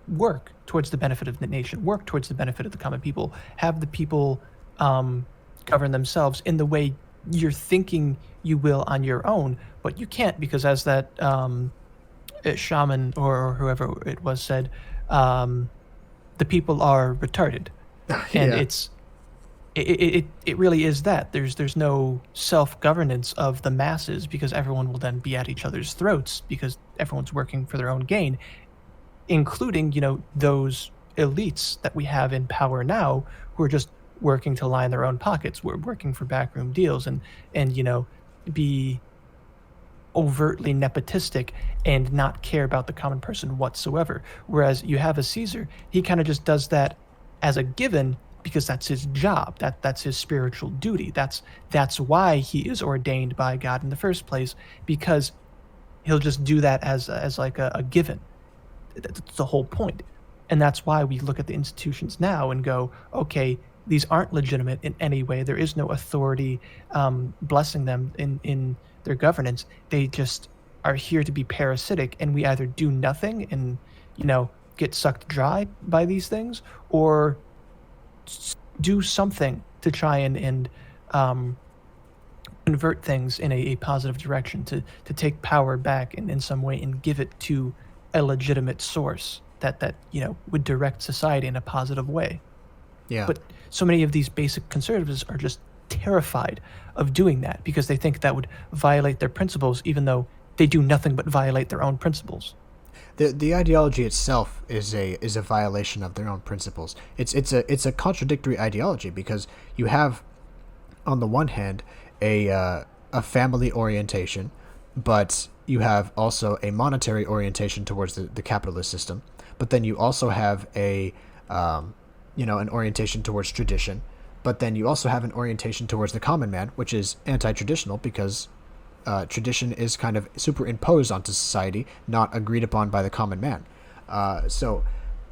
work towards the benefit of the nation, work towards the benefit of the common people, have the people govern themselves in the way you're thinking you will on your own, but you can't, because as that shaman or whoever it was said, the people are retarded. And it really is that. There's no self-governance of the masses, because everyone will then be at each other's throats, because everyone's working for their own gain, including, those elites that we have in power now who are just working to line their own pockets. We're working for backroom deals and be overtly nepotistic and not care about the common person whatsoever. Whereas you have a Caesar, he kind of just does that as a given, because that's his job, that's his spiritual duty. That's why he is ordained by God in the first place, because he'll just do that as like a given. That's the whole point. And that's why we look at the institutions now and go, okay, these aren't legitimate in any way. There is no authority blessing them in their governance. They just are here to be parasitic, and we either do nothing and, get sucked dry by these things, or do something to try and convert things in a positive direction, to take power back in some way and give it to a legitimate source that would direct society in a positive way. Yeah. But so many of these basic conservatives are just terrified of doing that, because they think that would violate their principles, even though they do nothing but violate their own principles. The ideology itself is a violation of their own principles. It's a contradictory ideology, because you have, on the one hand, a family orientation, but you have also a monetary orientation towards the capitalist system. But then you also have an orientation towards tradition. But then you also have an orientation towards the common man, which is anti-traditional, because tradition is kind of superimposed onto society, not agreed upon by the common man. So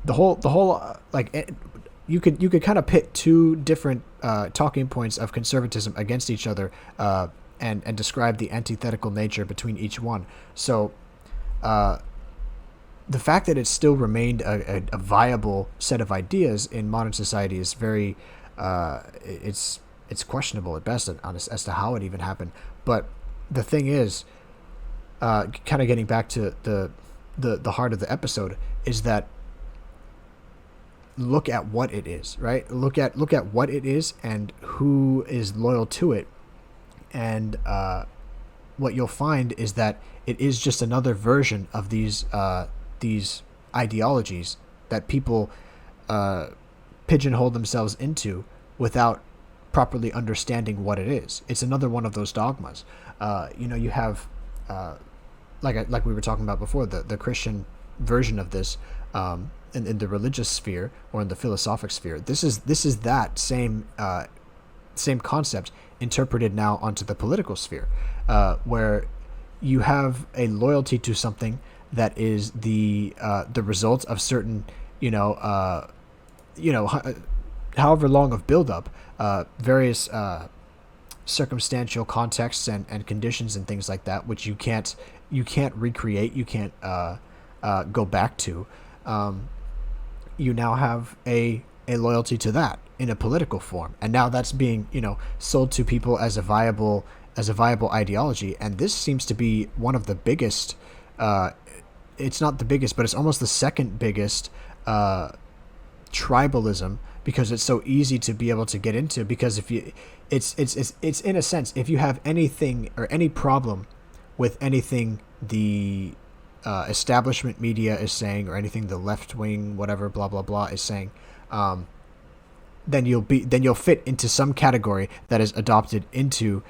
the whole you could kind of pit two different talking points of conservatism against each other, and describe the antithetical nature between each one. So the fact that it still remained a viable set of ideas in modern society is very it's questionable at best as to how it even happened. But the thing is, kind of getting back to the heart of the episode, is that look at what it is, right? Look at what it is and who is loyal to it, and what you'll find is that it is just another version of these ideologies that people pigeonhole themselves into without properly understanding what it is. It's another one of those dogmas. You have like we were talking about before, the Christian version of this, in the religious sphere or in the philosophic sphere. This is that same concept interpreted now onto the political sphere, where you have a loyalty to something that is the result of certain however long of buildup, various circumstantial contexts and conditions and things like that, which you can't recreate, you can't go back to. You now have a loyalty to that in a political form, and now that's being sold to people as a viable ideology. And this seems to be one of the biggest. It's not the biggest, but it's almost the second biggest tribalism, because it's so easy to be able to get into. Because if you, it's in a sense, if you have anything or any problem with anything the establishment media is saying, or anything the left wing whatever blah blah blah is saying, then you'll fit into some category that is adopted into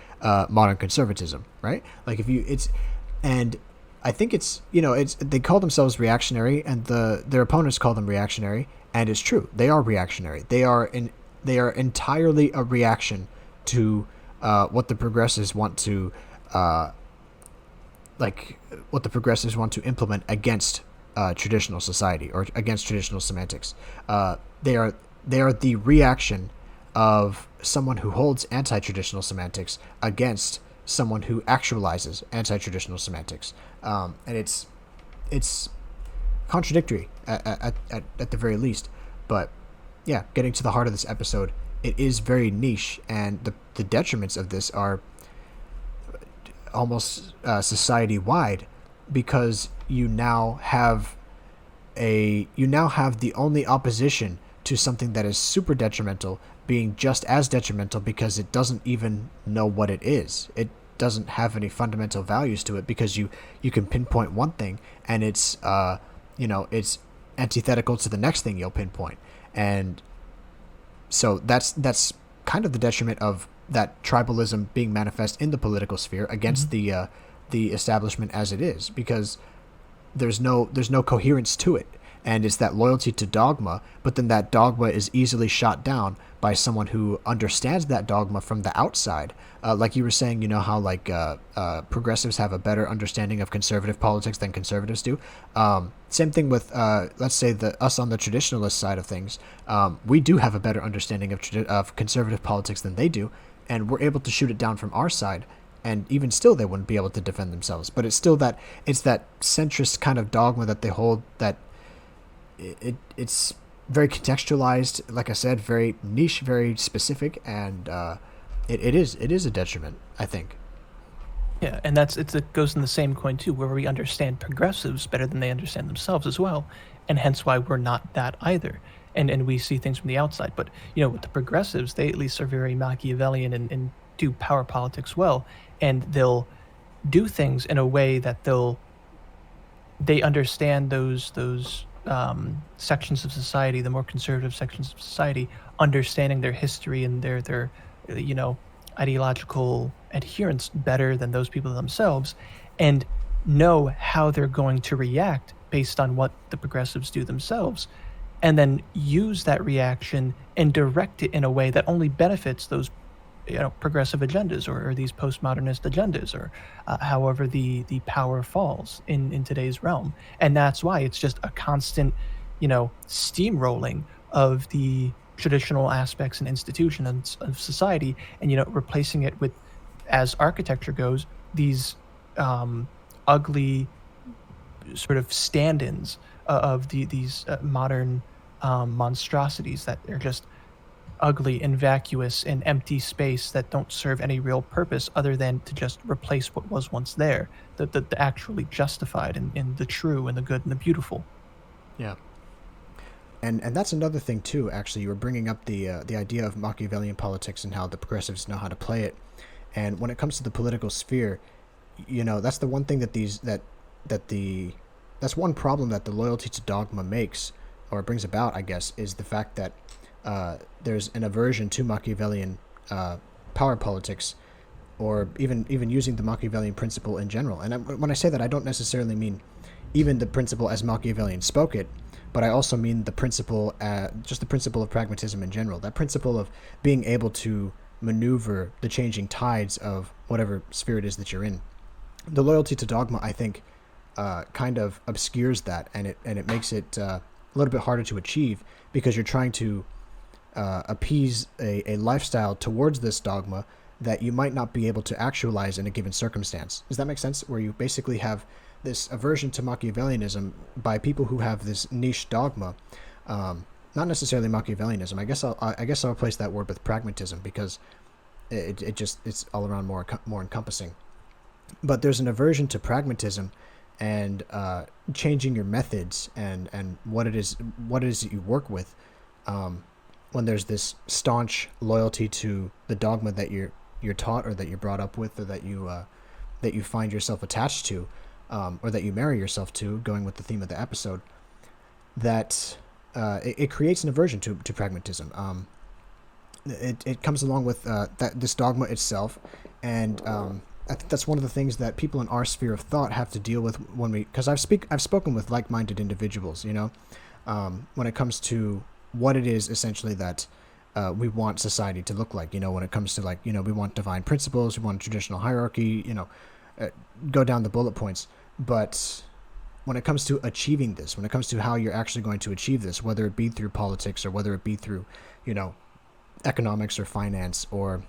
modern conservatism, right? Like and I think they call themselves reactionary, and their opponents call them reactionary, and it's true, they are reactionary. They are entirely a reaction to what the progressives want to implement against traditional society or against traditional semantics. They are the reaction of someone who holds anti-traditional semantics against someone who actualizes anti-traditional semantics, and it's contradictory at the very least. But yeah, getting to the heart of this episode, it is very niche, and the detriments of this are almost society-wide, because you now have the only opposition to something that is super detrimental being just as detrimental, because it doesn't even know what it is. It doesn't have any fundamental values to it, because you can pinpoint one thing and it's it's antithetical to the next thing you'll pinpoint. And so that's kind of the detriment of that tribalism being manifest in the political sphere against the establishment as it is, because there's no coherence to it. And it's that loyalty to dogma, but then that dogma is easily shot down by someone who understands that dogma from the outside. Like you were saying, how progressives have a better understanding of conservative politics than conservatives do. Same thing with, let's say, us on the traditionalist side of things. We do have a better understanding of conservative politics than they do, and we're able to shoot it down from our side. And even still, they wouldn't be able to defend themselves. But it's still that centrist kind of dogma that they hold, that it's very contextualized, like I said, very niche, very specific, and it is a detriment, I think. Yeah, and it goes in the same coin too, where we understand progressives better than they understand themselves as well, and hence why we're not that either. And we see things from the outside. But with the progressives, they at least are very Machiavellian and do power politics well, and they'll do things in a way that they understand those sections of society, the more conservative sections of society, understanding their history and their ideological adherence better than those people themselves, and know how they're going to react based on what the progressives do themselves, and then use that reaction and direct it in a way that only benefits those progressive agendas or these postmodernist agendas, or however the power falls in today's realm. And that's why it's just a constant steamrolling of the traditional aspects and institutions of society, and replacing it with, as architecture goes, these ugly sort of stand-ins of these modern monstrosities that are just ugly and vacuous and empty space that don't serve any real purpose other than to just replace what was once there, the actually justified and the true and the good and the beautiful. Yeah. And that's another thing too. Actually, you were bringing up the idea of Machiavellian politics and how the progressives know how to play it. And when it comes to the political sphere, that's the one thing that's one problem that the loyalty to dogma makes, or brings about, I guess, is the fact that there's an aversion to Machiavellian power politics, or even using the Machiavellian principle in general. And when I say that, I don't necessarily mean even the principle as Machiavellian spoke it, but I also mean the principle, just the principle of pragmatism in general. That principle of being able to maneuver the changing tides of whatever sphere it is that you're in. The loyalty to dogma, I think, kind of obscures that, and it makes it a little bit harder to achieve, because you're trying to appease a lifestyle towards this dogma that you might not be able to actualize in a given circumstance. Does that make sense? Where you basically have this aversion to Machiavellianism by people who have this niche dogma, not necessarily Machiavellianism. I guess I'll replace that word with pragmatism, because it's all around more encompassing. But there's an aversion to pragmatism and changing your methods and what it is that you work with, when there's this staunch loyalty to the dogma that you're taught, or that you're brought up with, or that you find yourself attached to, or that you marry yourself to, going with the theme of the episode, that it creates an aversion to pragmatism. It comes along with this dogma itself, and I think that's one of the things that people in our sphere of thought have to deal with because I've spoken with like-minded individuals, when it comes to what it is essentially that we want society to look like, when it comes to we want divine principles, we want a traditional hierarchy, go down the bullet points. But when it comes to achieving this, when it comes to how you're actually going to achieve this, whether it be through politics or whether it be through, economics or finance or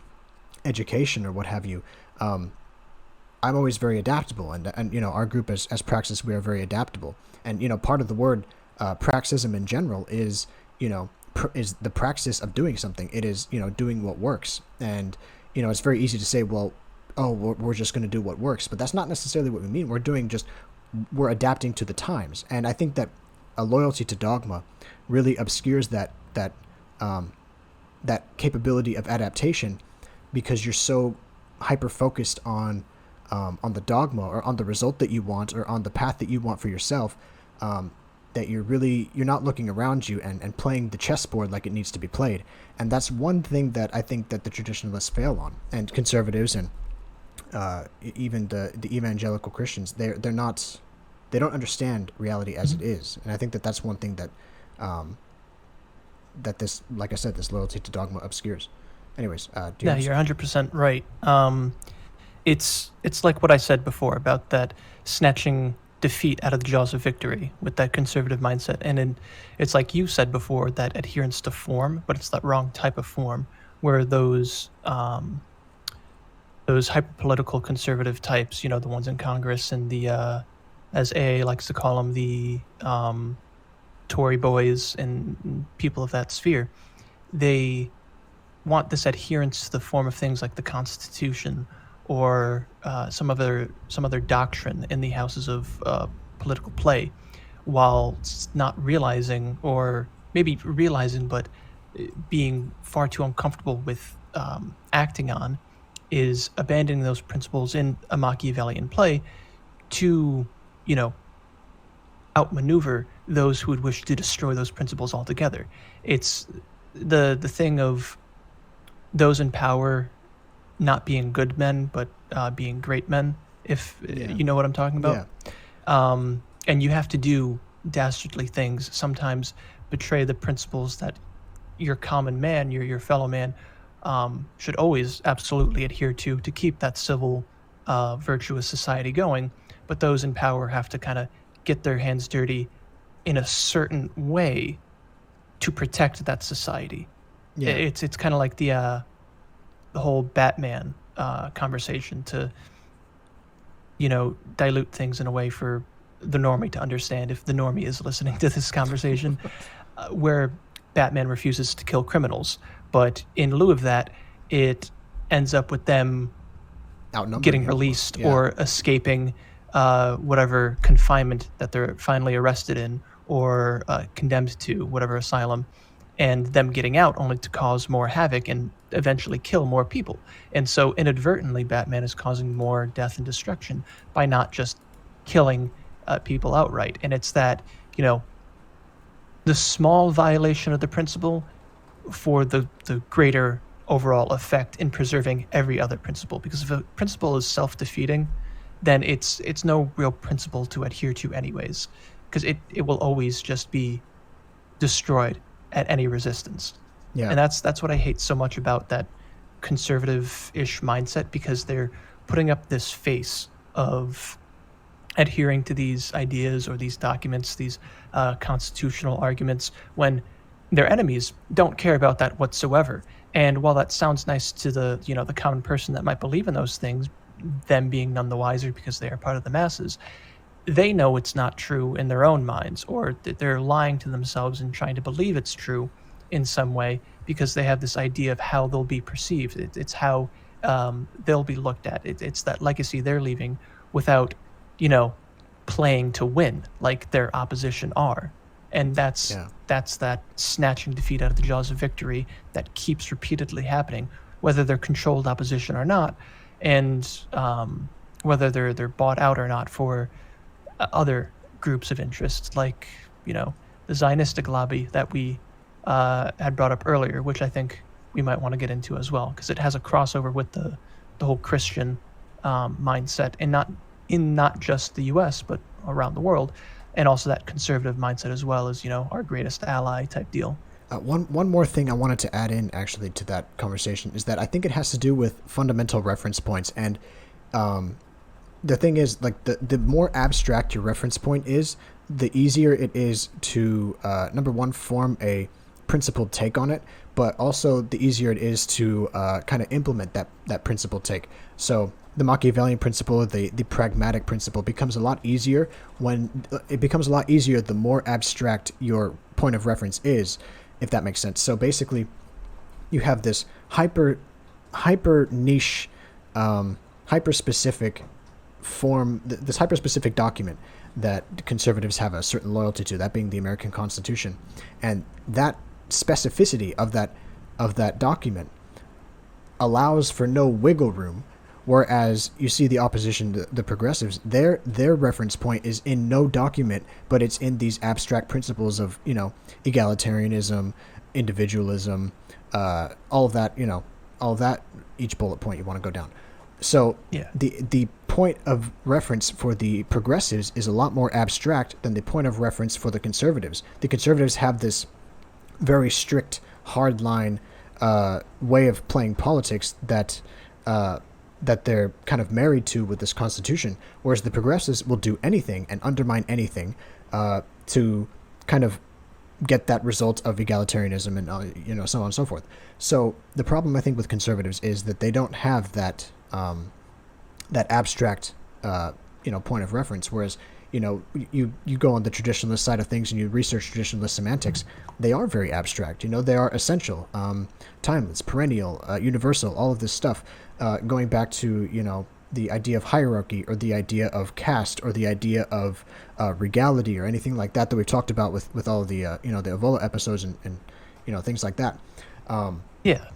education or what have you, I'm always very adaptable, and our group as Praxis, we are very adaptable, and part of the word praxism in general is is the praxis of doing something. It is doing what works, and it's very easy to say, well, we're just going to do what works, but that's not necessarily what we mean. We're adapting to the times, and I think that a loyalty to dogma really obscures that capability of adaptation, because you're so hyper focused on the dogma, or on the result that you want, or on the path that you want for yourself, that you're not looking around you and playing the chessboard like it needs to be played. And that's one thing that I think that the traditionalists fail on, and conservatives, and even the evangelical Christians, they don't understand reality as it is. And I think that that's one thing that that this, like I said, this loyalty to dogma obscures. Anyways, you're 100% right. It's like what I said before about that snatching defeat out of the jaws of victory with that conservative mindset. And it's like you said before, that adherence to form, but it's that wrong type of form, where those hyper-political conservative types, the ones in Congress, and the, as AA likes to call them, the Tory boys and people of that sphere, they want this adherence to the form of things like the Constitution, or some other doctrine in the houses of political play, while not realizing, or maybe realizing but being far too uncomfortable with acting on, is abandoning those principles in a Machiavellian play to, outmaneuver those who would wish to destroy those principles altogether. It's the thing of those in power not being good men, but being great men, if you know what I'm talking about. Yeah. And you have to do dastardly things, sometimes betray the principles that your common man, your fellow man, should always absolutely adhere to keep that civil, virtuous society going. But those in power have to kind of get their hands dirty in a certain way to protect that society. Yeah. It's kind of like the whole Batman conversation, to dilute things in a way for the normie to understand, if the normie is listening to this conversation, where Batman refuses to kill criminals, but in lieu of that, it ends up with them getting released, or escaping whatever confinement that they're finally arrested in, or condemned to, whatever asylum, and them getting out only to cause more havoc and eventually kill more people. And so inadvertently, Batman is causing more death and destruction by not just killing people outright. And it's that, the small violation of the principle for the greater overall effect in preserving every other principle. Because if a principle is self-defeating, then it's no real principle to adhere to anyways, because it will always just be destroyed at any resistance. Yeah. And that's what I hate so much about that conservative-ish mindset, because they're putting up this face of adhering to these ideas or these documents, these constitutional arguments, when their enemies don't care about that whatsoever. And while that sounds nice to the the common person that might believe in those things, them being none the wiser because they are part of the masses, they know it's not true in their own minds, or that they're lying to themselves and trying to believe it's true in some way, because they have this idea of how they'll be perceived. It's how they'll be looked at. It's that legacy they're leaving without, playing to win like their opposition are. And that's that snatching defeat out of the jaws of victory that keeps repeatedly happening, whether they're controlled opposition or not, and whether they're bought out or not for other groups of interests, like the Zionistic lobby that we had brought up earlier, which I think we might want to get into as well, because it has a crossover with the whole Christian mindset, and not just the U.S. but around the world, and also that conservative mindset as well as our greatest ally type deal. One more thing I wanted to add in actually to that conversation is that I think it has to do with fundamental reference points. And the thing is, like, the more abstract your reference point is, the easier it is to number one, form a principled take on it, but also the easier it is to kind of implement that principled take. So the Machiavellian principle, the pragmatic principle, becomes a lot easier the more abstract your point of reference is, if that makes sense. So basically, you have this hyper niche, hyper specific form, this hyper specific document that conservatives have a certain loyalty to, that being the American Constitution, and that specificity of that document allows for no wiggle room. Whereas you see the opposition, the progressives, their reference point is in no document, but it's in these abstract principles of egalitarianism, individualism, all of that, each bullet point you want to go down. So the point of reference for the progressives is a lot more abstract than the point of reference for the conservatives. The conservatives have this very strict, hardline way of playing politics that they're kind of married to with this Constitution, whereas the progressives will do anything and undermine anything to kind of get that result of egalitarianism and so on and so forth. So the problem, I think, with conservatives is that they don't have that abstract point of reference, whereas you go on the traditionalist side of things and you research traditionalist semantics. They are very abstract. They are essential, timeless, perennial, universal, all of this stuff, going back to the idea of hierarchy, or the idea of caste, or the idea of regality, or anything like that we've talked about with all of the the Evola episodes and things like that.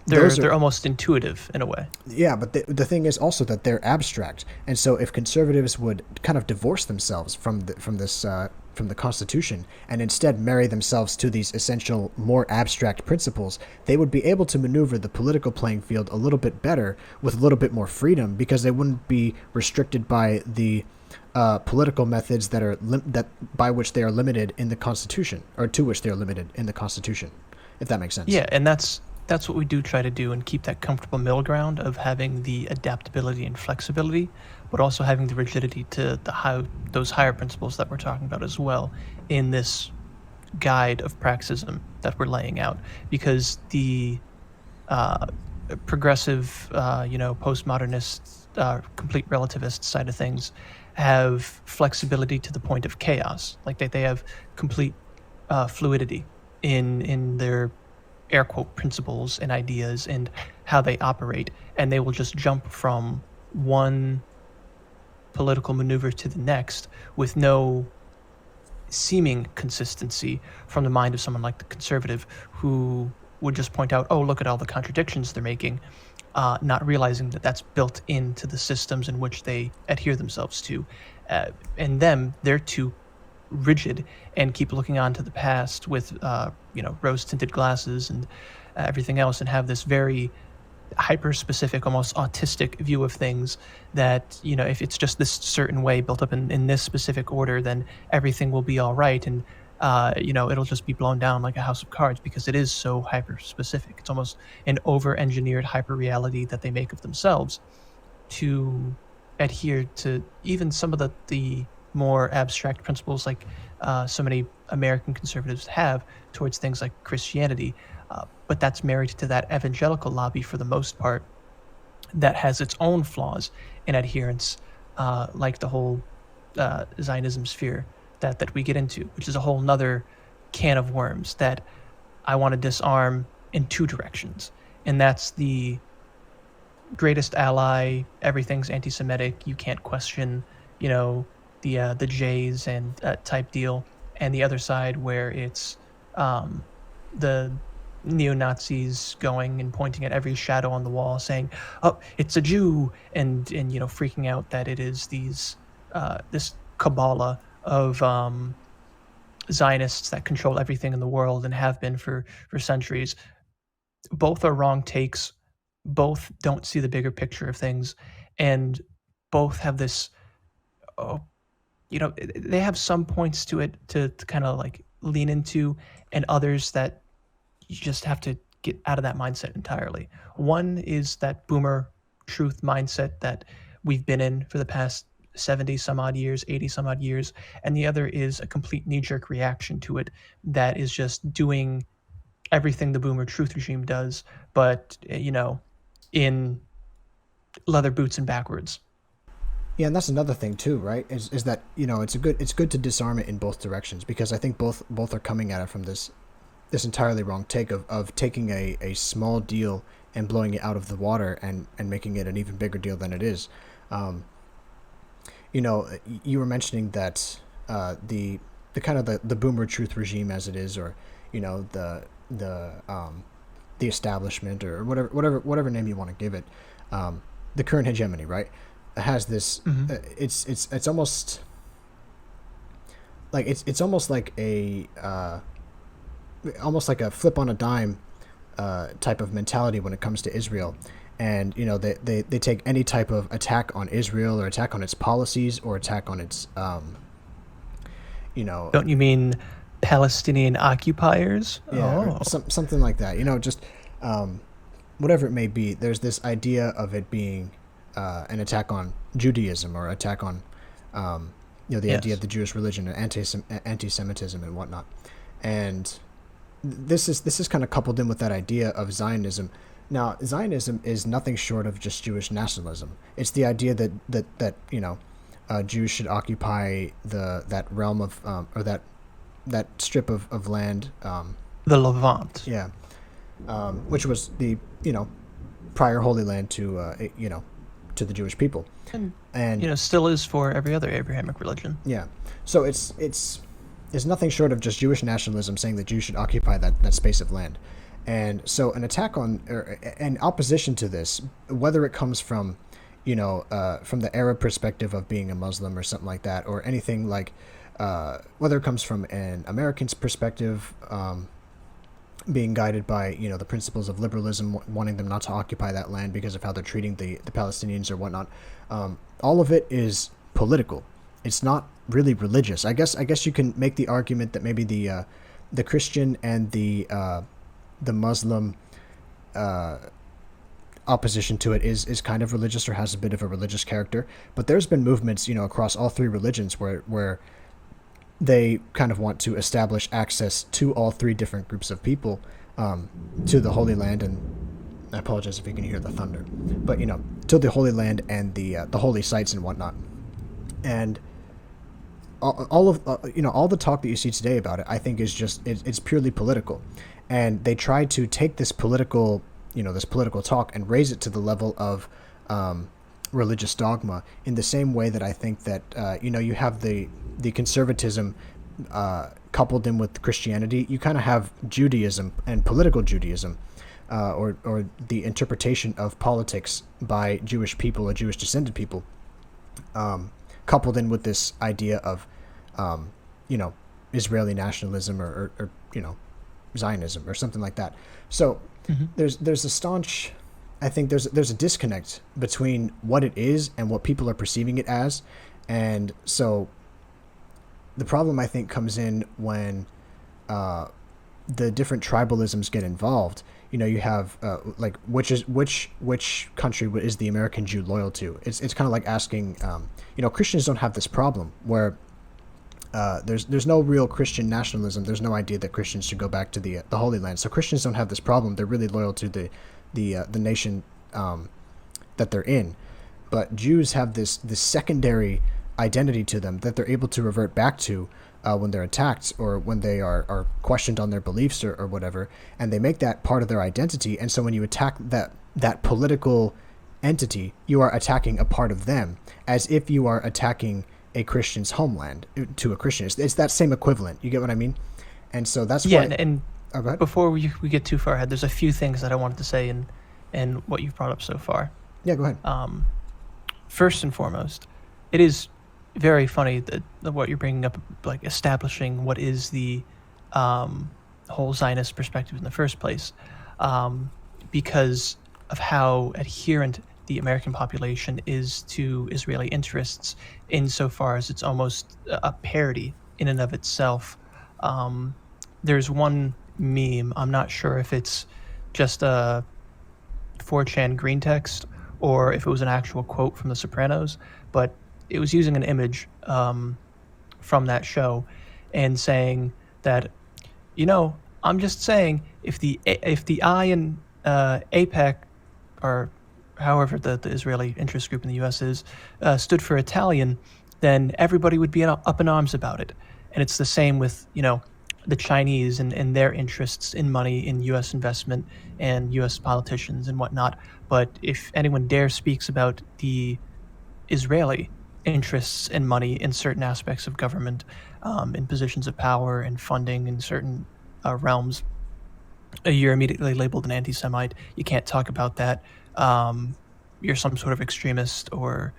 They're almost intuitive in a way. Yeah, but the thing is also that they're abstract, and so if conservatives would kind of divorce themselves from the Constitution and instead marry themselves to these essential, more abstract principles, they would be able to maneuver the political playing field a little bit better with a little bit more freedom, because they wouldn't be restricted by the political methods that by which they are limited in the Constitution, or to which they are limited in the Constitution, if that makes sense. Yeah, and that's what we do try to do, and keep that comfortable middle ground of having the adaptability and flexibility, but also having the rigidity to those higher principles that we're talking about as well in this guide of Praxism that we're laying out. Because the progressive, postmodernist, complete relativist side of things have flexibility to the point of chaos. Like they have complete fluidity in their air quote principles and ideas and how they operate, and they will just jump from one political maneuver to the next with no seeming consistency from the mind of someone like the conservative, who would just point out, oh, look at all the contradictions they're making, not realizing that that's built into the systems in which they adhere themselves to. And they're too rigid and keep looking on to the past with rose-tinted glasses and everything else, and have this very hyper-specific, almost autistic view of things that, if it's just this certain way built up in this specific order, then everything will be all right. And, it'll just be blown down like a house of cards because it is so hyper-specific. It's almost an over-engineered hyper-reality that they make of themselves to adhere to even some of the more abstract principles like so many American conservatives have towards things like Christianity. But that's married to that evangelical lobby for the most part that has its own flaws in adherence, like the whole Zionism sphere that we get into, which is a whole nother can of worms that I want to disarm in two directions. And that's the greatest ally, everything's anti-Semitic, you can't question, the Jays and type deal, and the other side where it's the neo-Nazis going and pointing at every shadow on the wall saying, oh, it's a Jew, and freaking out that it is these this Kabbalah of Zionists that control everything in the world and have been for centuries. Both are wrong takes. Both don't see the bigger picture of things, and both have this, they have some points to it to kind of like lean into, and others that you just have to get out of that mindset entirely. One is that boomer truth mindset that we've been in for the past 70 some odd years, 80 some odd years, and the other is a complete knee-jerk reaction to it that is just doing everything the boomer truth regime does, but in leather boots and backwards. Yeah, and that's another thing too, right? Is that it's good to disarm it in both directions, because I think both are coming at it from this entirely wrong take of taking a small deal and blowing it out of the water and making it an even bigger deal than it is. You were mentioning that the kind of the boomer truth regime as it is, or the establishment, or whatever name you want to give it, the current hegemony, right? It has this. It's almost like it's almost like a flip on a dime type of mentality when it comes to Israel. And they take any type of attack on Israel, or attack on its policies, or attack on its Don't you mean Palestinian occupiers? Yeah, something like that. Just whatever it may be. There's this idea of it being an attack on Judaism, or attack on the idea of the Jewish religion, and anti-Semitism and whatnot. And this is kind of coupled in with that idea of Zionism. Now, Zionism is nothing short of just Jewish nationalism. It's the idea that Jews should occupy that realm of or that strip of land, the Levant. Yeah, which was the prior Holy Land to to the Jewish people, and still is for every other Abrahamic religion. Yeah, so it's nothing short of just Jewish nationalism saying that Jews should occupy that space of land. And so an attack on, or an opposition to this, whether it comes from, from the Arab perspective of being a Muslim or something like that, or anything like, whether it comes from an American's perspective, being guided by, the principles of liberalism, wanting them not to occupy that land because of how they're treating the Palestinians or whatnot, all of it is political. It's not really religious. I guess you can make the argument that maybe the Christian and the Muslim opposition to it is kind of religious, or has a bit of a religious character. But there's been movements, across all three religions where they kind of want to establish access to all three different groups of people to the Holy Land. And I apologize if you can hear the thunder, but to the Holy Land and the holy sites and whatnot. And all of all the talk that you see today about it, I think is just it's purely political. And they try to take this political talk and raise it to the level of religious dogma, in the same way that I think that you have the conservatism coupled in with Christianity. You kind of have Judaism and political Judaism, or the interpretation of politics by Jewish people or Jewish descended people, coupled in with this idea of Israeli nationalism, or Zionism or something like that. So there's a staunch I think there's a disconnect between what it is and what people are perceiving it as, and so the problem I think comes in when the different tribalisms get involved. You know, you have like which country is the American Jew loyal to? It's kind of like asking, you know, Christians don't have this problem where there's no real Christian nationalism. There's no idea that Christians should go back to the Holy Land. So Christians don't have this problem. They're really loyal to the nation that they're in. But Jews have this secondary identity to them that they're able to revert back to when they're attacked or when they are questioned on their beliefs or whatever, and they make that part of their identity. And so when you attack that political entity, you are attacking a part of them, as if you are attacking a Christian's homeland to a Christian. It's that same equivalent. You get what I mean? And so that's why. Yeah, and before we get too far ahead, there's a few things that I wanted to say in what you've brought up so far. Yeah, go ahead. First and foremost, it is very funny that what you're bringing up, like establishing what is the whole Zionist perspective in the first place, because of how adherent the American population is to Israeli interests, insofar as it's almost a parody in and of itself. There's one meme, I'm not sure if it's just a 4chan green text or if it was an actual quote from The Sopranos, but it was using an image from that show and saying that, you know, I'm just saying if the I in AIPAC, or however the Israeli interest group in the U.S. is, stood for Italian, then everybody would be up in arms about it. And it's the same with, you know, the Chinese and their interests in money, in U.S. investment and U.S. politicians and whatnot. But if anyone dare speaks about the Israeli interests and money in certain aspects of government, in positions of power and funding in certain realms, you're immediately labeled an anti-Semite. You can't talk about that. You're some sort of extremist or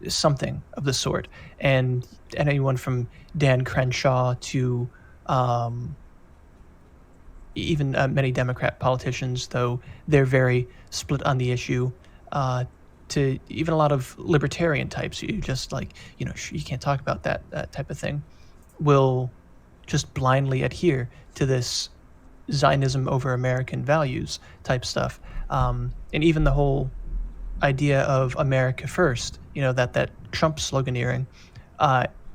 something of the sort. And anyone from Dan Crenshaw to even many Democrat politicians, though they're very split on the issue, to even a lot of libertarian types, you just like, you know, you can't talk about that type of thing, will just blindly adhere to this Zionism over American values type stuff. And even the whole idea of America first, you know, that Trump sloganeering,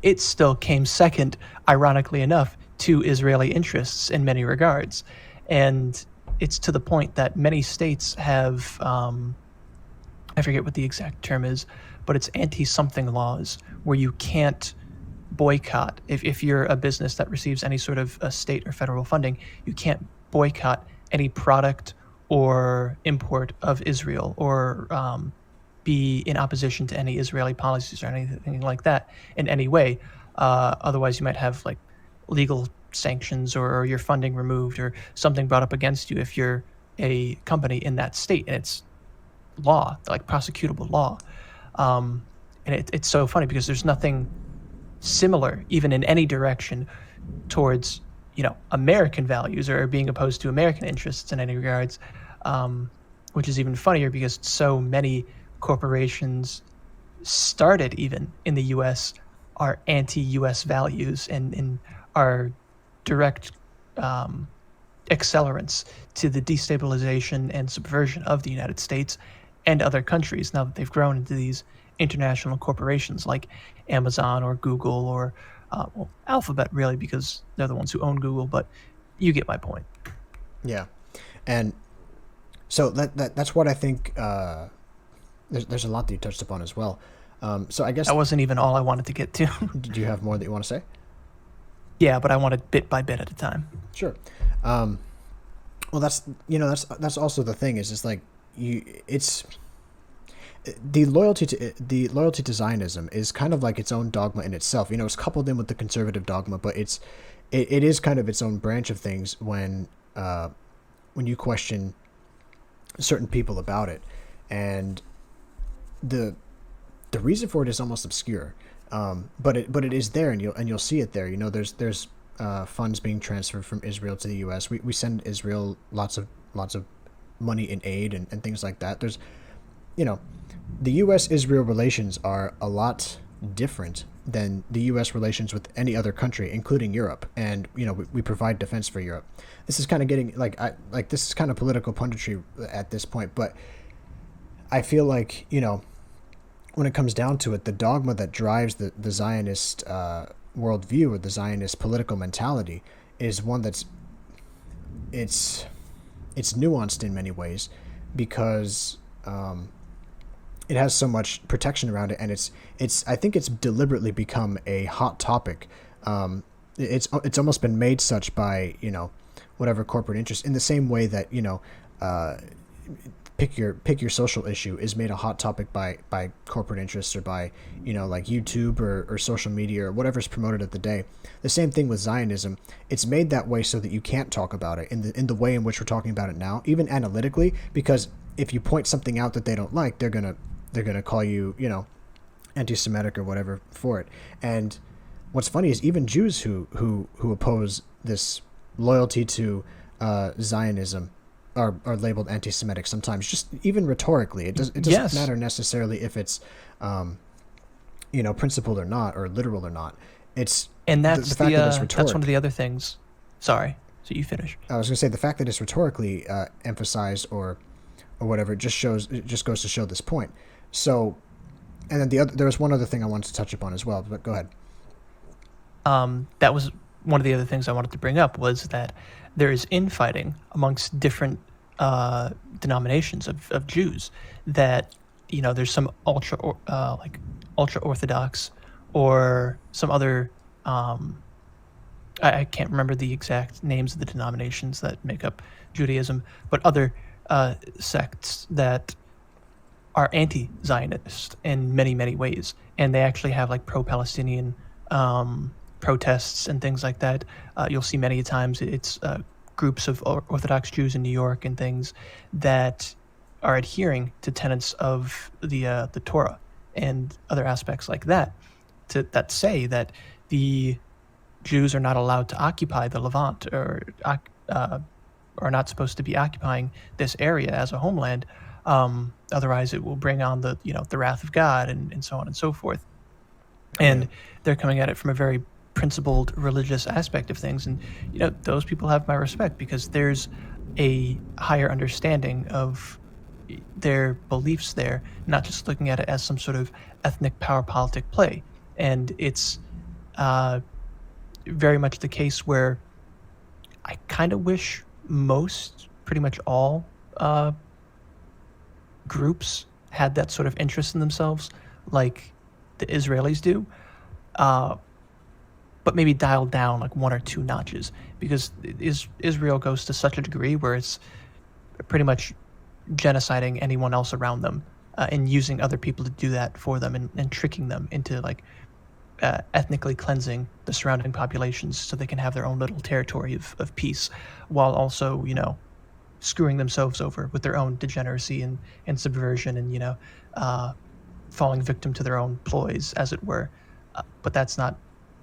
it still came second, ironically enough, to Israeli interests in many regards. And it's to the point that many states have, I forget what the exact term is, but it's anti-something laws where you can't boycott. If you're a business that receives any sort of state or federal funding, you can't boycott any product or import of Israel or be in opposition to any Israeli policies or anything like that in any way. Otherwise, you might have like legal sanctions or your funding removed or something brought up against you if you're a company in that state, and it's law, like prosecutable law. And it's so funny because there's nothing similar, even in any direction, towards, you know, American values or being opposed to American interests in any regards, which is even funnier because so many corporations started even in the U.S. are anti-U.S. values and are direct accelerants to the destabilization and subversion of the United States and other countries now that they've grown into these international corporations like Amazon or Google or well, Alphabet, really, because they're the ones who own Google, but you get my point. Yeah. And so that's what I think there's a lot that you touched upon as well. So I guess that wasn't even all I wanted to get to. Did you have more that you want to say? Yeah, but I want it bit by bit at a time. Sure. Well, that's also the thing is it's like it's the loyalty to Zionism is kind of like its own dogma in itself. You know, it's coupled in with the conservative dogma, but it is kind of its own branch of things when you question certain people about it, and the reason for it is almost obscure, but it is there, and you'll see it there. You know, there's funds being transferred from Israel to the U.S. We send Israel lots of money in aid and things like that. There's, you know, the U.S.-Israel relations are a lot different than the U.S. relations with any other country, including Europe. And, you know, we provide defense for Europe. This is kind of getting, this is kind of political punditry at this point, but I feel like, you know, when it comes down to it, the dogma that drives the Zionist worldview or the Zionist political mentality is one that's, it's nuanced in many ways because it has so much protection around it, and I think it's deliberately become a hot topic. It's almost been made such by, you know, whatever corporate interest, in the same way that, you know, pick your social issue is made a hot topic by corporate interests or by, you know, like YouTube or social media or whatever's promoted at the day. The same thing with Zionism. It's made that way so that you can't talk about it in the way in which we're talking about it now, even analytically, because if you point something out that they don't like, they're gonna call you, you know, anti-Semitic or whatever for it. And what's funny is even Jews who oppose this loyalty to Zionism are labeled anti-Semitic sometimes, just even rhetorically. It doesn't matter necessarily if it's you know, principled or not, or literal or not. It's that's the fact that it's rhetoric. That's one of the other things. Sorry, so you finish. I was going to say the fact that it's rhetorically emphasized or whatever just goes to show this point. So, and then there was one other thing I wanted to touch upon as well, but go ahead. That was one of the other things I wanted to bring up, was that there is infighting amongst different denominations of Jews. That, you know, there's some ultra Orthodox or some other I can't remember the exact names of the denominations that make up Judaism, but other sects that are anti-Zionist in many, many ways. And they actually have like pro-Palestinian protests and things like that. You'll see many times it's groups of Orthodox Jews in New York and things that are adhering to tenets of the Torah and other aspects like that, that say that the Jews are not allowed to occupy the Levant or are not supposed to be occupying this area as a homeland. Otherwise, it will bring on the wrath of God and so on and so forth. And they're coming at it from a very principled religious aspect of things. And, you know, those people have my respect because there's a higher understanding of their beliefs there, not just looking at it as some sort of ethnic power politic play. And it's very much the case where I kind of wish pretty much all groups had that sort of interest in themselves like the Israelis do, but maybe dialed down like one or two notches, because Israel goes to such a degree where it's pretty much genociding anyone else around them and using other people to do that for them and tricking them into like ethnically cleansing the surrounding populations so they can have their own little territory of peace, while also, you know, screwing themselves over with their own degeneracy and subversion and, you know, falling victim to their own ploys, as it were. But that's not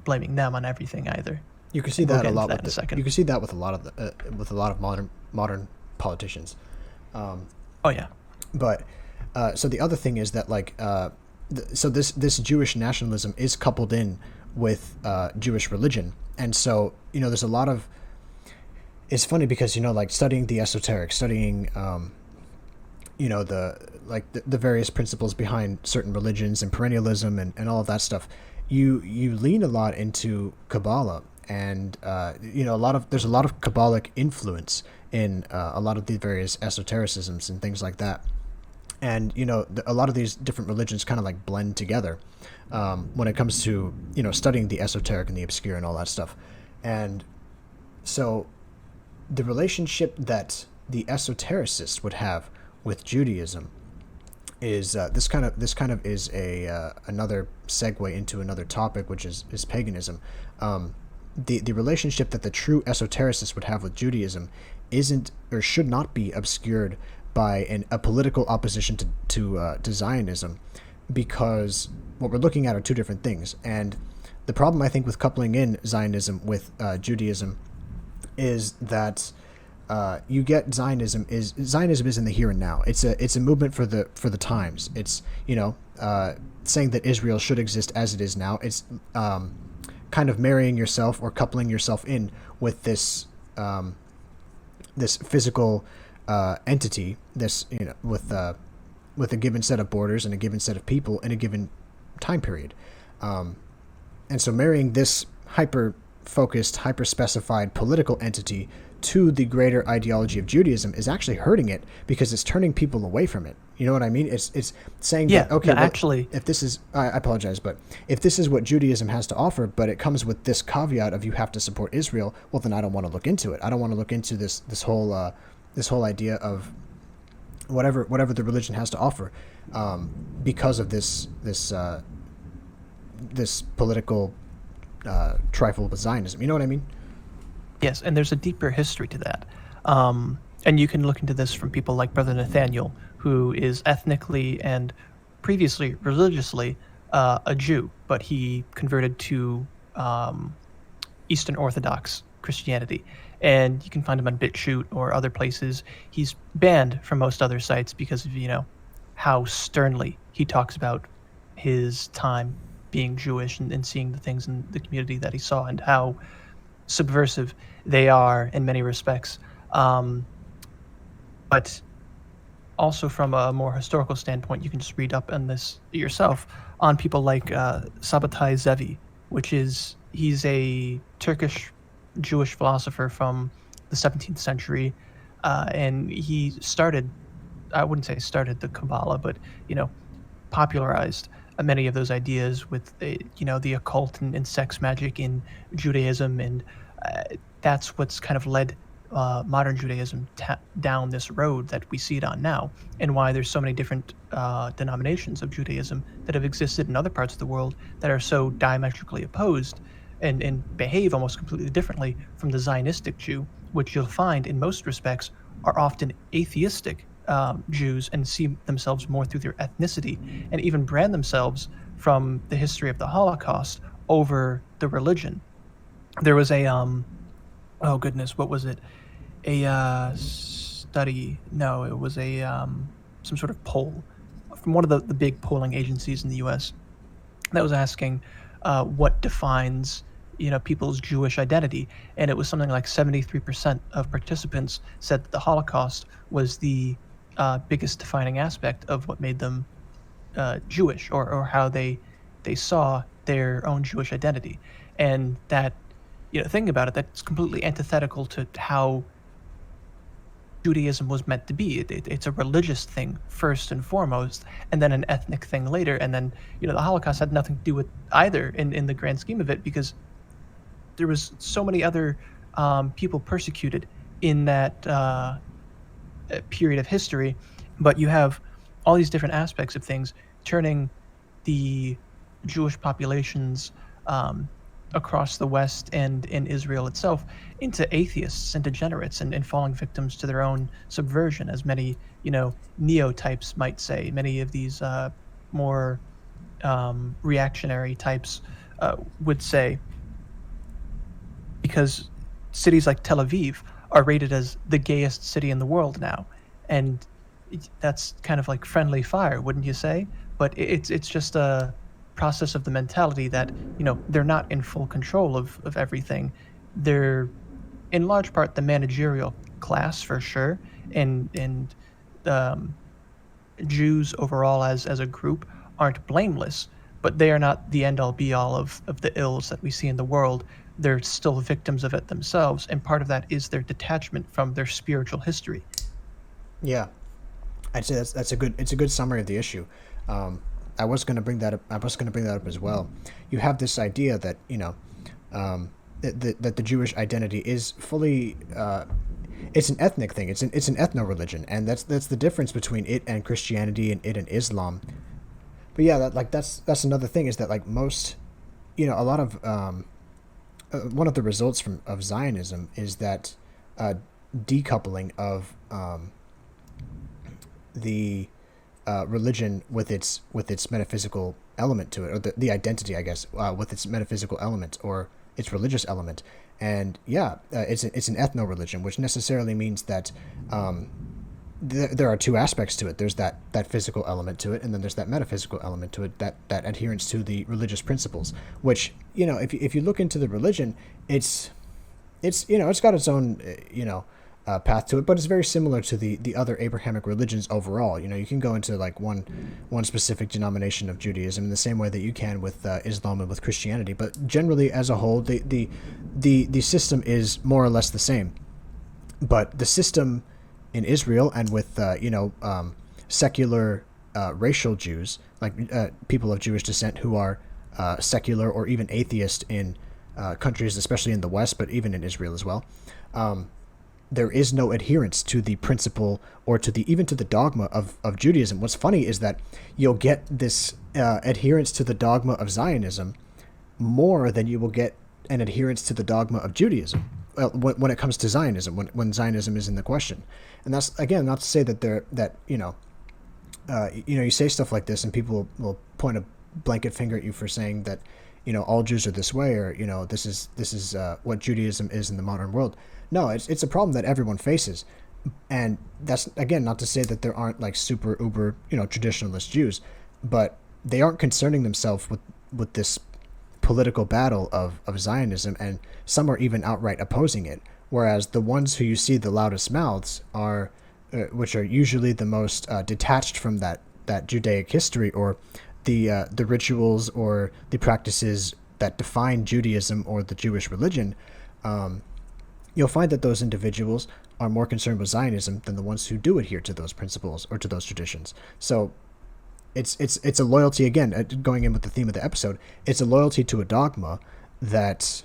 blaming them on everything either. You can see that a lot with you can see that with a lot of modern politicians. But so the other thing is that like so this Jewish nationalism is coupled in with Jewish religion, and so, you know, there's a lot of, it's funny because, you know, like studying the esoteric, studying you know, the various principles behind certain religions and perennialism and all of that stuff, you lean a lot into Kabbalah, and you know, there's a lot of Kabbalic influence in a lot of the various esotericisms and things like that. And, you know, a lot of these different religions kind of like blend together when it comes to, you know, studying the esoteric and the obscure and all that stuff. And so the relationship that the esotericist would have with Judaism is this kind of is another segue into another topic, which is paganism. The relationship that the true esotericist would have with Judaism isn't or should not be obscured by a political opposition to Zionism, because what we're looking at are two different things. And the problem, I think, with coupling in Zionism with Judaism is that you get Zionism is in the here and now. It's a movement for the times. It's saying that Israel should exist as it is now. It's kind of marrying yourself or coupling yourself in with this this physical entity. This with a given set of borders and a given set of people in a given time period. And so marrying this hyper-focused, hyper-specified political entity to the greater ideology of Judaism is actually hurting it because it's turning people away from it. You know what I mean? It's saying that, okay, actually, if this is, I apologize, but if this is what Judaism has to offer, but it comes with this caveat of you have to support Israel, well, then I don't want to look into it. I don't want to look into this whole idea of whatever the religion has to offer, because of this political trifle with Zionism. You know what I mean? Yes, and there's a deeper history to that. And you can look into this from people like Brother Nathaniel, who is ethnically and previously religiously a Jew, but he converted to Eastern Orthodox Christianity. And you can find him on BitChute or other places. He's banned from most other sites because of, how sternly he talks about his time being Jewish and seeing the things in the community that he saw and how subversive they are in many respects. But also from a more historical standpoint, you can just read up on this yourself on people like Sabbatai Zevi, he's a Turkish Jewish philosopher from the 17th century, and he I wouldn't say started the Kabbalah, but popularized many of those ideas with the occult and sex magic in Judaism, and that's what's kind of led modern Judaism down this road that we see it on now, and why there's so many different denominations of Judaism that have existed in other parts of the world that are so diametrically opposed and behave almost completely differently from the Zionistic Jew, which you'll find in most respects are often atheistic Jews and see themselves more through their ethnicity and even brand themselves from the history of the Holocaust over the religion. There was a oh goodness, what was it? A study? No, it was a some sort of poll from one of the big polling agencies in the U.S. that was asking what defines people's Jewish identity, and it was something like 73% of participants said that the Holocaust was the biggest defining aspect of what made them Jewish, or how they saw their own Jewish identity. And that, thinking about it, that's completely antithetical to how Judaism was meant to be. It's a religious thing first and foremost, and then an ethnic thing later. And then, the Holocaust had nothing to do with either in the grand scheme of it, because there was so many other people persecuted in that period of history. But you have all these different aspects of things turning the Jewish populations across the West and in Israel itself into atheists and degenerates and falling victims to their own subversion, as many, neo-types might say. Many of these more reactionary types would say, because cities like Tel Aviv are rated as the gayest city in the world now. And that's kind of like friendly fire, wouldn't you say? But it's just a process of the mentality that, they're not in full control of everything. They're in large part the managerial class for sure, and Jews overall as a group aren't blameless, but they are not the end-all be-all of the ills that we see in the world. They're still victims of it themselves, and part of that is their detachment from their spiritual history. Yeah, I'd say it's a good summary of the issue. I was going to bring that up as well. You have this idea that that the Jewish identity is fully it's an ethnic thing. It's an ethno-religion, and that's the difference between it and Christianity and it and Islam. But yeah, that's another thing, is that like most, a lot of one of the results of Zionism is that decoupling of the religion with its metaphysical element to it, or the identity, I guess, with its metaphysical element or its religious element. And yeah, it's an ethno religion, which necessarily means that there are two aspects to it. There's that physical element to it, and then there's that metaphysical element to it, that adherence to the religious principles, which, if you look into the religion, it's it's got its own path to it, but it's very similar to the other Abrahamic religions overall. You can go into like one specific denomination of Judaism in the same way that you can with Islam and with Christianity, but generally as a whole, the system is more or less the same. But the system in Israel and with secular racial Jews, like people of Jewish descent who are secular or even atheist in countries, especially in the West, but even in Israel as well, there is no adherence to the principle or to the dogma of Judaism. What's funny is that you'll get this adherence to the dogma of Zionism more than you will get an adherence to the dogma of Judaism when it comes to Zionism, when Zionism is in the question. And that's, again, not to say that you say stuff like this and people will point a blanket finger at you for saying that all Jews are this way, or this is what Judaism is in the modern world. No, it's a problem that everyone faces, and that's, again, not to say that there aren't like super uber traditionalist Jews, but they aren't concerning themselves with this political battle of Zionism, and some are even outright opposing it. Whereas the ones who you see the loudest mouths are, which are usually the most detached from that Judaic history, or the rituals or the practices that define Judaism or the Jewish religion, you'll find that those individuals are more concerned with Zionism than the ones who do adhere to those principles or to those traditions. So it's a loyalty, again, going in with the theme of the episode, it's a loyalty to a dogma that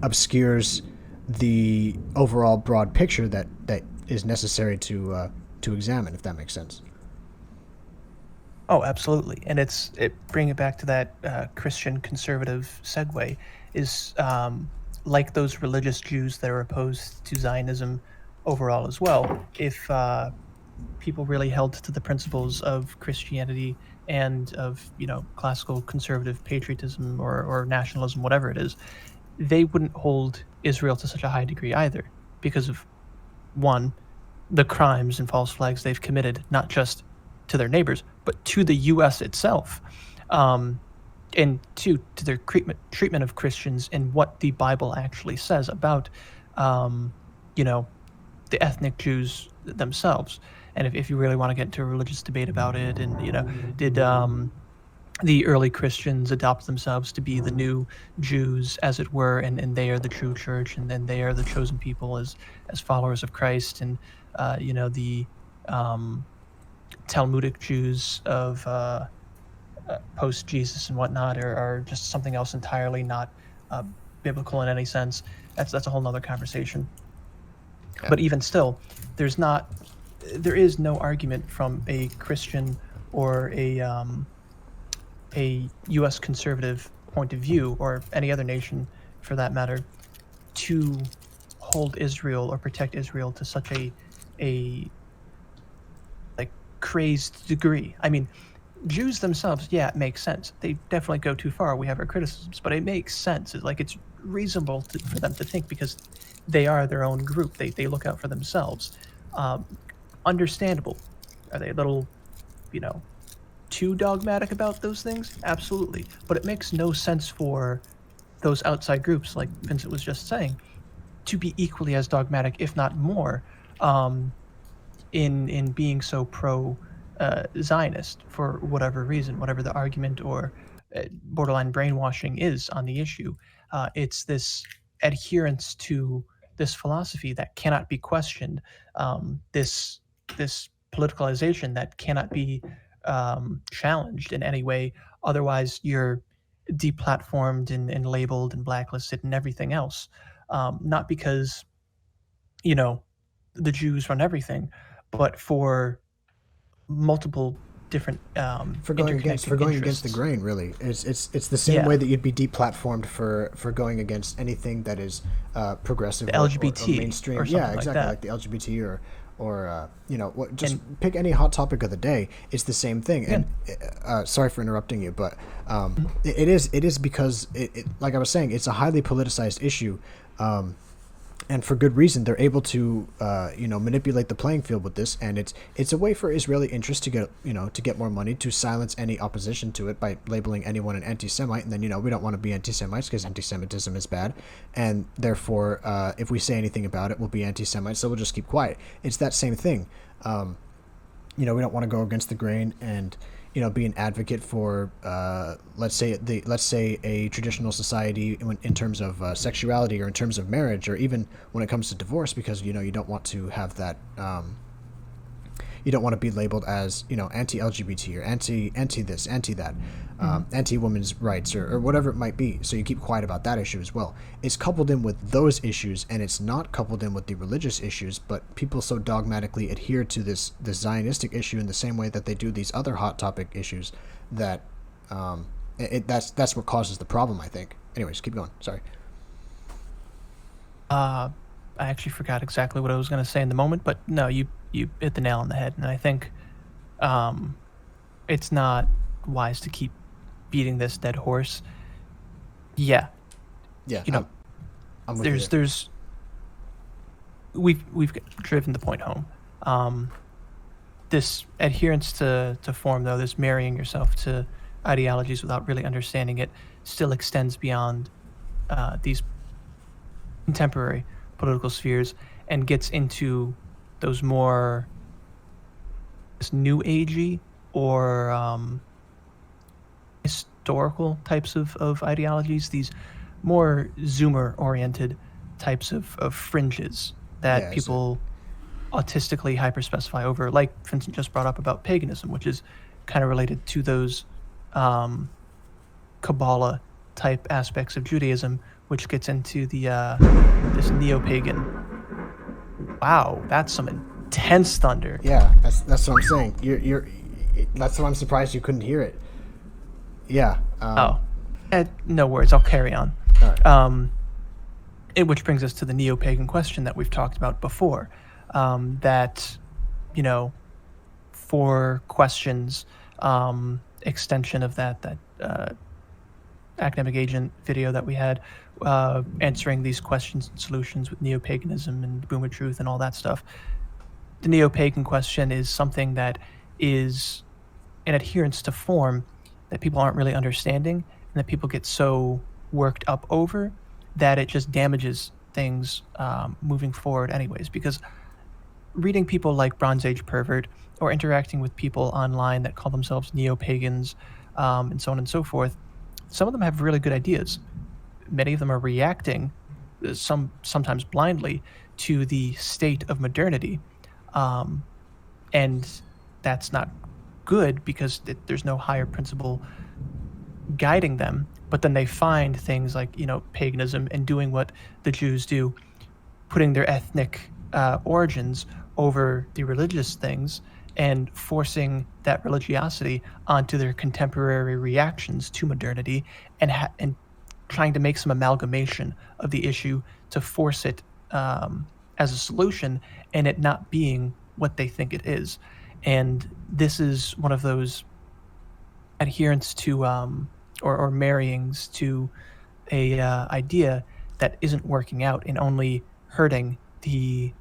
obscures the overall broad picture that is necessary to examine, if that makes sense. Oh, absolutely. And bring it back to that Christian conservative segue, is like those religious Jews that are opposed to Zionism overall as well. If people really held to the principles of Christianity and of classical conservative patriotism or nationalism, whatever it is, they wouldn't hold Israel to such a high degree either, because of, one, the crimes and false flags they've committed, not just to their neighbors, but to the U.S. itself, and two, to their treatment of Christians and what the Bible actually says about, the ethnic Jews themselves. And if you really want to get into a religious debate about it, and did the early Christians adopt themselves to be the new Jews, as it were, and they are the true church, and then they are the chosen people as followers of Christ, and the Talmudic Jews of post Jesus and whatnot are just something else entirely, not biblical in any sense. That's a whole nother conversation. Yeah. But even still, there is no argument from a Christian or a U.S. conservative point of view, or any other nation for that matter, to hold Israel or protect Israel to such a like crazed degree. I mean, Jews themselves, yeah, it makes sense. They definitely go too far. We have our criticisms, but it makes sense. It's reasonable for them to think, because they are their own group. They look out for themselves. Understandable. Are they a little, too dogmatic about those things? Absolutely. But it makes no sense for those outside groups, like Vincent was just saying, to be equally as dogmatic, if not more, in being so pro Zionist for whatever reason, whatever the argument or borderline brainwashing is on the issue. It's this adherence to this philosophy that cannot be questioned, this politicalization that cannot be challenged in any way. Otherwise, you're deplatformed and labeled and blacklisted and everything else. Not because, the Jews run everything, but for multiple different for going against the grain. Really, it's the same way that you'd be deplatformed for going against anything that is progressive, the LGBT or mainstream. Or yeah, exactly, like the LGBT or just pick any hot topic of the day. It's the same thing. Yeah. And sorry for interrupting you, but it is because like I was saying, it's a highly politicized issue. And for good reason. They're able to, manipulate the playing field with this, and it's a way for Israeli interests to get more money, to silence any opposition to it by labeling anyone an anti-Semite. And then we don't want to be anti-Semites because anti-Semitism is bad, and therefore, if we say anything about it, we'll be anti-Semites. So we'll just keep quiet. It's that same thing. We don't want to go against the grain and be an advocate for let's say a traditional society in terms of sexuality, or in terms of marriage, or even when it comes to divorce, because you don't want to have that you don't want to be labeled as anti-LGBT or anti this, anti that, anti-women's rights, or whatever it might be. So you keep quiet about that issue as well. It's coupled in with those issues, and it's not coupled in with the religious issues. But people so dogmatically adhere to this Zionistic issue in the same way that they do these other hot topic issues that that's what causes the problem, I think. Anyways, keep going. Sorry. I actually forgot exactly what I was going to say in the moment, but no, you hit the nail on the head. And I think it's not wise to keep beating this dead horse. Yeah. I'm with you. We've driven the point home. This adherence to form, though, this marrying yourself to ideologies without really understanding it, still extends beyond these contemporary political spheres and gets into those more new agey or historical types of ideologies, these more Zoomer oriented types of fringes that people autistically hyperspecify over, like Vincent just brought up about paganism, which is kind of related to those Kabbalah type aspects of Judaism, which gets into the this neo-pagan. Wow, that's some intense thunder. Yeah, that's what I'm saying. You're that's why I'm surprised you couldn't hear it. Yeah. No worries. I'll carry on. All right. Which brings us to the neo-pagan question that we've talked about before. That, for questions, extension of that academic agent video that we had, answering these questions and solutions with neo-paganism and boomer truth and all that stuff. The neo-pagan question is something that is an adherence to form that people aren't really understanding, and that people get so worked up over that it just damages things moving forward anyways. Because reading people like Bronze Age Pervert, or interacting with people online that call themselves neo-pagans, and so on and so forth, some of them have really good ideas. Many of them are reacting, sometimes blindly, to the state of modernity. And that's not good, because there's no higher principle guiding them. But then they find things like, paganism, and doing what the Jews do, putting their ethnic origins over the religious things, and forcing that religiosity onto their contemporary reactions to modernity, and trying to make some amalgamation of the issue to force it as a solution, and it not being what they think it is. And this is one of those adherence to or marryings to a idea that isn't working out, and only hurting the,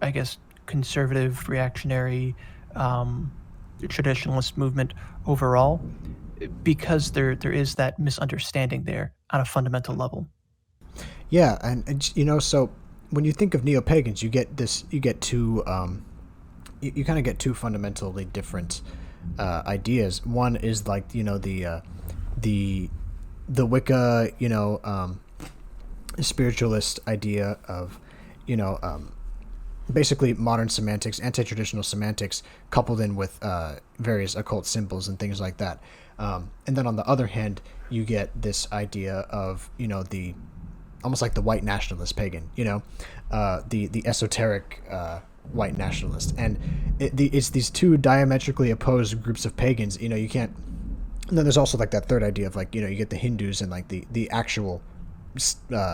I guess, conservative, reactionary, traditionalist movement overall, because there is that misunderstanding there on a fundamental level. Yeah, and so when you think of neo-pagans, you get two you kind of get two fundamentally different ideas. One is like the Wicca spiritualist idea of basically modern semantics, anti-traditional semantics, coupled in with various occult symbols and things like that. And then on the other hand, you get this idea of the almost like the white nationalist pagan, the esoteric white nationalist, and it's these two diametrically opposed groups of pagans. You can't. And then there's also like that third idea of like you get the Hindus and like the actual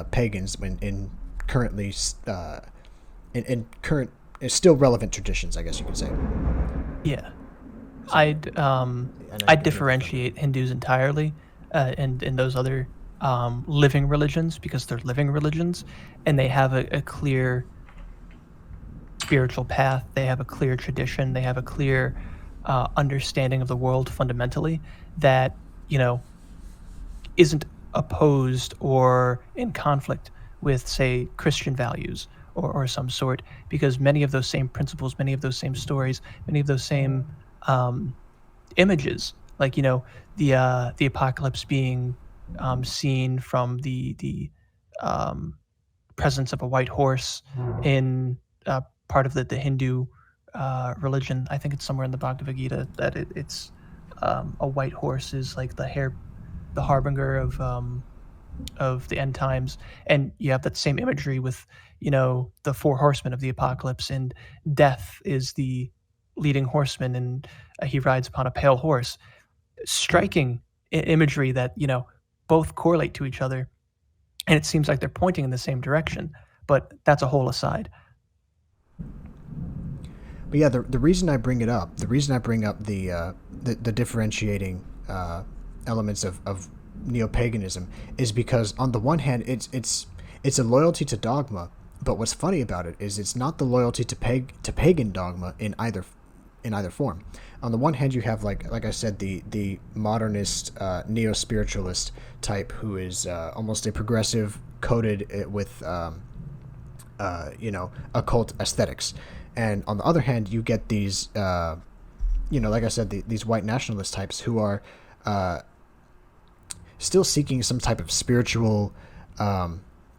pagans in currently in current still relevant traditions, I guess you could say. Yeah. So, I'd differentiate Hindus entirely, and those other living religions, because they're living religions, and they have a clear spiritual path. They have a clear tradition. They have a clear understanding of the world fundamentally that, isn't opposed or in conflict with, say, Christian values or some sort, because many of those same principles, many of those same stories, many of those same images, like the apocalypse being seen from the um, presence of a white horse in part of the Hindu religion. I think it's somewhere in the Bhagavad Gita that it's a white horse is like the harbinger of the end times, and you have that same imagery with the four horsemen of the apocalypse, and death is the leading horseman, and he rides upon a pale horse. Striking imagery that both correlate to each other, and it seems like they're pointing in the same direction. But that's a whole aside. But yeah, the reason I bring it up, the differentiating elements of neo-paganism is because on the one hand, it's a loyalty to dogma, but what's funny about it is it's not the loyalty to pagan dogma in either form. On the one hand, you have like I said, the modernist neo-spiritualist type who is almost a progressive, coded with occult aesthetics, and on the other hand, you get these like I said, these white nationalist types who are still seeking some type of spiritual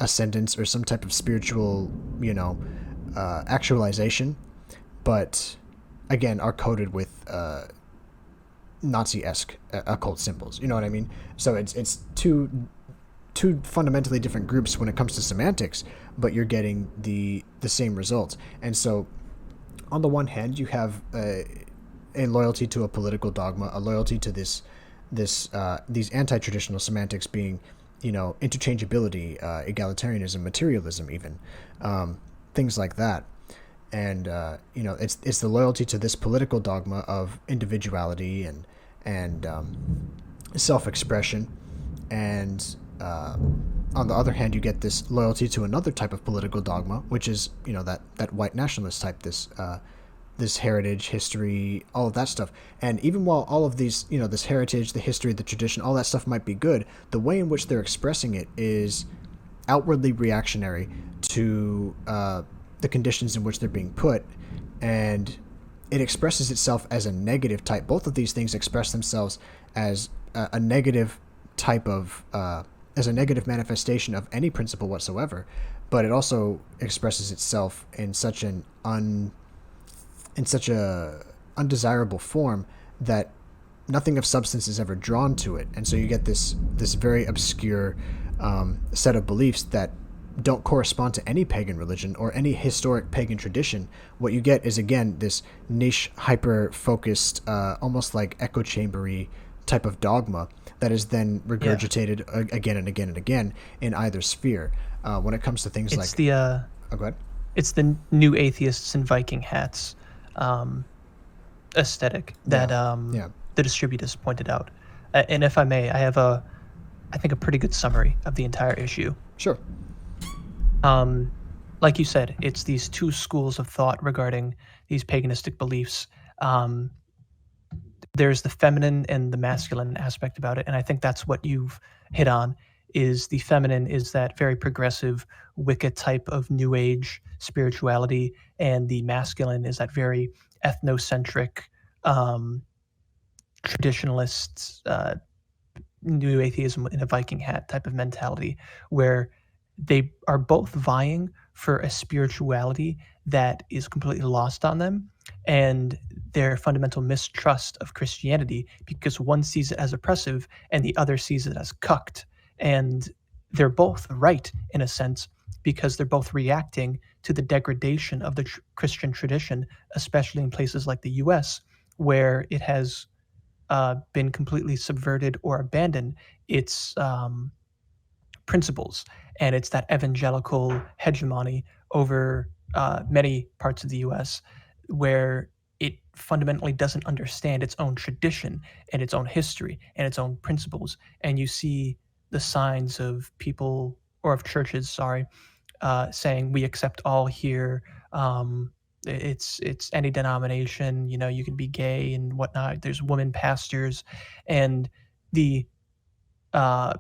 ascendance or some type of spiritual actualization, but again are coded with Nazi-esque occult symbols. You know what I mean? So it's two fundamentally different groups when it comes to semantics, but you're getting the same results. And so on the one hand, you have a loyalty to a political dogma, a loyalty to these anti-traditional semantics being interchangeability, egalitarianism, materialism, even things like that. And it's the loyalty to this political dogma of individuality and self-expression, and on the other hand, you get this loyalty to another type of political dogma, which is that white nationalist type, this heritage, history, all of that stuff. And even while all of these, this heritage, the history, the tradition, all that stuff might be good, the way in which they're expressing it is outwardly reactionary to the conditions in which they're being put, and it expresses itself as a negative type. Both of these things express themselves as a negative type of as a negative manifestation of any principle whatsoever, but it also expresses itself in such a undesirable form that nothing of substance is ever drawn to it. And so you get this very obscure set of beliefs that don't correspond to any pagan religion or any historic pagan tradition. What you get is, again, this niche, hyper-focused, almost like echo chambery type of dogma that is then regurgitated again and again and again in either sphere. When it comes to things it's go ahead. It's the new atheists in Viking hats aesthetic that the distributors pointed out. And if I may, I have I think a pretty good summary of the entire issue. Sure. Like you said, it's these two schools of thought regarding these paganistic beliefs. There's the feminine and the masculine aspect about it, and I think that's what you've hit on. Is the feminine is that very progressive Wicca type of New Age spirituality, and the masculine is that very ethnocentric, traditionalist, New Atheism in a Viking hat type of mentality, where they are both vying for a spirituality that is completely lost on them, and their fundamental mistrust of Christianity, because one sees it as oppressive and the other sees it as cucked. And they're both right in a sense, because they're both reacting to the degradation of the Christian tradition, especially in places like the US, where it has been completely subverted or abandoned its principles. And it's that evangelical hegemony over many parts of the U.S. where it fundamentally doesn't understand its own tradition and its own history and its own principles. And you see the signs of people, or of churches, sorry, saying we accept all here. It's any denomination. You know, you can be gay and whatnot. There's women pastors, and the uh,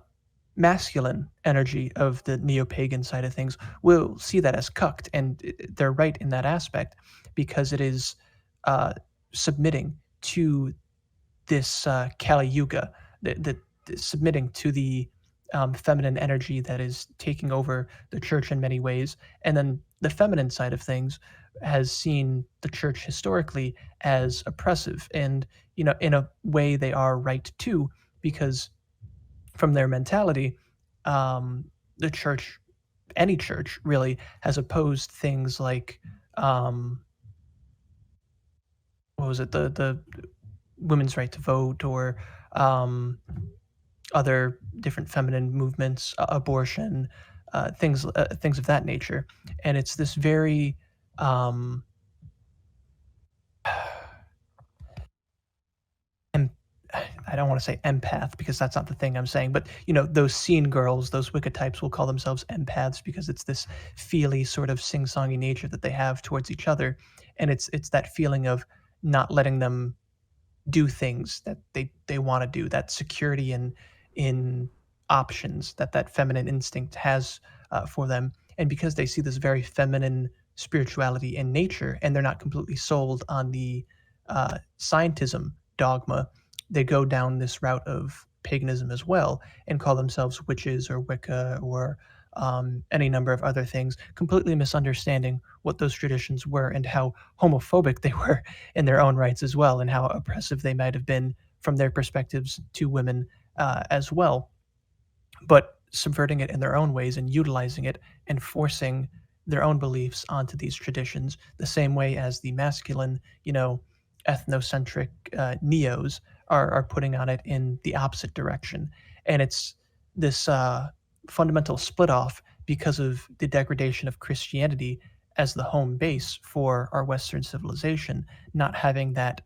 masculine energy of the neo-pagan side of things will see that as cucked, and they're right in that aspect because it is uh, submitting to this Kali Yuga, the submitting to the feminine energy that is taking over the church in many ways. And then the feminine side of things has seen the church historically as oppressive. And, you know, in a way, they are right too, because from their mentality, the church, any church really, has opposed things like, what was it, the women's right to vote, or um, other different feminine movements, abortion, things of that nature. And it's this very um, em- I don't want to say empath because that's not the thing I'm saying, but you know, those scene girls, those Wicca types will call themselves empaths because it's this feely sort of sing-songy nature that they have towards each other, and it's that feeling of not letting them do things that they want to do, that security in options that that feminine instinct has for them. And because they see this very feminine spirituality in nature, and they're not completely sold on the scientism dogma, they go down this route of paganism as well and call themselves witches or Wicca or any number of other things, completely misunderstanding what those traditions were and how homophobic they were in their own rights as well, and how oppressive they might have been from their perspectives to women as well, but subverting it in their own ways and utilizing it and forcing their own beliefs onto these traditions, the same way as the masculine, you know, ethnocentric neos are putting on it in the opposite direction. And it's this fundamental split off because of the degradation of Christianity as the home base for our Western civilization, not having that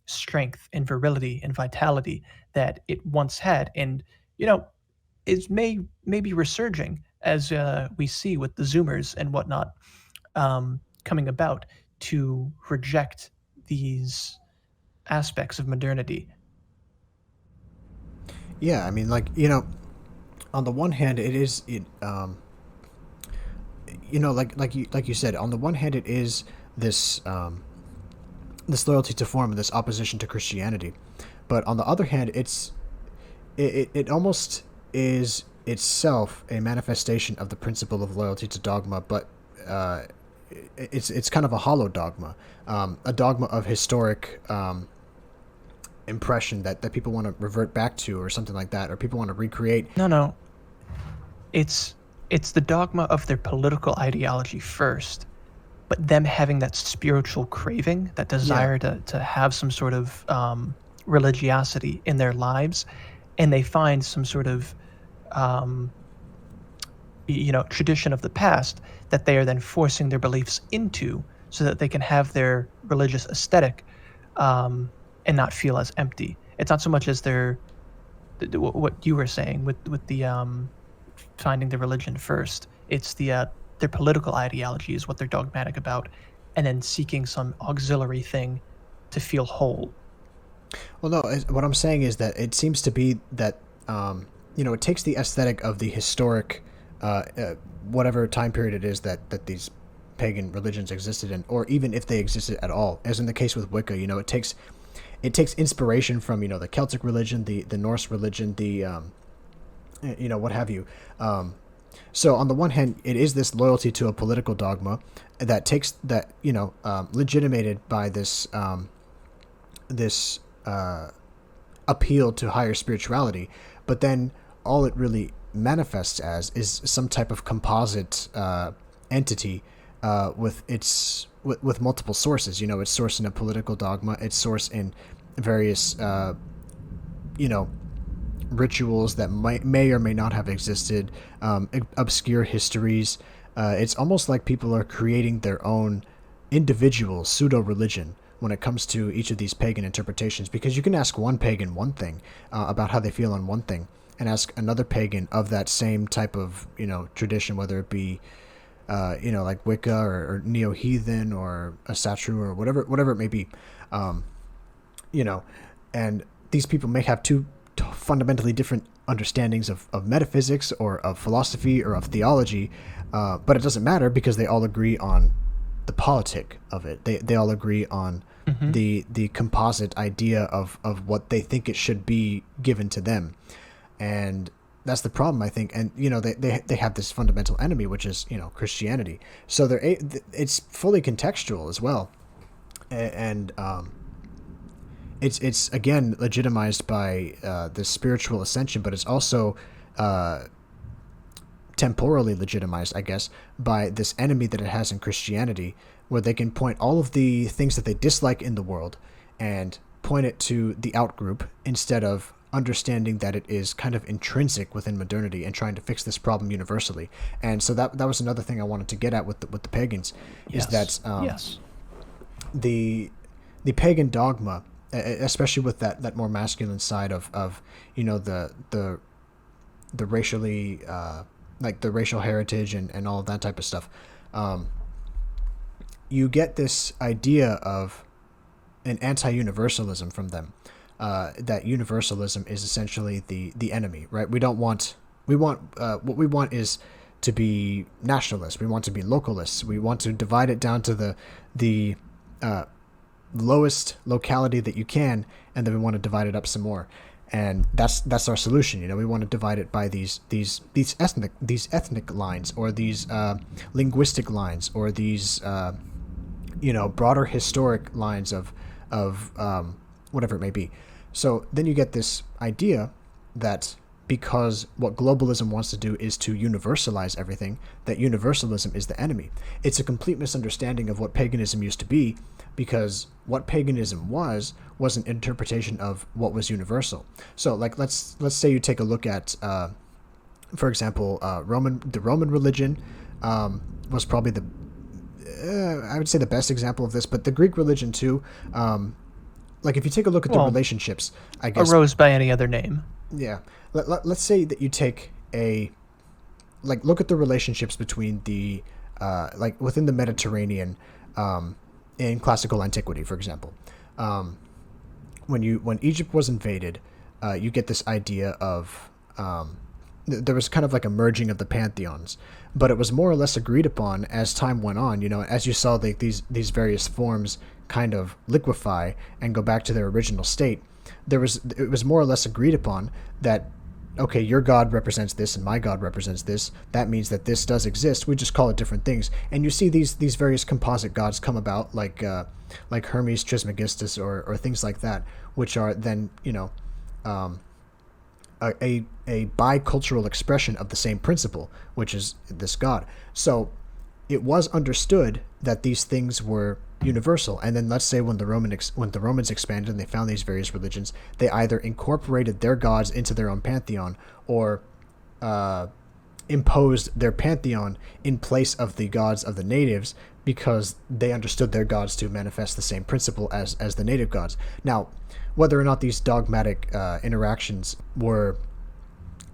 strength and virility and vitality that it once had. And, you know, is maybe resurging as we see with the Zoomers and whatnot coming about to reject these aspects of modernity. Yeah, I mean, like, you know, on the one hand, it is it you know, like you said, on the one hand, it is this this loyalty to form and this opposition to Christianity, but on the other hand, it almost is itself a manifestation of the principle of loyalty to dogma, but uh, it's kind of a hollow dogma, a dogma of historic impression that people want to revert back to, or something like that, or people want to recreate. No, it's it's the dogma of their political ideology first, but them having that spiritual craving, that Yeah, desire to have some sort of religiosity in their lives, and they find some sort of um, you know, tradition of the past that they are then forcing their beliefs into so that they can have their religious aesthetic and not feel as empty. It's not so much as their what you were saying with the finding the religion first. It's their political ideology is what they're dogmatic about, and then seeking some auxiliary thing to feel whole. well, no, what I'm saying is that it seems to be that you know, it takes the aesthetic of the historic whatever time period it is that these pagan religions existed in, or even if they existed at all, as in the case with Wicca. You know, it takes inspiration from, you know, the Celtic religion, the Norse religion, the you know, what have you. So on the one hand, it is this loyalty to a political dogma that takes that, you know, legitimated by this appeal to higher spirituality, but then all it really manifests as is some type of composite entity with multiple sources. You know, it's sourced in a political dogma, it's sourced in various you know, rituals that may or may not have existed, obscure histories, It's almost like people are creating their own individual pseudo-religion when it comes to each of these pagan interpretations, because you can ask one pagan one thing about how they feel on one thing, and ask another pagan of that same type of tradition, whether it be like Wicca or neo-heathen or a Satru or whatever it may be, and these people may have two fundamentally different understandings of metaphysics or of philosophy or of theology, but it doesn't matter because they all agree on the politic of it. They all agree on the composite idea of what they think it should be given to them, and that's the problem, I think. And they have this fundamental enemy, which is Christianity. So it's fully contextual as well, and it's again legitimized by the spiritual ascension, but it's also temporally legitimized, I guess, by this enemy that it has in Christianity, where they can point all of the things that they dislike in the world and point it to the outgroup instead of understanding that it is kind of intrinsic within modernity and trying to fix this problem universally. And so that was another thing I wanted to get at with the pagans, is that the pagan dogma, especially with that more masculine side of the racially like the racial heritage and all of that type of stuff, you get this idea of an anti-universalism from them, that universalism is essentially the enemy, right? What we want is to be nationalists. We want to be localists. We want to divide it down to the lowest locality that you can, and then we want to divide it up some more. And that's our solution. We want to divide it by these ethnic lines, or these linguistic lines, or these broader historic lines of whatever it may be. So then you get this idea that because what globalism wants to do is to universalize everything, that universalism is the enemy. It's a complete misunderstanding of what paganism used to be, because what paganism was an interpretation of what was universal. So like let's say you take a look at for example, the Roman religion was probably I would say the best example of this, but the Greek religion too. Like if you take a look at the relationships, I guess arose by any other name. Yeah, let's say that you take look at the relationships between the like within the Mediterranean in classical antiquity, for example. When Egypt was invaded, you get this idea of there was kind of like a merging of the pantheons, but it was more or less agreed upon as time went on. As you saw these various forms kind of liquefy and go back to their original state, it was more or less agreed upon that, okay, your God represents this and my God represents this. That means that this does exist. We just call it different things. And you see these various composite gods come about, like Hermes Trismegistus or things like that, which are then a bicultural expression of the same principle, which is this God. So it was understood that these things were universal. And then let's say when the Romans expanded and they found these various religions, they either incorporated their gods into their own pantheon, or imposed their pantheon in place of the gods of the natives, because they understood their gods to manifest the same principle as the native gods. Now, whether or not these dogmatic interactions were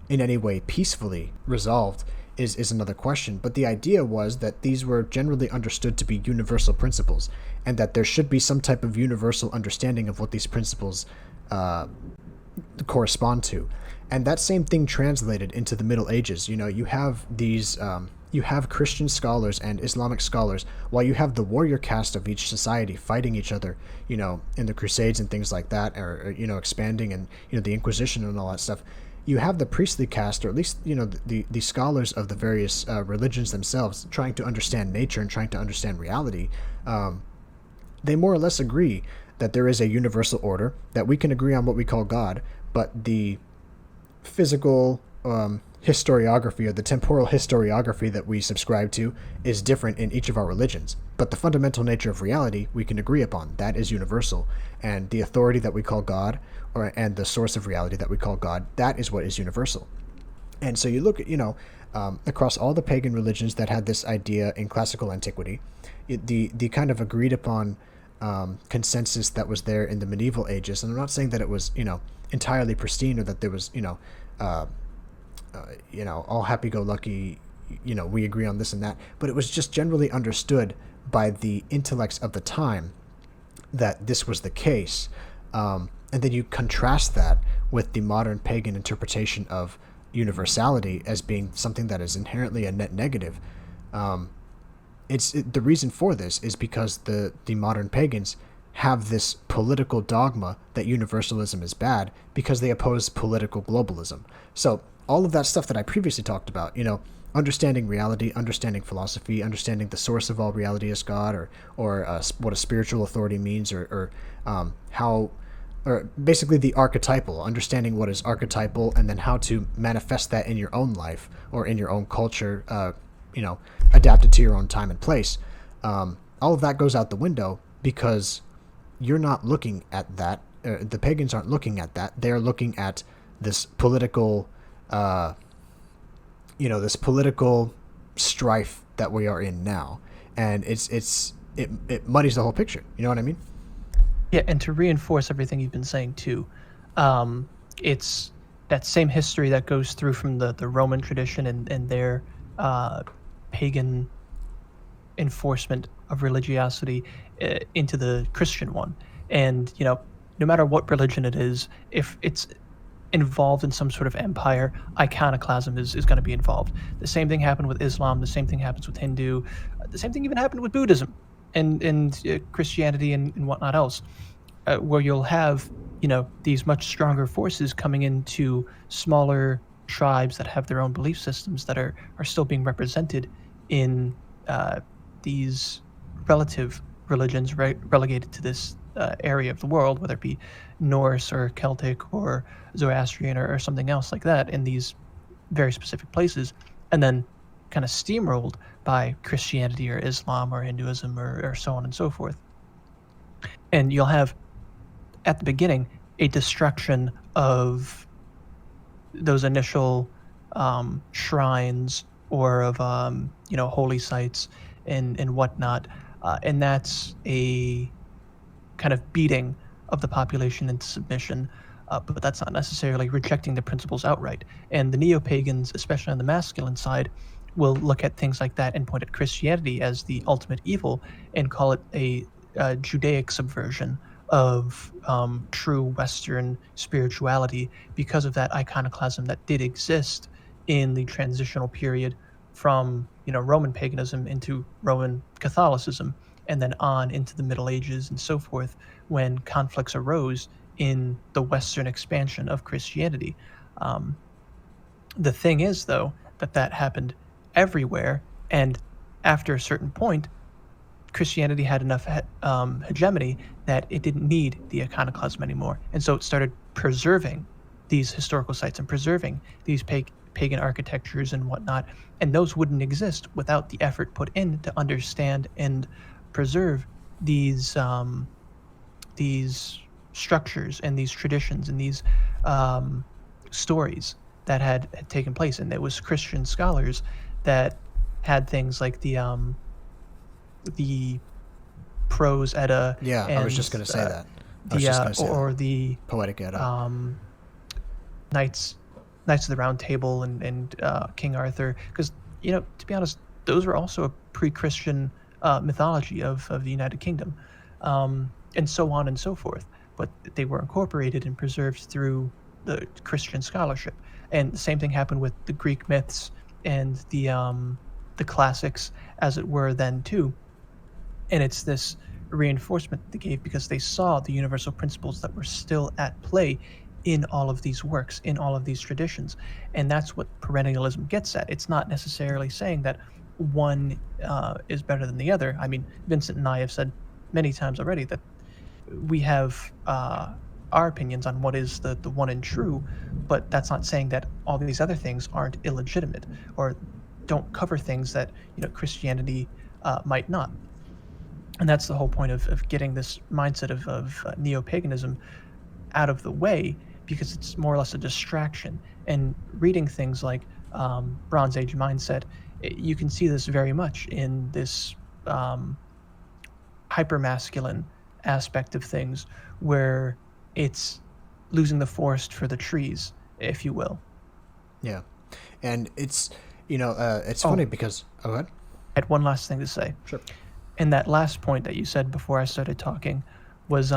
in any way peacefully resolved is another question, but the idea was that these were generally understood to be universal principles, and that there should be some type of universal understanding of what these principles correspond to. And that same thing translated into the Middle Ages. You have these you have Christian scholars and Islamic scholars, while you have the warrior caste of each society fighting each other, in the Crusades and things like that, or expanding, and the Inquisition and all that stuff. You have the priestly caste, or at least the scholars of the various religions themselves, trying to understand nature and trying to understand reality. They more or less agree that there is a universal order, that we can agree on what we call God, but the physical historiography, or the temporal historiography that we subscribe to, is different in each of our religions. But the fundamental nature of reality we can agree upon. That is universal. And the authority that we call God, and the source of reality that we call God, that is what is universal. And so you look at, across all the pagan religions that had this idea in classical antiquity, the kind of agreed upon consensus that was there in the medieval ages. And I'm not saying that it was, entirely pristine, or that there was, all happy-go-lucky, we agree on this and that, but it was just generally understood by the intellects of the time that this was the case. And then you contrast that with the modern pagan interpretation of universality as being something that is inherently a net negative. The reason for this is because the modern pagans have this political dogma that universalism is bad because they oppose political globalism. So all of that stuff that I previously talked about, understanding reality, understanding philosophy, understanding the source of all reality as God, or what a spiritual authority means, or how, or basically the archetypal, understanding what is archetypal, and then how to manifest that in your own life or in your own culture, adapted to your own time and place. All of that goes out the window because you're not looking at that. The pagans aren't looking at that. They're looking at this political, this political strife that we are in now, and it muddies the whole picture. You know what I mean? Yeah, and to reinforce everything you've been saying too, it's that same history that goes through from the Roman tradition and their pagan enforcement of religiosity into the Christian one. And, no matter what religion it is, if it's involved in some sort of empire, iconoclasm is going to be involved. The same thing happened with Islam. The same thing happens with Hindu. The same thing even happened with Buddhism and Christianity and whatnot else, where you'll have, these much stronger forces coming into smaller tribes that have their own belief systems that are still being represented in these relative religions relegated to this area of the world, whether it be Norse or Celtic or Zoroastrian or something else like that, in these very specific places, and then kind of steamrolled by Christianity or Islam or Hinduism or so on and so forth. And you'll have, at the beginning, a destruction of those initial shrines or of holy sites and whatnot, and that's a kind of beating of the population into submission, but that's not necessarily rejecting the principles outright. And the neo-pagans, especially on the masculine side, will look at things like that and point at Christianity as the ultimate evil and call it a Judaic subversion of true Western spirituality because of that iconoclasm that did exist in the transitional period from Roman paganism into Roman Catholicism, and then on into the Middle Ages and so forth, when conflicts arose in the Western expansion of Christianity. The thing is, though, that happened everywhere, and after a certain point, Christianity had enough hegemony that it didn't need the iconoclasm anymore, and so it started preserving these historical sites and preserving these pagan architectures and whatnot, and those wouldn't exist without the effort put in to understand and preserve these structures and these traditions and these stories that had taken place. And it was Christian scholars that had things like the prose Edda. Yeah, and, I was just going to say that. The Poetic Edda. Knights of the Round Table and King Arthur, because to be honest, those were also a pre-Christian mythology of the United Kingdom, and so on and so forth. But they were incorporated and preserved through the Christian scholarship. And the same thing happened with the Greek myths and the classics, as it were, then too. And it's this reinforcement they gave because they saw the universal principles that were still at play in all of these works, in all of these traditions. And that's what perennialism gets at. It's not necessarily saying that one is better than the other. I mean, Vincent and I have said many times already that we have our opinions on what is the one and true, but that's not saying that all these other things aren't illegitimate or don't cover things that Christianity might not. And that's the whole point of getting this mindset of neo-paganism out of the way, because it's more or less a distraction. And reading things like Bronze Age mindset, you can see this very much in this hypermasculine aspect of things, where it's losing the forest for the trees, if you will. Yeah, and it's it's funny because go ahead. I had one last thing to say. Sure. And that last point that you said before I started talking was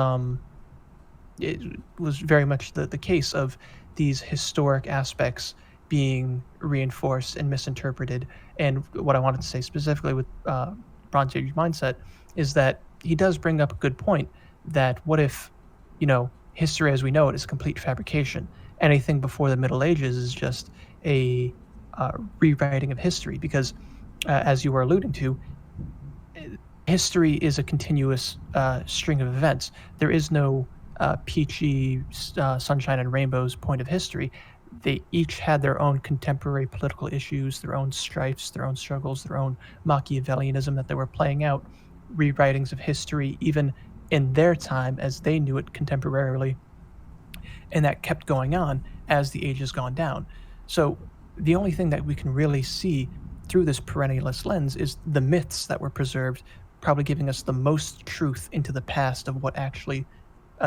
it was very much the case of these historic aspects being reinforced and misinterpreted. And what I wanted to say specifically with Bronze Age mindset is that he does bring up a good point, that what if, history as we know it is complete fabrication? Anything before the Middle Ages is just a rewriting of history, because as you were alluding to, history is a continuous string of events. There is no peachy sunshine and rainbows point of history. They each had their own contemporary political issues, their own strifes, their own struggles, their own Machiavellianism that they were playing out, rewritings of history, even in their time as they knew it contemporarily. And that kept going on as the age has gone down. So the only thing that we can really see through this perennialist lens is the myths that were preserved, probably giving us the most truth into the past of what actually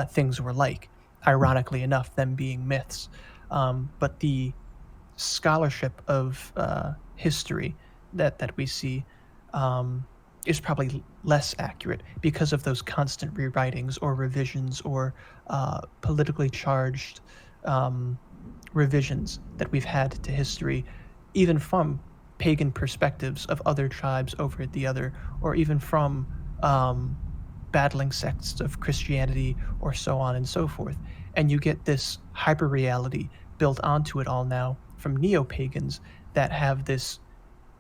things were like, ironically enough, them being myths. But the scholarship of history that we see is probably less accurate because of those constant rewritings or revisions or politically charged revisions that we've had to history, even from pagan perspectives of other tribes over the other, or even from battling sects of Christianity or so on and so forth. And you get this hyper reality built onto it all now from neo-pagans that have this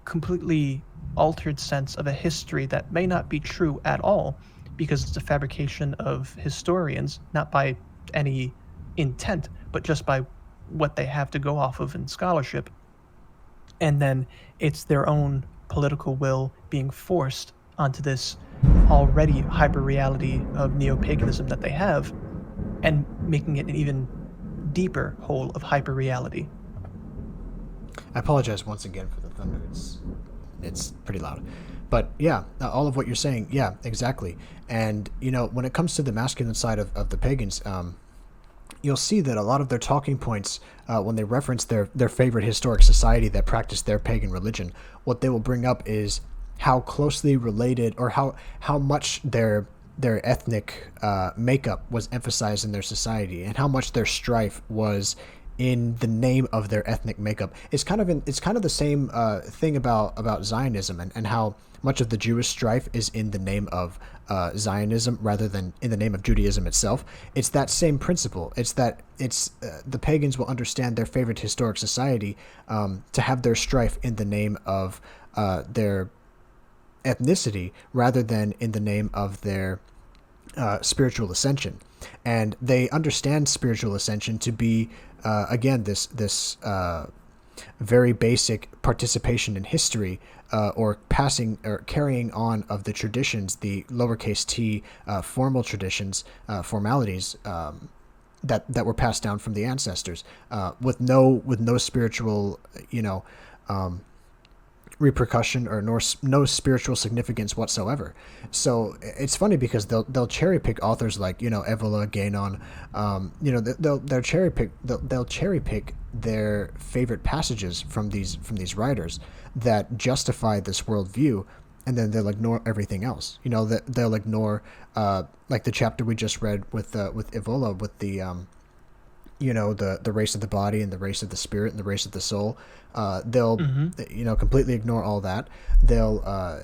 completely altered sense of a history that may not be true at all, because it's a fabrication of historians, not by any intent, but just by what they have to go off of in scholarship. And then it's their own political will being forced onto this already hyper reality of neo-paganism that they have, and making it an even deeper hole of hyper reality. I apologize once again for the thunder. It's pretty loud. But yeah, all of what you're saying, yeah, exactly. And, when it comes to the masculine side of the pagans, you'll see that a lot of their talking points, when they reference their favorite historic society that practiced their pagan religion, what they will bring up is how closely related, or how much their ethnic makeup was emphasized in their society, and how much their strife was in the name of their ethnic makeup. It's kind of the same thing about Zionism, and how much of the Jewish strife is in the name of Zionism rather than in the name of Judaism itself. It's that same principle. It's the pagans will understand their favorite historic society to have their strife in the name of their ethnicity rather than in the name of their spiritual ascension. And they understand spiritual ascension to be again this very basic participation in history, or passing or carrying on of the traditions, the lowercase t formal traditions, formalities that were passed down from the ancestors, with no spiritual repercussion or no spiritual significance whatsoever. So it's funny because they'll cherry pick authors like Evola, Gainon, they'll cherry pick their favorite passages from these writers that justify this worldview, and then they'll ignore everything else. They'll ignore like the chapter we just read with Evola, with the the race of the body and the race of the spirit and the race of the soul. They'll completely ignore all that. They'll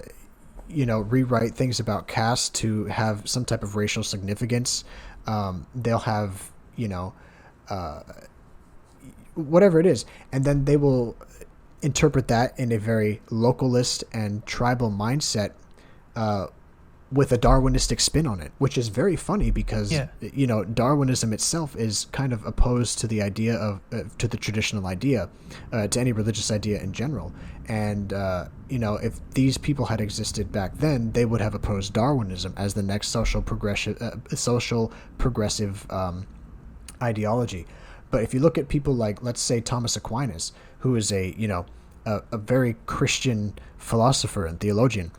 rewrite things about caste to have some type of racial significance. They'll have whatever it is, and then they will interpret that in a very localist and tribal mindset, with a Darwinistic spin on it, which is very funny because Darwinism itself is kind of opposed to the idea of to the traditional idea, to any religious idea in general. And if these people had existed back then, they would have opposed Darwinism as the next social progressive ideology. But if you look at people like, let's say, Thomas Aquinas, who is a very Christian philosopher and theologian,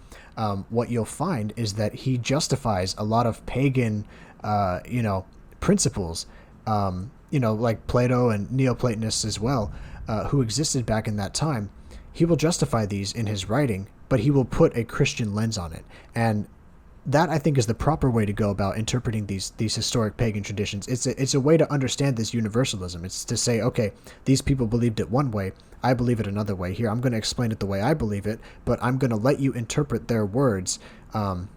what you'll find is that he justifies a lot of pagan, principles, like Plato and Neoplatonists as well, who existed back in that time. He will justify these in his writing, but he will put a Christian lens on it. And that, I think, is the proper way to go about interpreting these historic pagan traditions. It's a way to understand this universalism. It's to say, okay, these people believed it one way, I believe it another way. Here, I'm going to explain it the way I believe it, but I'm going to let you interpret their words. I'm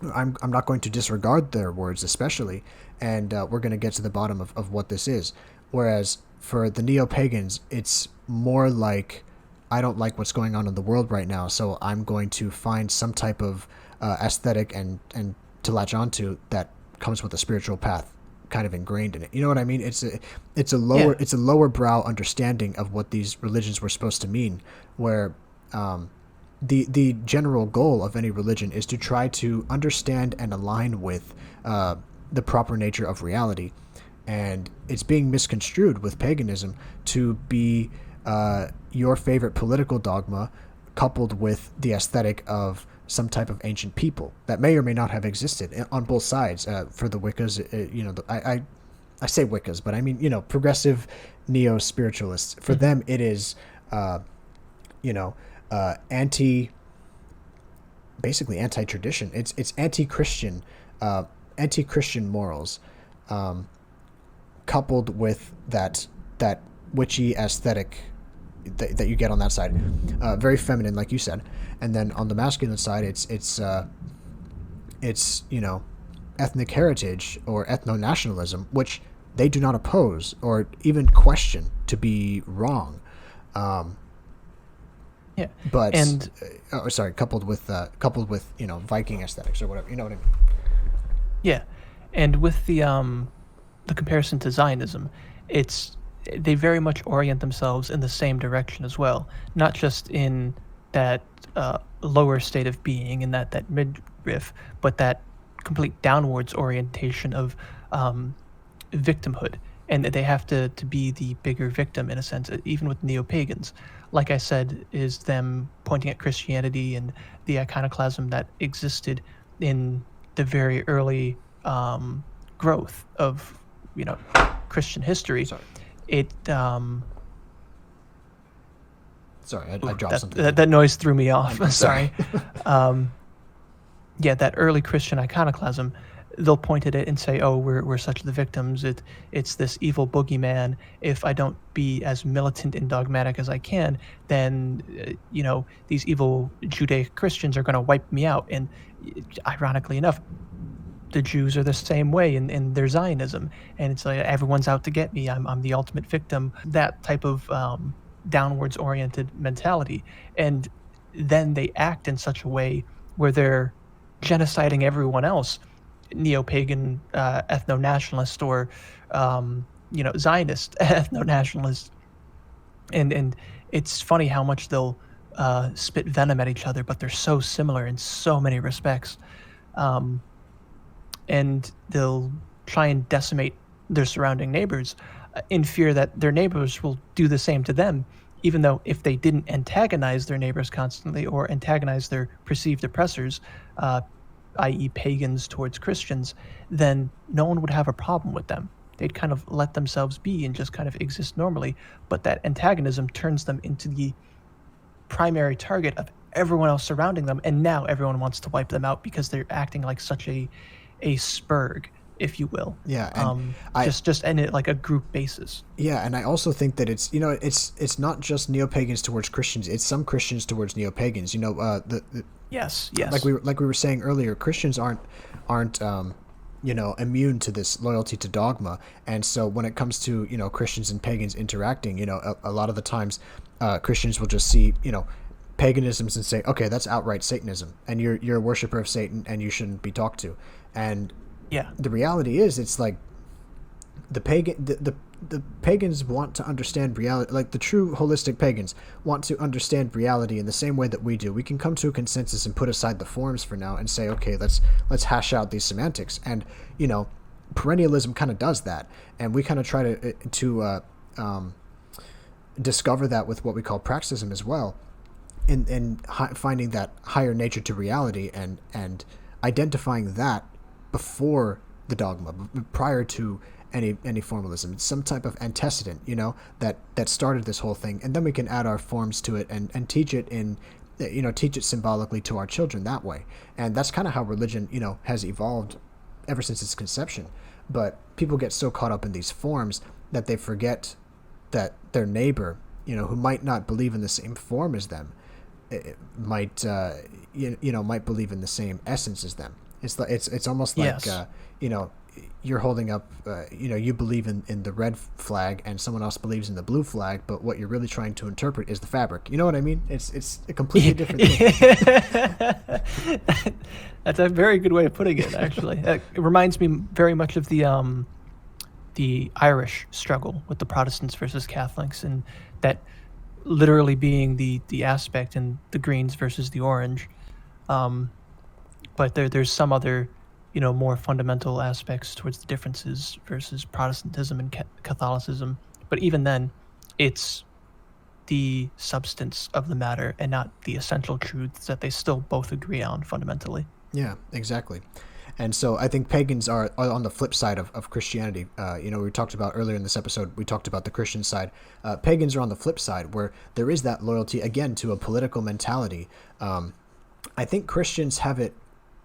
not going to disregard their words, especially, and we're going to get to the bottom of what this is. Whereas for the neo-pagans, it's more like, I don't like what's going on in the world right now, so I'm going to find some type of aesthetic and to latch onto that comes with a spiritual path kind of ingrained in it. You know what I mean? It's a lower brow understanding of what these religions were supposed to mean, where the general goal of any religion is to try to understand and align with the proper nature of reality. And it's being misconstrued with paganism to be your favorite political dogma coupled with the aesthetic of some type of ancient people that may or may not have existed on both sides. For the Wiccas, I say Wiccas, but I mean, progressive neo-spiritualists. For them, it is, basically anti-tradition. It's anti-Christian, anti-Christian morals, coupled with that witchy aesthetic that you get on that side, very feminine, like you said, and then on the masculine side, it's ethnic heritage or ethno-nationalism, which they do not oppose or even question to be wrong. But coupled with Viking aesthetics or whatever, you know what I mean? Yeah, and with the comparison to Zionism, they very much orient themselves in the same direction as well, not just in that lower state of being, in that midriff, but that complete downwards orientation of victimhood, and they have to be the bigger victim in a sense, even with neo-pagans. Like I said, is them pointing at Christianity and the iconoclasm that existed in the very early growth of Christian history. Sorry. Sorry, I dropped something. That noise threw me off. Sorry. That early Christian iconoclasm, they'll point at it and say, "Oh, we're such the victims. It's this evil boogeyman. If I don't be as militant and dogmatic as I can, then these evil Judaic Christians are going to wipe me out." And ironically enough, the Jews are the same way in their Zionism, and it's like everyone's out to get me. I'm the ultimate victim. That type of downwards oriented mentality, and then they act in such a way where they're genociding everyone else, neo-pagan ethno-nationalist or Zionist ethno-nationalist, and it's funny how much they'll spit venom at each other, but they're so similar in so many respects. And they'll try and decimate their surrounding neighbors in fear that their neighbors will do the same to them, even though if they didn't antagonize their neighbors constantly or antagonize their perceived oppressors, i.e. pagans towards Christians, then no one would have a problem with them. They'd kind of let themselves be and just kind of exist normally, but that antagonism turns them into the primary target of everyone else surrounding them, and now everyone wants to wipe them out because they're acting like such a spurg, if you will. Yeah, and just in it like a group basis. Yeah, and I also think that it's it's not just neo-pagans towards Christians; it's some Christians towards neo-pagans. Yes. Like we were saying earlier, Christians aren't immune to this loyalty to dogma, and so when it comes to Christians and pagans interacting, a lot of the times Christians will just see paganisms and say, okay, that's outright Satanism, and you're a worshiper of Satan, and you shouldn't be talked to. And the reality is, it's like the pagans want to understand reality, like the true holistic pagans want to understand reality in the same way that we do. We can come to a consensus and put aside the forms for now and say, okay, let's hash out these semantics. And perennialism kind of does that, and we kind of try to discover that with what we call praxism as well, in finding that higher nature to reality and identifying that before the dogma, prior to any formalism. It's some type of antecedent, that started this whole thing, and then we can add our forms to it and teach it teach it symbolically to our children that way. And that's kind of how religion, has evolved ever since its conception. But people get so caught up in these forms that they forget that their neighbor, who might not believe in the same form as them, might believe in the same essence as them. It's almost like, yes. You're holding up, you believe in the red flag and someone else believes in the blue flag, but what you're really trying to interpret is the fabric. You know what I mean? It's a completely different thing. That's a very good way of putting it, actually. It reminds me very much of the Irish struggle with the Protestants versus Catholics, and that literally being the aspect in the greens versus the orange. But there's some other more fundamental aspects towards the differences versus Protestantism and Catholicism. But even then, it's the substance of the matter and not the essential truths that they still both agree on fundamentally. Yeah, exactly. And so I think pagans are on the flip side of Christianity. We talked about earlier in this episode, we talked about the Christian side. Pagans are on the flip side, where there is that loyalty, again, to a political mentality. I think Christians have it,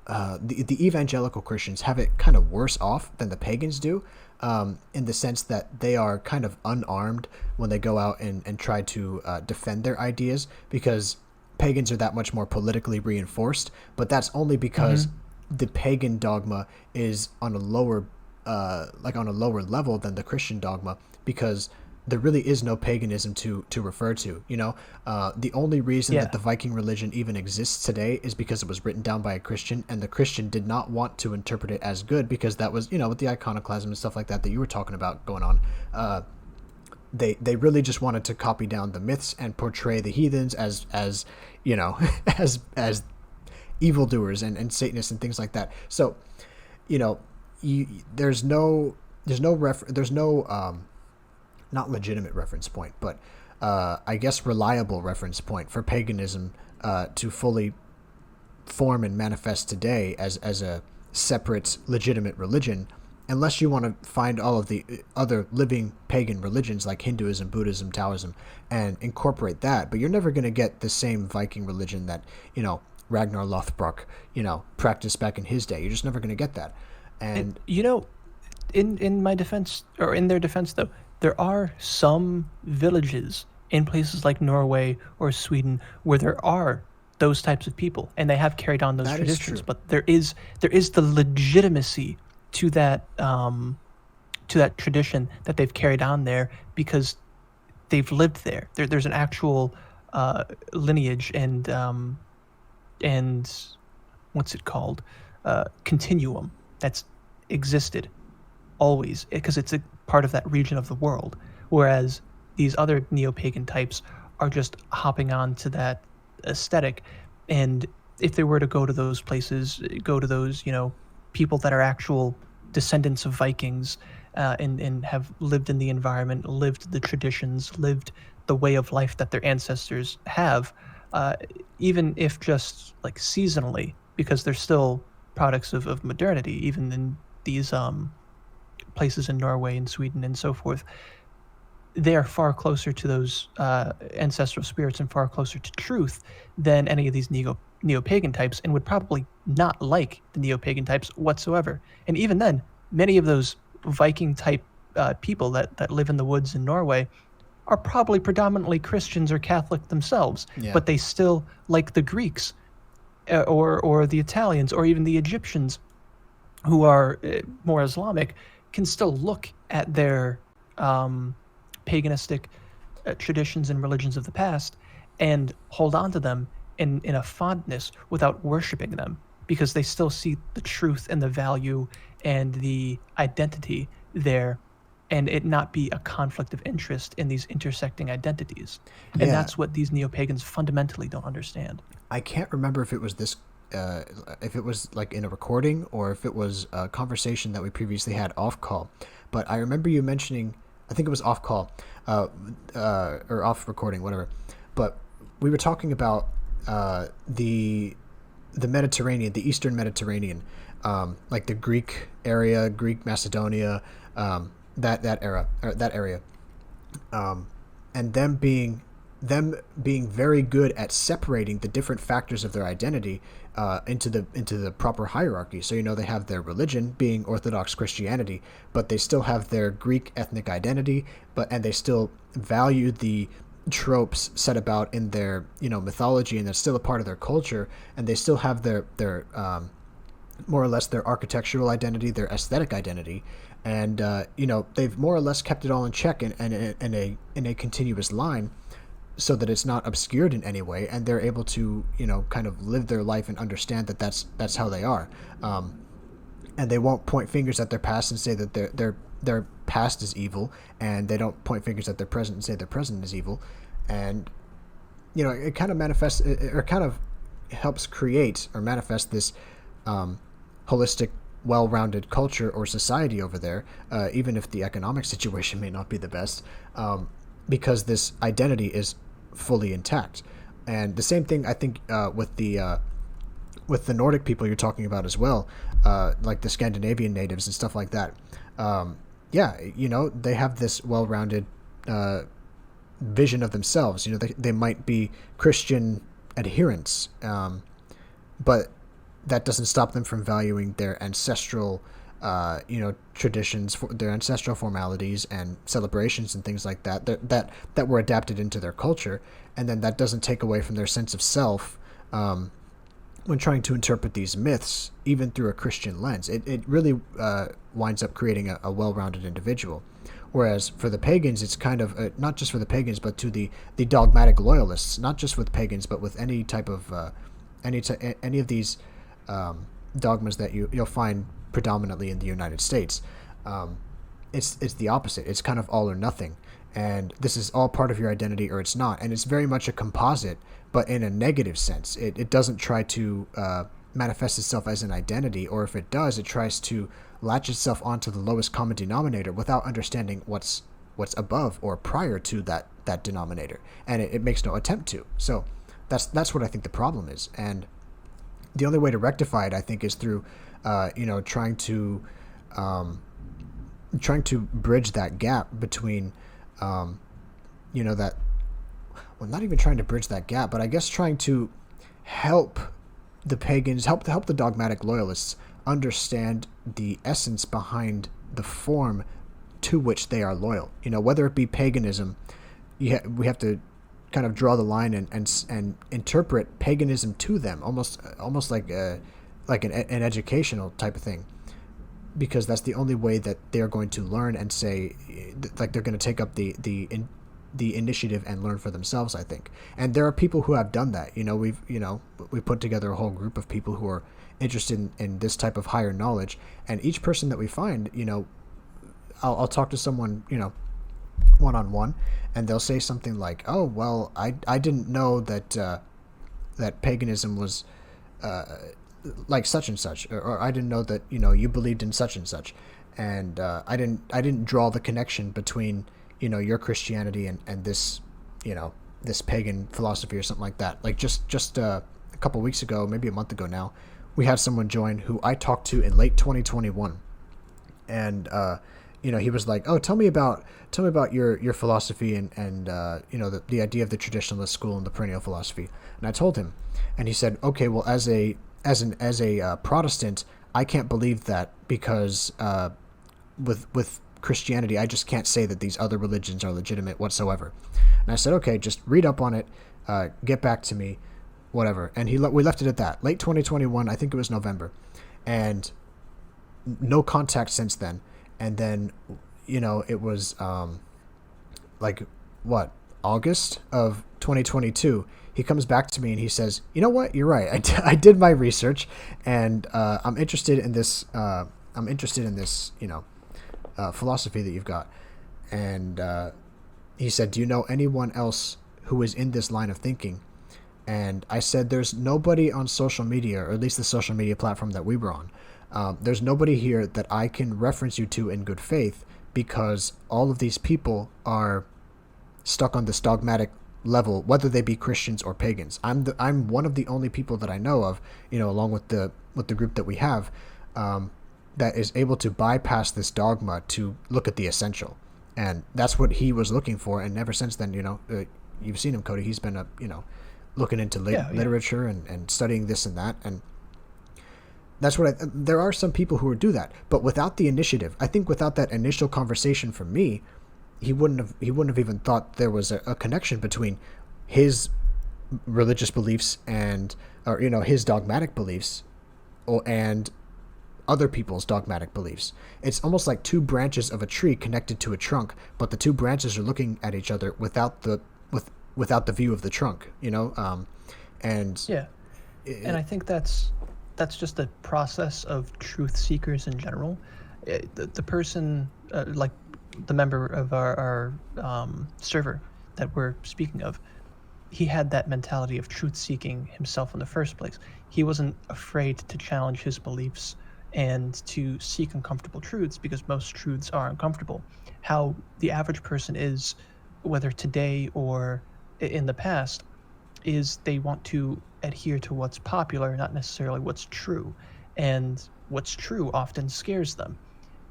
the evangelical Christians have it kind of worse off than the pagans do, in the sense that they are kind of unarmed when they go out and try to defend their ideas, because pagans are that much more politically reinforced. But that's only because the pagan dogma is on a lower level than the Christian dogma, because there really is no paganism to refer to. The only reason that the Viking religion even exists today is because it was written down by a Christian, and the Christian did not want to interpret it as good, because that was, with the iconoclasm and stuff like that you were talking about going on. They really just wanted to copy down the myths and portray the heathens as as evildoers and Satanists and things like that. So, there's no not legitimate reference point, but I guess reliable reference point for paganism to fully form and manifest today as a separate legitimate religion, unless you want to find all of the other living pagan religions like Hinduism, Buddhism, Taoism, and incorporate that. But you're never going to get the same Viking religion that, Ragnar Lothbrok, practiced back in his day. You're just never going to get that. And in my defense, or in their defense, though, there are some villages in places like Norway or Sweden where there are those types of people, and they have carried on those traditions. But there is the legitimacy to that tradition that they've carried on there, because they've lived there. There's an actual lineage and what's it called, continuum that's existed always, because it's a part of that region of the world, whereas these other neo-pagan types are just hopping on to that aesthetic. And if they were to go to those places, go to those people that are actual descendants of Vikings, and have lived in the environment, lived the traditions, lived the way of life that their ancestors have, even if just like seasonally, because they're still products of modernity, even in these places in Norway and Sweden and so forth, they are far closer to those ancestral spirits and far closer to truth than any of these neo-pagan types, and would probably not like the neo-pagan types whatsoever. And even then, many of those Viking type people that live in the woods in Norway are probably predominantly Christians or Catholic themselves, but they still, like the Greeks or the Italians or even the Egyptians, who are more Islamic, can still look at their paganistic traditions and religions of the past and hold on to them in a fondness without worshiping them, because they still see the truth and the value and the identity there, and it not be a conflict of interest in these intersecting identities. And that's what these neo-pagans fundamentally don't understand. I can't remember if it was this if it was like in a recording or if it was a conversation that we previously had off call. But I remember you mentioning, I think it was off call, or off recording, whatever. But we were talking about the Mediterranean, the Eastern Mediterranean, like the Greek area, Greek Macedonia, that area, and them being very good at separating the different factors of their identity into the proper hierarchy. So they have their religion being Orthodox Christianity, but they still have their Greek ethnic identity, and they still value the tropes set about in their mythology, and that's still a part of their culture, and they still have their more or less their architectural identity, their aesthetic identity, and they've more or less kept it all in check in a continuous line, so that it's not obscured in any way, and they're able to kind of live their life and understand that that's how they are, and they won't point fingers at their past and say that their past is evil, and they don't point fingers at their present and say their present is evil. And it kind of manifests, or kind of helps create or manifest this holistic, well-rounded culture or society over there, even if the economic situation may not be the best, because this identity is fully intact. And the same thing, I think, with the Nordic people you're talking about as well, like the Scandinavian natives and stuff like that. They have this well-rounded vision of themselves. They might be Christian adherents, but that doesn't stop them from valuing their ancestral traditions, their ancestral formalities and celebrations and things like that were adapted into their culture. And then that doesn't take away from their sense of self when trying to interpret these myths, even through a Christian lens. It really winds up creating a well-rounded individual. Whereas for the pagans, it's kind of, not just for the pagans, but to the dogmatic loyalists, not just with pagans, but with any type of, any of these dogmas that you'll find predominantly in the United States. It's the opposite. It's kind of all or nothing. And this is all part of your identity or it's not. And it's very much a composite, but in a negative sense. It doesn't try to manifest itself as an identity, or if it does, it tries to latch itself onto the lowest common denominator without understanding what's above or prior to that denominator. And it makes no attempt to. So that's what I think the problem is. And the only way to rectify it, I think, is through trying to bridge that gap between not even trying to bridge that gap, but I guess trying to help the pagans, help the dogmatic loyalists understand the essence behind the form to which they are loyal. Whether it be paganism, we have to kind of draw the line and interpret paganism to them, almost like an educational type of thing, because that's the only way that they're going to learn and say, like, they're going to take up the initiative and learn for themselves, I think. And there are people who have done that. We've put together a whole group of people who are interested in this type of higher knowledge, and each person that we find, I'll talk to someone, one-on-one, and they'll say something like, oh, well, I didn't know that paganism was like such and such, or I didn't know that you believed in such and such, and I didn't draw the connection between your Christianity and this this pagan philosophy or something like that. Like just a couple weeks ago, maybe a month ago now, we had someone join who I talked to in late 2021, and he was like, oh, tell me about your philosophy and the idea of the traditionalist school and the perennial philosophy. And I told him, and he said, okay, well, as a Protestant, I can't believe that, because with Christianity, I just can't say that these other religions are legitimate whatsoever. And I said, okay, just read up on it, get back to me, whatever. And we left it at that. Late 2021, I think it was November, and no contact since then. And then, it was August of 2022. He comes back to me and he says, you know what? You're right. I did my research, and I'm interested in this. Philosophy that you've got. And he said, do you know anyone else who is in this line of thinking? And I said, there's nobody on social media, or at least the social media platform that we were on, there's nobody here that I can reference you to in good faith, because all of these people are stuck on this dogmatic level, whether they be Christians or pagans. I'm one of the only people that I know of, along with the group that we have, that is able to bypass this dogma to look at the essential, and that's what he was looking for. And ever since then, you've seen him, Cody. He's been looking into literature and studying this and that, and that's what there are some people who would do that, but without the initiative, I think without that initial conversation from me, he wouldn't have even thought there was a connection between his religious beliefs or his dogmatic beliefs, and other people's dogmatic beliefs. It's almost like two branches of a tree connected to a trunk, but the two branches are looking at each other without the view of the trunk. And yeah, and I think that's just a process of truth seekers in general. The person, like the member of our server that we're speaking of, he had that mentality of truth seeking himself in the first place. He wasn't afraid to challenge his beliefs and to seek uncomfortable truths, because most truths are uncomfortable. How the average person is, whether today or in the past, is they want to adhere to what's popular, not necessarily what's true. And what's true often scares them.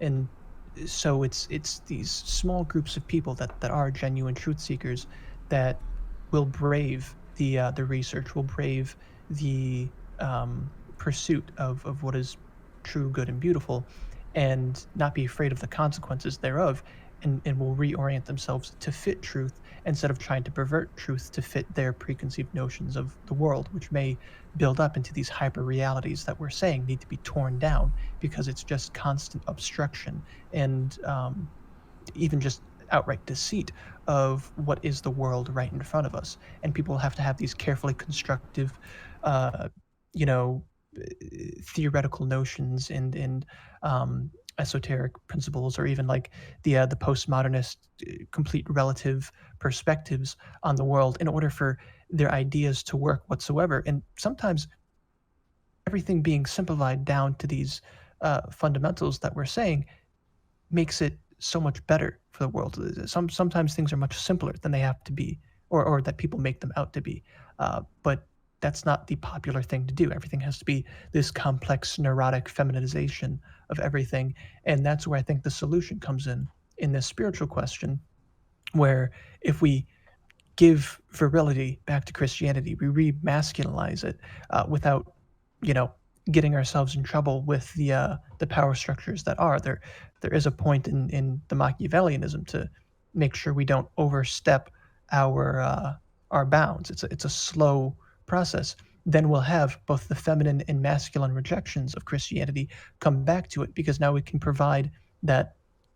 And so it's these small groups of people that are genuine truth seekers that will brave the research, will brave the pursuit of what is true, good, and beautiful, and not be afraid of the consequences thereof, and will reorient themselves to fit truth instead of trying to pervert truth to fit their preconceived notions of the world, which may build up into these hyper realities that we're saying need to be torn down, because it's just constant obstruction and even just outright deceit of what is the world right in front of us. And people have to have these carefully constructive, theoretical notions and esoteric principles, or even like the postmodernist complete relative perspectives on the world, in order for their ideas to work whatsoever. And sometimes everything being simplified down to these fundamentals that we're saying makes it so much better for the world. Sometimes things are much simpler than they have to be, or that people make them out to be. But that's not the popular thing to do. Everything has to be this complex, neurotic feminization of everything. And that's where I think the solution comes in this spiritual question, where if we give virility back to Christianity, we re-masculinize it without, getting ourselves in trouble with the power structures that are there. There is a point in the Machiavellianism to make sure we don't overstep our bounds. It's a slow process. Then we'll have both the feminine and masculine rejections of Christianity come back to it, because now we can provide that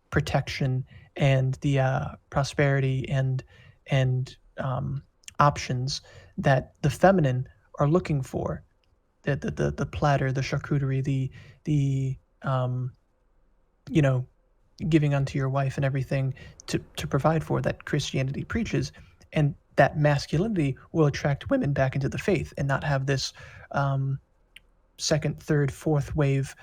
protection and the prosperity and options that the feminine are looking for. The platter, the charcuterie, the giving unto your wife and everything to provide for, that Christianity preaches. And that masculinity will attract women back into the faith, and not have this second, third, fourth wave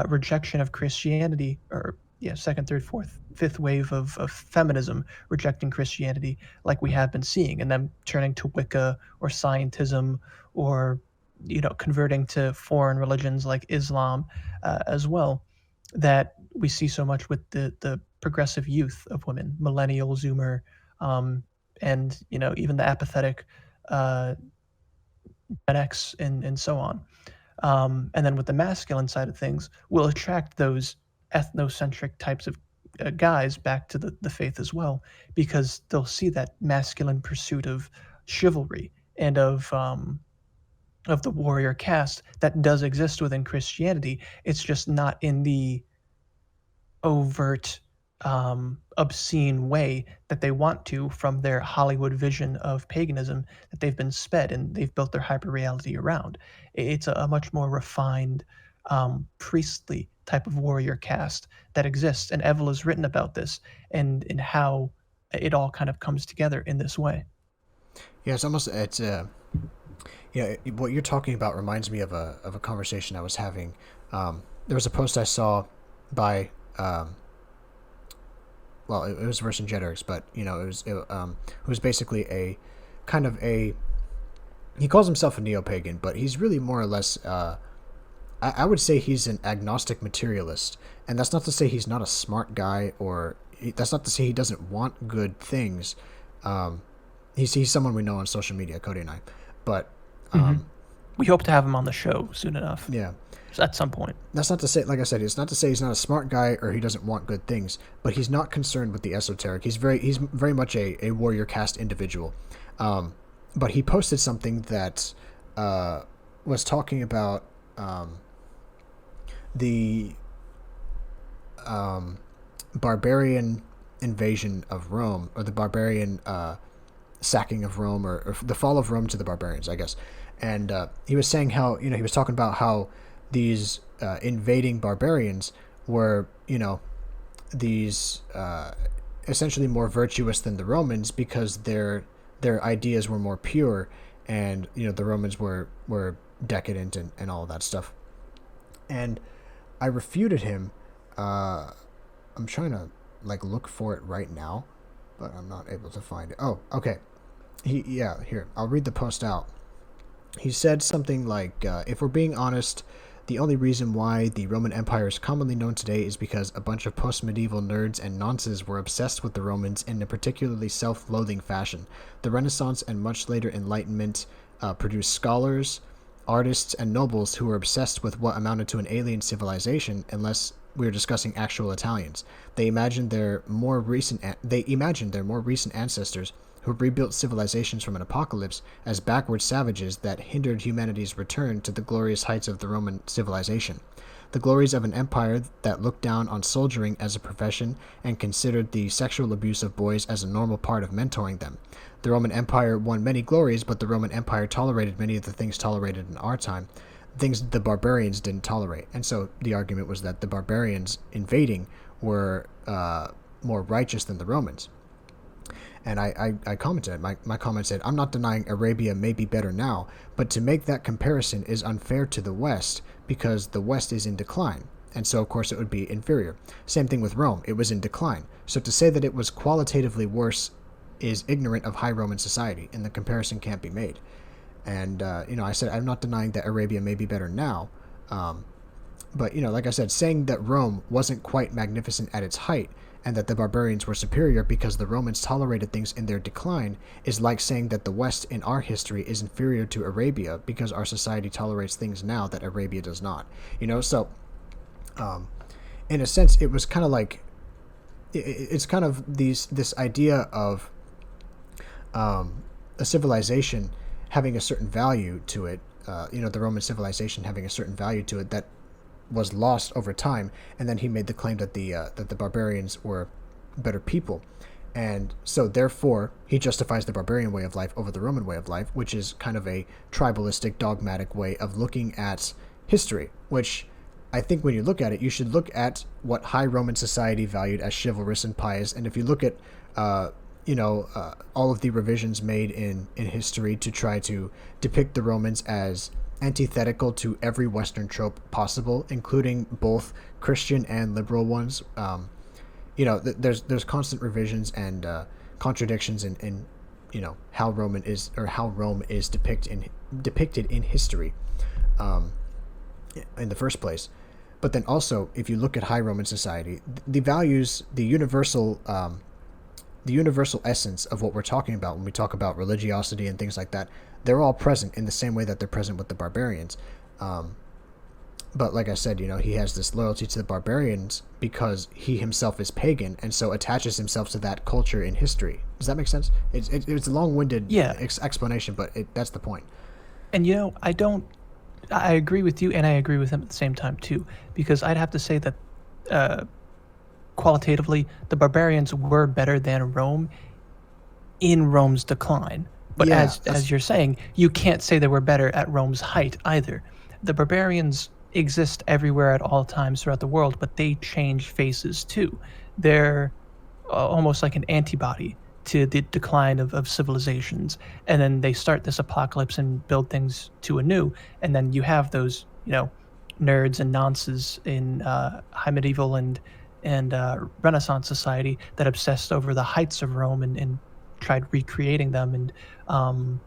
rejection of Christianity, or second, third, fourth, fifth wave of feminism rejecting Christianity, like we have been seeing, and them turning to Wicca or scientism, or converting to foreign religions like Islam as well, that we see so much with the progressive youth of women, millennial, Zoomer, and even the apathetic Gen X and so on. And then with the masculine side of things, we'll attract those ethnocentric types of guys back to the faith as well, because they'll see that masculine pursuit of chivalry and of the warrior caste that does exist within Christianity. It's just not in the overt, obscene way that they want to, from their Hollywood vision of paganism that they've been sped and they've built their hyper reality around. It's a much more refined, priestly type of warrior caste that exists. And Evel has written about this and how it all kind of comes together in this way. Yeah, it's Yeah, what you're talking about reminds me of a conversation I was having. There was a post I saw by well, it was Vercingetorix, but it was basically a kind of a he calls himself a neo-pagan, but he's really more or less I would say he's an agnostic materialist, and that's not to say he's not a smart guy, or that's not to say he doesn't want good things. He's someone we know on social media, Cody and I, but we hope to have him on the show soon enough. Yeah. At some point. That's not to say, like I said, it's not to say he's not a smart guy or he doesn't want good things, but he's not concerned with the esoteric. He's very much a warrior caste individual. But he posted something that was talking about the barbarian invasion of Rome, or the barbarian sacking of Rome, or the fall of Rome to the barbarians, I guess. And he was saying how, he was talking about how these invading barbarians were, these essentially more virtuous than the Romans, because their ideas were more pure, and the Romans were decadent and all of that stuff. And I refuted him. I'm trying to look for it right now, but I'm not able to find it. Oh, okay. Here, I'll read the post out. He said something like, if we're being honest, the only reason why the Roman Empire is commonly known today is because a bunch of post-medieval nerds and nonces were obsessed with the Romans in a particularly self-loathing fashion. The Renaissance and much later Enlightenment produced scholars, artists, and nobles who were obsessed with what amounted to an alien civilization, unless we were discussing actual Italians. They imagined their more recent ancestors who rebuilt civilizations from an apocalypse as backward savages that hindered humanity's return to the glorious heights of the Roman civilization. The glories of an empire that looked down on soldiering as a profession and considered the sexual abuse of boys as a normal part of mentoring them. The Roman Empire won many glories, but the Roman Empire tolerated many of the things tolerated in our time, things the barbarians didn't tolerate. And so the argument was that the barbarians invading were more righteous than the Romans. And I commented, my comment said, I'm not denying Arabia may be better now, but to make that comparison is unfair to the West, because the West is in decline, and so of course it would be inferior. Same thing with Rome, it was in decline. So to say that it was qualitatively worse is ignorant of high Roman society, and the comparison can't be made. And, I said, I'm not denying that Arabia may be better now, but, like I said, saying that Rome wasn't quite magnificent at its height, and that the barbarians were superior because the Romans tolerated things in their decline, is like saying that the West in our history is inferior to Arabia because our society tolerates things now that Arabia does not. So in a sense, it was kind of like, it's kind of this idea of a civilization having a certain value to it, the Roman civilization having a certain value to it that was lost over time, and then he made the claim that the barbarians were better people, and so therefore he justifies the barbarian way of life over the Roman way of life, which is kind of a tribalistic, dogmatic way of looking at history, which I think when you look at it, you should look at what high Roman society valued as chivalrous and pious, and if you look at all of the revisions made in history to try to depict the Romans as antithetical to every Western trope possible, including both Christian and liberal ones. There's constant revisions and contradictions in how Rome is depicted in history in the first place. But then also, if you look at high Roman society, the values, the universal essence of what we're talking about when we talk about religiosity and things like that, they're all present in the same way that they're present with the barbarians. But like I said, he has this loyalty to the barbarians because he himself is pagan, and so attaches himself to that culture in history. Does that make sense? It's a long-winded explanation, but that's the point. And I agree with you, and I agree with him at the same time too, because I'd have to say that qualitatively, the barbarians were better than Rome in Rome's decline. But as you're saying, you can't say they were better at Rome's height either. The barbarians exist everywhere at all times throughout the world, but they change faces too. They're almost like an antibody to the decline of civilizations, and then they start this apocalypse and build things to anew, and then you have those, nerds and nonces in high medieval and Renaissance society that obsessed over the heights of Rome and tried recreating them and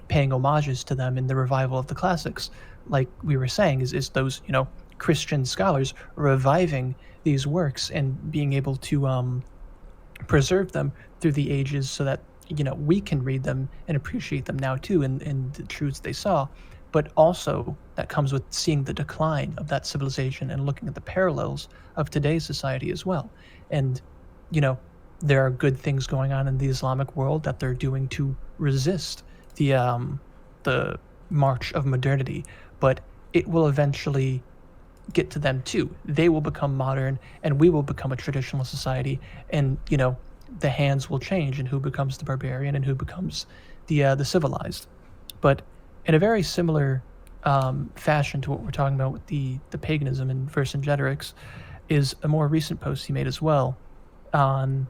paying homages to them in the revival of the classics. Like we were saying, is those Christian scholars reviving these works and being able to preserve them through the ages so that we can read them and appreciate them now too, and the truths they saw. But also that comes with seeing the decline of that civilization and looking at the parallels of today's society as well. And there are good things going on in the Islamic world that they're doing to resist the march of modernity, but it will eventually get to them too. They will become modern, and we will become a traditional society, and the hands will change, and who becomes the barbarian and who becomes the civilized. But in a very similar fashion to what we're talking about with the paganism and Vercingetorix, is a more recent post he made as well on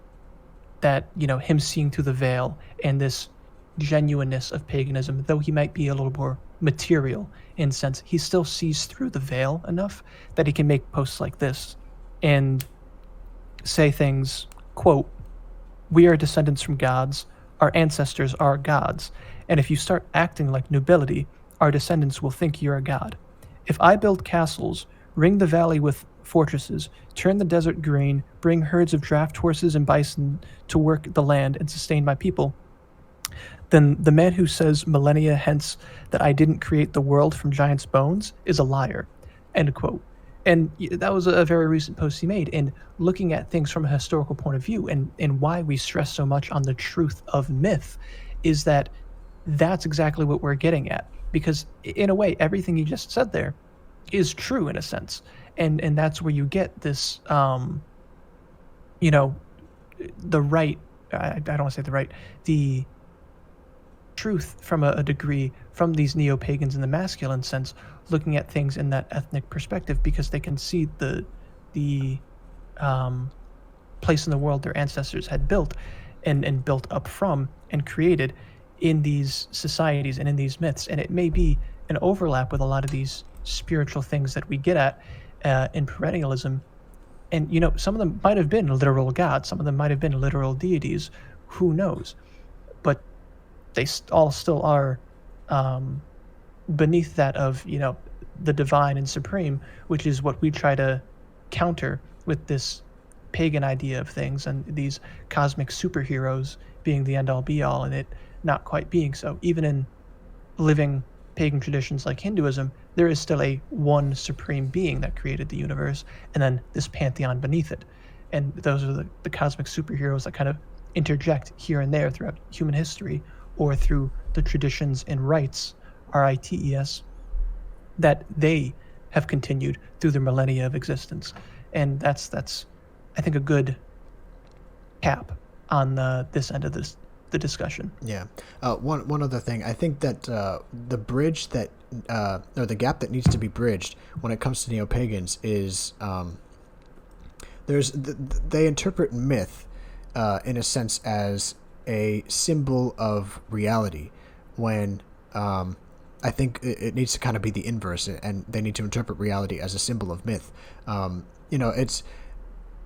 that, him seeing through the veil and this genuineness of paganism. Though he might be a little more material in sense, he still sees through the veil enough that he can make posts like this and say things, quote, "We are descendants from gods, our ancestors are gods, and if you start acting like nobility, our descendants will think you're a god. If I build castles, ring the valley with fortresses, turn the desert green, bring herds of draft horses and bison to work the land and sustain my people, then the man who says millennia hence that I didn't create the world from giants' bones is a liar." End quote. And that was a very recent post he made. And looking at things from a historical point of view, and why we stress so much on the truth of myth, is that that's exactly what we're getting at. Because in a way, everything you just said there is true in a sense. And that's where you get this, the right, I don't want to say the right, the truth from a degree from these neo-pagans in the masculine sense, looking at things in that ethnic perspective, because they can see the place in the world their ancestors had built and built up from and created in these societies and in these myths. And it may be an overlap with a lot of these spiritual things that we get at in perennialism. And some of them might have been literal gods, some of them might have been literal deities, who knows, but they all still are beneath that of the divine and supreme, which is what we try to counter with this pagan idea of things and these cosmic superheroes being the end-all be-all, and it not quite being so. Even in living pagan traditions like Hinduism, there is still a one supreme being that created the universe, and then this pantheon beneath it. And those are the cosmic superheroes that kind of interject here and there throughout human history, or through the traditions and rites, rites, that they have continued through the millennia of existence. And that's I think a good cap on this end of the discussion. Yeah. One other thing, I think that the bridge that or the gap that needs to be bridged when it comes to neo-pagans is they interpret myth in a sense as a symbol of reality, when I think it needs to kind of be the inverse, and they need to interpret reality as a symbol of myth.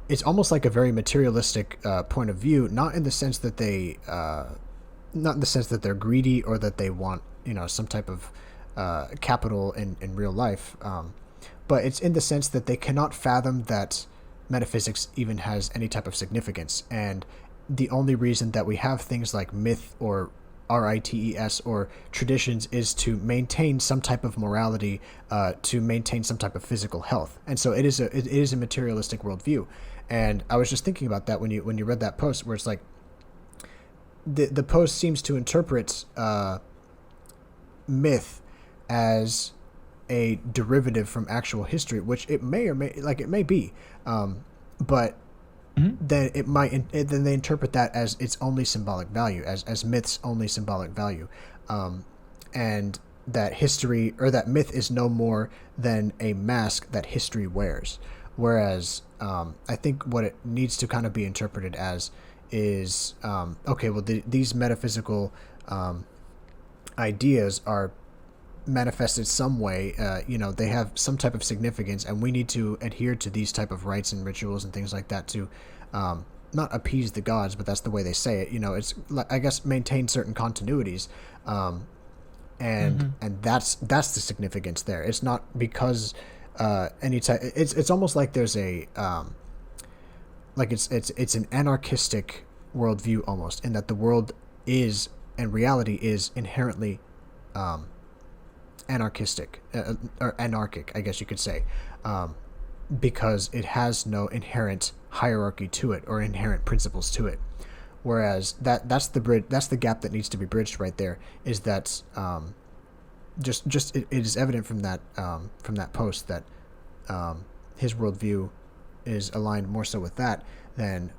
It's almost like a very materialistic point of view, not in the sense that they're greedy or that they want some type of capital in real life, but it's in the sense that they cannot fathom that metaphysics even has any type of significance, and the only reason that we have things like myth or rites or traditions is to maintain some type of morality, to maintain some type of physical health. And so it is a materialistic worldview. And I was just thinking about that when you read that post, where it's like the post seems to interpret myth as a derivative from actual history, which it may or may be, but then then they interpret that as its only symbolic value, as myth's only symbolic value, and that history or that myth is no more than a mask that history wears. Whereas I think what it needs to kind of be interpreted as is okay. Well, these metaphysical ideas are manifested some way. They have some type of significance, and we need to adhere to these type of rites and rituals and things like that to not appease the gods, but that's the way they say it. It's, I guess, maintain certain continuities, and that's the significance there. It's not because any type. It's almost like there's a like it's an anarchistic worldview almost, in that the world is and reality is inherently anarchistic or anarchic, I guess you could say, because it has no inherent hierarchy to it or inherent principles to it. Whereas that's the gap that needs to be bridged right there. Is that it is evident from that post that his worldview is aligned more so with that than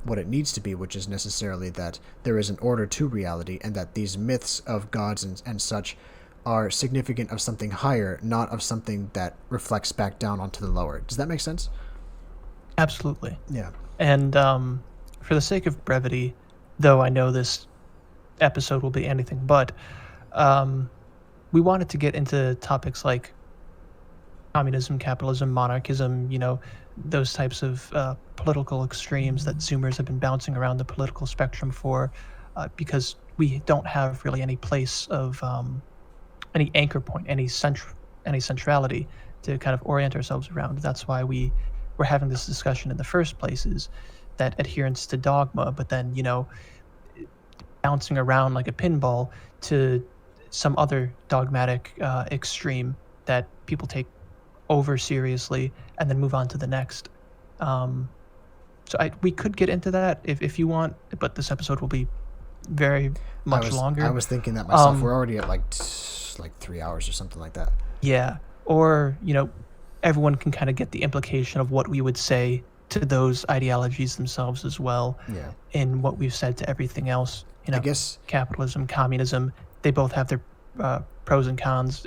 what it needs to be, which is necessarily that there is an order to reality, and that these myths of gods and such are significant of something higher, not of something that reflects back down onto the lower. Does that make sense? Absolutely. Yeah. And for the sake of brevity, though I know this episode will be anything but, we wanted to get into topics like communism, capitalism, monarchism, those types of political extremes that Zoomers have been bouncing around the political spectrum for, because we don't have really any place of any anchor point, any centrality to kind of orient ourselves around. That's why we were having this discussion in the first place, is that adherence to dogma, but then, bouncing around like a pinball to some other dogmatic extreme that people take over seriously and then move on to the next. So we could get into that if you want, but this episode will be very much longer. I was thinking that myself. We're already at like 3 hours or something like that. Yeah. Or, everyone can kind of get the implication of what we would say to those ideologies themselves as well. Yeah. In what we've said to everything else. I guess capitalism, communism, they both have their pros and cons.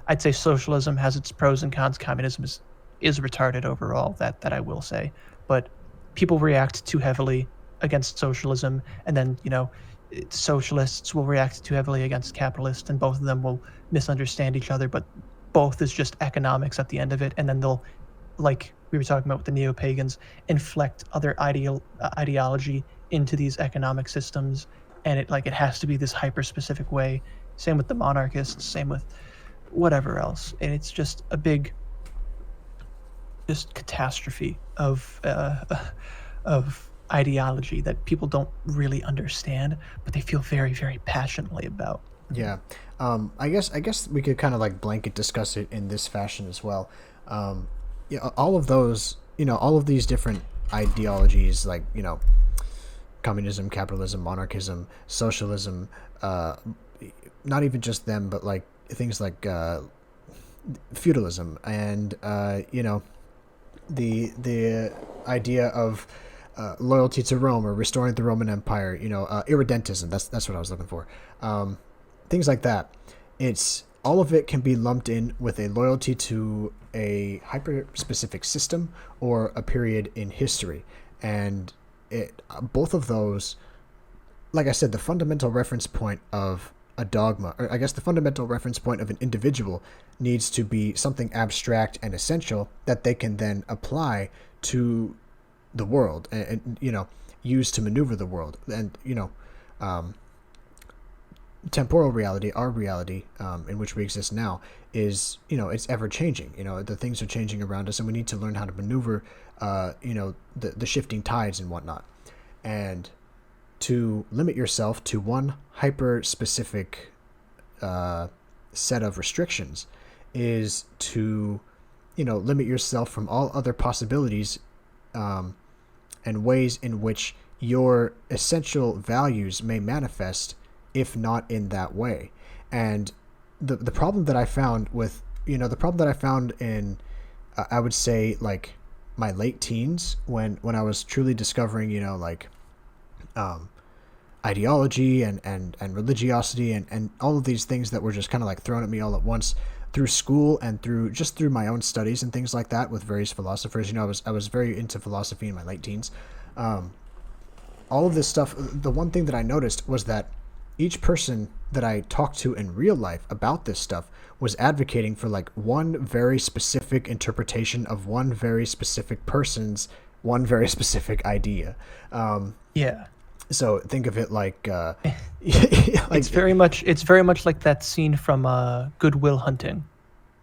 I'd say socialism has its pros and cons. Communism is retarded overall, that I will say. But people react too heavily against socialism, and then, socialists will react too heavily against capitalists, and both of them will misunderstand each other, but both is just economics at the end of it. And then they'll, like we were talking about with the neo-pagans, inflect other ideology into these economic systems, and it has to be this hyper-specific way. Same with the monarchists, same with whatever else. And it's just a big catastrophe of ideology that people don't really understand, but they feel very, very passionately about. Yeah. I guess we could kind of like blanket discuss it in this fashion as well. All of those, all of these different ideologies, like, communism, capitalism, monarchism, socialism, not even just them, but like things like feudalism and the idea of loyalty to Rome or restoring the Roman Empire, irredentism. That's what I was looking for. Things like that. It's all of it can be lumped in with a loyalty to a hyper-specific system or a period in history, and both of those, like I said, the fundamental reference point of a dogma, or I guess the fundamental reference point of an individual, needs to be something abstract and essential that they can then apply to the world and use to maneuver the world. And temporal reality, our reality in which we exist now, is it's ever changing. The things are changing around us, and we need to learn how to maneuver the shifting tides and whatnot. And to limit yourself to one hyper specific set of restrictions is to limit yourself from all other possibilities and ways in which your essential values may manifest, if not in that way. And the problem that I found with in I would say like my late teens, when I was truly discovering ideology and religiosity and all of these things that were just kind of like thrown at me all at once through school and through my own studies and things like that with various philosophers. I was very into philosophy in my late teens. all of this stuff, the one thing that I noticed was that each person that I talked to in real life about this stuff was advocating for like one very specific interpretation of one very specific person's one very specific idea. Yeah. So think of it like, like it's very much like that scene from Good Will Hunting,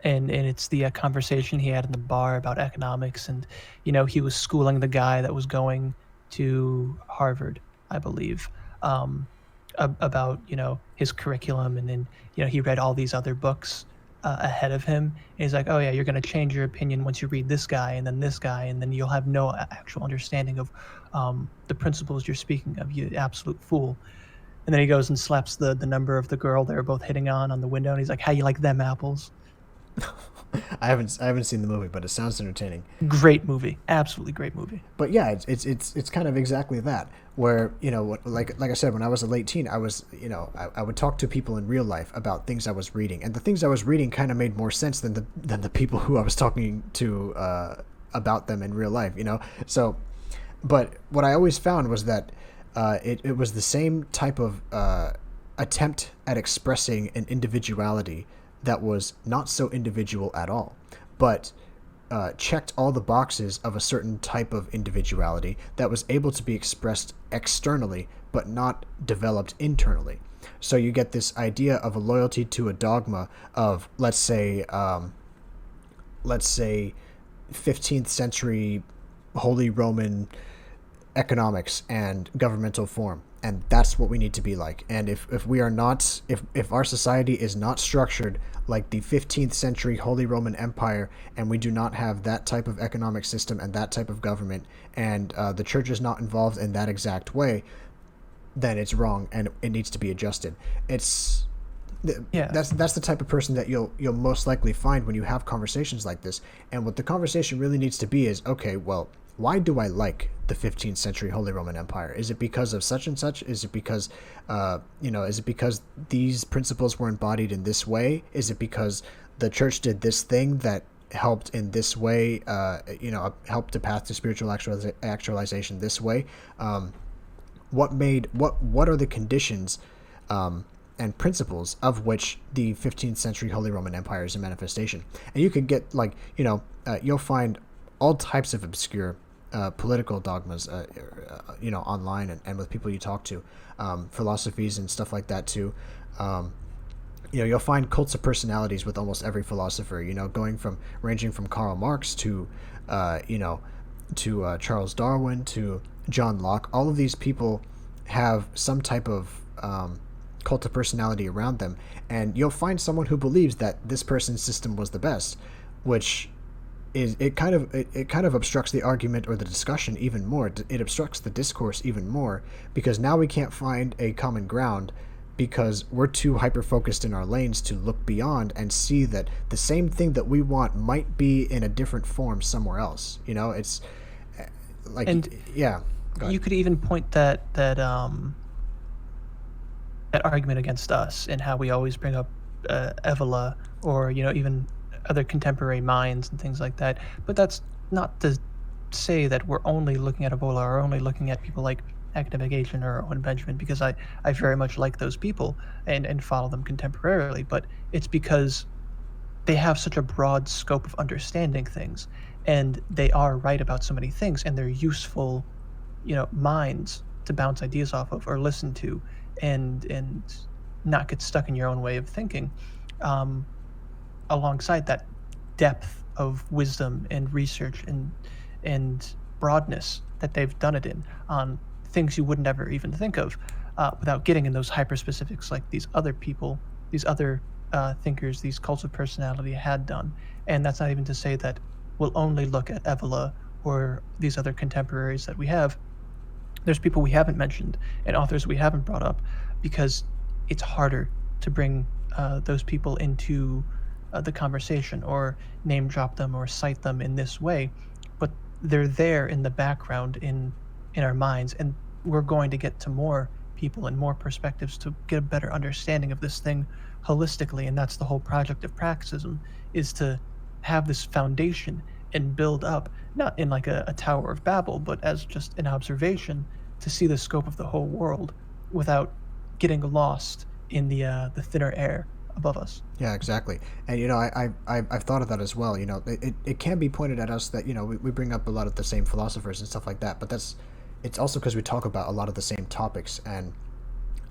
and it's the conversation he had in the bar about economics, and he was schooling the guy that was going to Harvard, I believe, about his curriculum, and then he read all these other books ahead of him. And he's like, oh yeah, you're going to change your opinion once you read this guy, and then you'll have no actual understanding of the principles you're speaking of, you absolute fool. And then he goes and slaps the number of the girl they were both hitting on the window, and he's like, how you like them apples? I haven't seen the movie, but it sounds entertaining. Great movie, absolutely great movie. But yeah, it's kind of exactly that. Where like I said, when I was a late teen, I was I would talk to people in real life about things I was reading, and the things I was reading kind of made more sense than the people who I was talking to about them in real life. So, but what I always found was that it was the same type of attempt at expressing an individuality that was not so individual at all, but checked all the boxes of a certain type of individuality that was able to be expressed externally but not developed internally. So you get this idea of a loyalty to a dogma of, let's say 15th century Holy Roman economics and governmental form, and that's what we need to be like. And if we are not, if our society is not structured like the 15th century Holy Roman Empire, and we do not have that type of economic system and that type of government, and the church is not involved in that exact way, then it's wrong and it needs to be adjusted. That's the type of person that you'll most likely find when you have conversations like this. And what the conversation really needs to be is, okay, well, why do I like the 15th century Holy Roman Empire? Is it because of such and such? Is it because, is it because these principles were embodied in this way? Is it because the church did this thing that helped in this way, helped to path to spiritual actualization this way? What are the conditions and principles of which the 15th century Holy Roman Empire is a manifestation? And you could get you'll find all types of obscure political dogmas, online and with people you talk to, philosophies and stuff like that too. You'll find cults of personalities with almost every philosopher. Ranging from Karl Marx to Charles Darwin to John Locke. All of these people have some type of cult of personality around them, and you'll find someone who believes that this person's system was the best, which is it kind of obstructs the argument or the discussion even more. It obstructs the discourse even more, because now we can't find a common ground because we're too hyper focused in our lanes to look beyond and see that the same thing that we want might be in a different form somewhere else. It's like, and yeah, you could even point that argument against us and how we always bring up Evola or even other contemporary minds and things like that. But that's not to say that we're only looking at Evola or only looking at people like Academic Agent or Owen Benjamin, because I very much like those people and follow them contemporarily. But it's because they have such a broad scope of understanding things, and they are right about so many things, and they're useful minds to bounce ideas off of or listen to, and not get stuck in your own way of thinking. Alongside that depth of wisdom and research and broadness that they've done it in on things you would never even think of, without getting in those hyper specifics like these other people, these other thinkers, these cults of personality had done. And that's not even to say that we'll only look at Evola or these other contemporaries that we have. There's people we haven't mentioned and authors we haven't brought up because it's harder to bring those people into the conversation or name drop them or cite them in this way, but they're there in the background in our minds, and we're going to get to more people and more perspectives to get a better understanding of this thing holistically. And that's the whole project of Praxism, is to have this foundation and build up, not in like a Tower of Babel, but as just an observation to see the scope of the whole world without getting lost in the thinner air above us. Yeah, exactly. And I've thought of that as well. It can be pointed at us that we bring up a lot of the same philosophers and stuff like that, but it's also because we talk about a lot of the same topics. And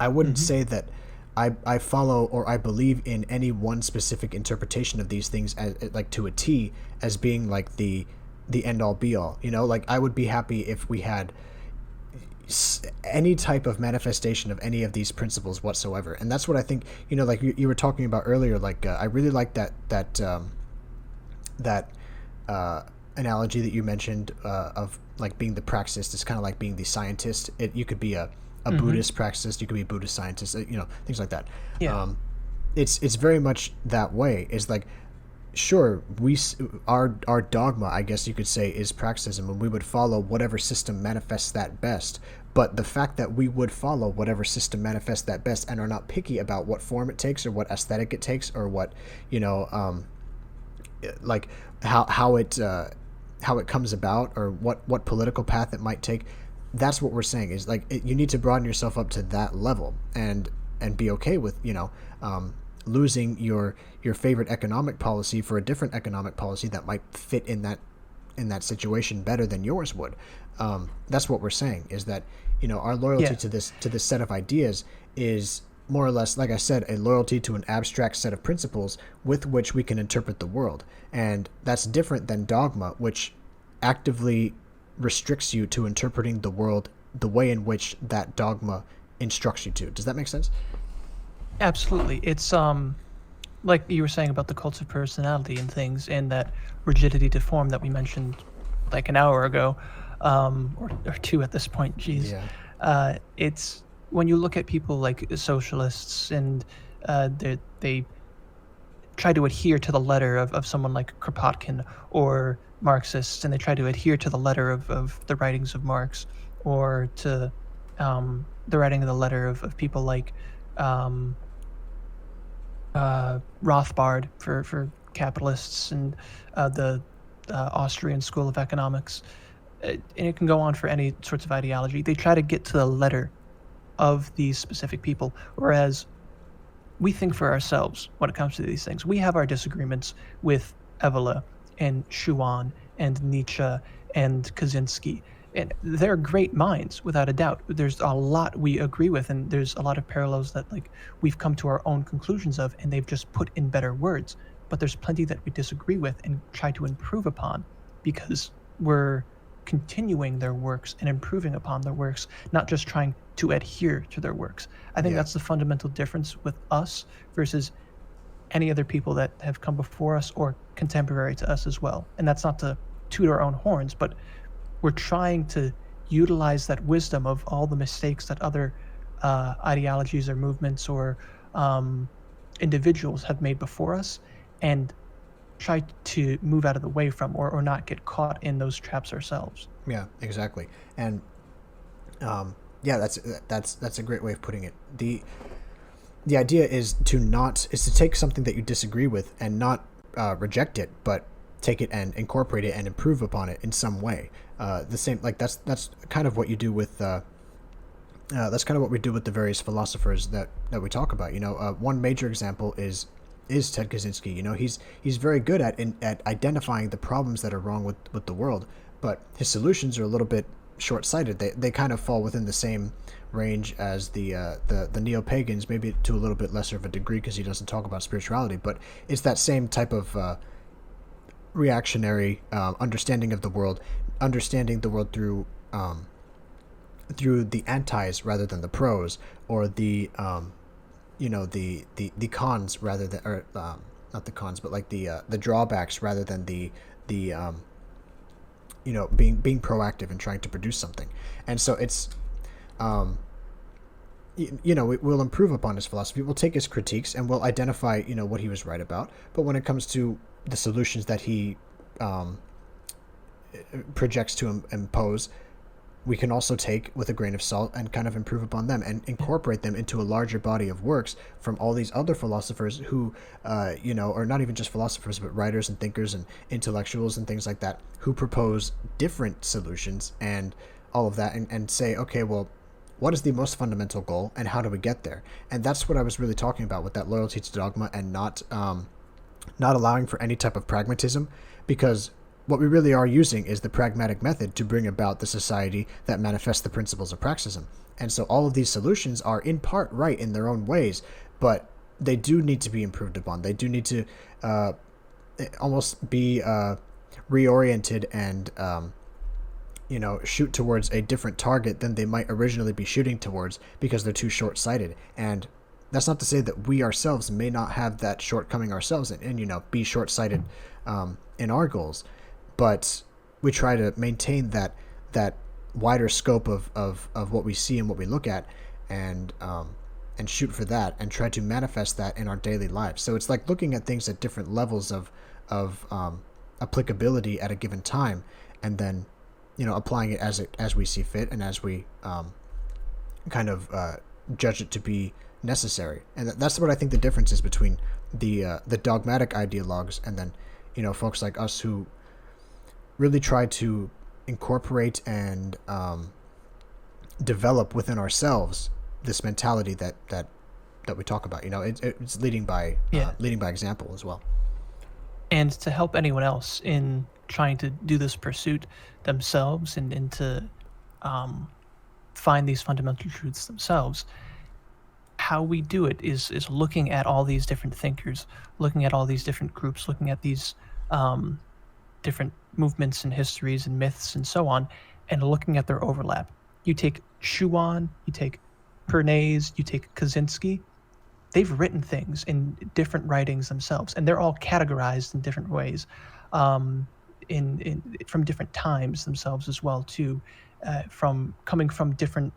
I wouldn't say that I follow or I believe in any one specific interpretation of these things as like to a T as being like the end all be all. Like I would be happy if we had any type of manifestation of any of these principles whatsoever. And that's what I think, like you were talking about earlier, like I really like that analogy that you mentioned of like being the praxist is kind of like being the scientist. You could be a Buddhist praxist, you could be a Buddhist scientist, things like that. Yeah. It's very much that way. It's like, sure, our dogma, I guess you could say, is Praxism, and we would follow whatever system manifests that best. But the fact that we would follow whatever system manifests that best and are not picky about what form it takes or what aesthetic it takes or what like how it comes about or what political path it might take, that's what we're saying is like you need to broaden yourself up to that level and be okay with losing your favorite economic policy for a different economic policy that might fit in that situation better than yours would. That's what we're saying is that our loyalty to this set of ideas is more or less, like I said, a loyalty to an abstract set of principles with which we can interpret the world. And that's different than dogma, which actively restricts you to interpreting the world the way in which that dogma instructs you to. Does that make sense? Absolutely. It's like you were saying about the cults of personality and things, and that rigidity to form that we mentioned like an hour ago, or two at this point. Geez. Yeah. It's when you look at people like socialists and they try to adhere to the letter of someone like Kropotkin, or Marxists, and they try to adhere to the letter of the writings of Marx, or to the writing of the letter of people like Rothbard for capitalists, and the Austrian School of Economics. And it can go on for any sorts of ideology. They try to get to the letter of these specific people, whereas we think for ourselves when it comes to these things. We have our disagreements with Evola and Schuon and Nietzsche and Kaczynski. And they're great minds, without a doubt. There's a lot we agree with, and there's a lot of parallels that like we've come to our own conclusions of, and they've just put in better words. But there's plenty that we disagree with and try to improve upon, because we're continuing their works and improving upon their works, not just trying to adhere to their works. I think that's the fundamental difference with us versus any other people that have come before us or contemporary to us as well. And that's not to toot our own horns, but we're trying to utilize that wisdom of all the mistakes that other ideologies or movements or individuals have made before us, and try to move out of the way from or not get caught in those traps ourselves. Yeah, exactly. And that's a great way of putting it. The idea is to take something that you disagree with and not reject it, but take it and incorporate it and improve upon it in some way. The same, like that's kind of what you do with that's kind of what we do with the various philosophers that we talk about. One major example is Ted Kaczynski. He's very good at identifying the problems that are wrong with the world, but his solutions are a little bit short-sighted. They kind of fall within the same range as the neo-pagans, maybe to a little bit lesser of a degree because he doesn't talk about spirituality, but it's that same type of reactionary understanding of the world, understanding the world through the antis rather than the pros, or the the cons rather than, or not the cons, but like the drawbacks rather than the being proactive and trying to produce something. And so it's we'll improve upon his philosophy. We'll take his critiques and we'll identify what he was right about. But when it comes to the solutions that he projects to impose, we can also take with a grain of salt and kind of improve upon them and incorporate them into a larger body of works from all these other philosophers who, are not even just philosophers, but writers and thinkers and intellectuals and things like that, who propose different solutions and all of that and say, okay, well, what is the most fundamental goal and how do we get there? And that's what I was really talking about with that loyalty to dogma and not allowing for any type of pragmatism, because what we really are using is the pragmatic method to bring about the society that manifests the principles of Praxism. And so all of these solutions are in part right in their own ways, but they do need to be improved upon. They do need to almost be reoriented and shoot towards a different target than they might originally be shooting towards, because they're too short-sighted. And that's not to say that we ourselves may not have that shortcoming ourselves and be short-sighted in our goals, but we try to maintain that wider scope of what we see and what we look at, and shoot for that and try to manifest that in our daily lives. So it's like looking at things at different levels of applicability at a given time, and then applying it as we see fit and as we kind of judge it to be necessary. And that's what I think the difference is between the dogmatic ideologues and then folks like us who really try to incorporate and develop within ourselves this mentality that we talk about. It's leading by example as well. And to help anyone else in trying to do this pursuit themselves and to find these fundamental truths themselves, how we do it is looking at all these different thinkers, looking at all these different groups, looking at these different movements and histories and myths and so on, and looking at their overlap. You take Schuon, you take Bernays, you take Kaczynski. They've written things in different writings themselves, and they're all categorized in different ways, from different times themselves as well too, coming from different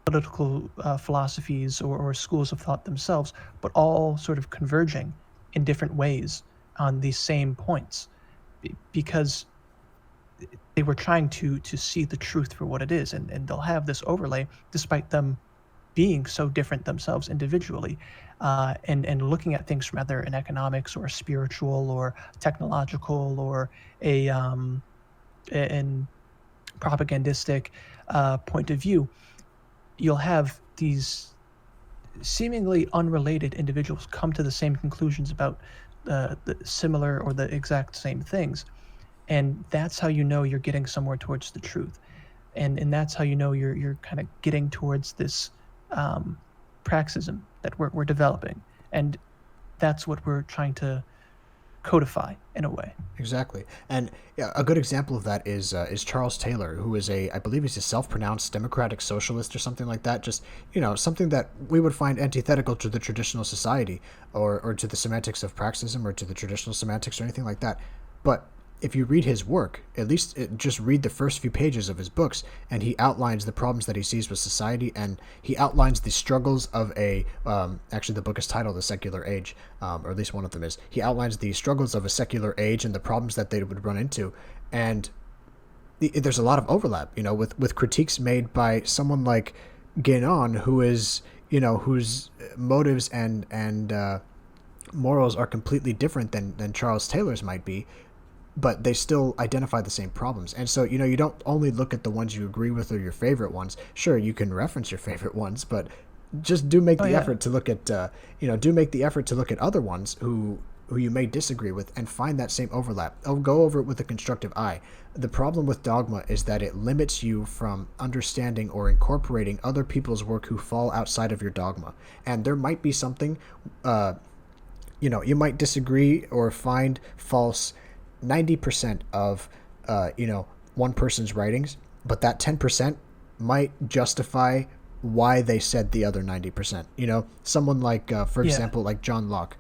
political philosophies or schools of thought themselves, but all sort of converging in different ways on these same points, because they were trying to see the truth for what it is, and they'll have this overlay despite them being so different themselves individually, and looking at things from either an economics or a spiritual or technological or an propagandistic point of view. You'll have these seemingly unrelated individuals come to the same conclusions about the similar or the exact same things, and that's how you're getting somewhere towards the truth, and that's how you're kind of getting towards this praxism that we're developing, and that's what we're trying to codify in a way. Exactly. And a good example of that is Charles Taylor, who is I believe he's a self-pronounced democratic socialist or something like that. Just, something that we would find antithetical to the traditional society or to the semantics of Praxism or to the traditional semantics or anything like that. But if you read his work, at least just read the first few pages of his books, and he outlines the problems that he sees with society, and he outlines the struggles of actually the book is titled The Secular Age, or at least one of them is. He outlines the struggles of a secular age and the problems that they would run into, and there's a lot of overlap, with critiques made by someone like Guénon, who is, whose motives and morals are completely different than Charles Taylor's might be, but they still identify the same problems. And so, you don't only look at the ones you agree with or your favorite ones. Sure, you can reference your favorite ones, but just do make the effort to look at, do make the effort to look at other ones who you may disagree with and find that same overlap. Go over it with a constructive eye. The problem with dogma is that it limits you from understanding or incorporating other people's work who fall outside of your dogma. And there might be something, you might disagree or find false 90% of one person's writings, but that 10% might justify why they said the other 90%. Someone like for example like John Locke,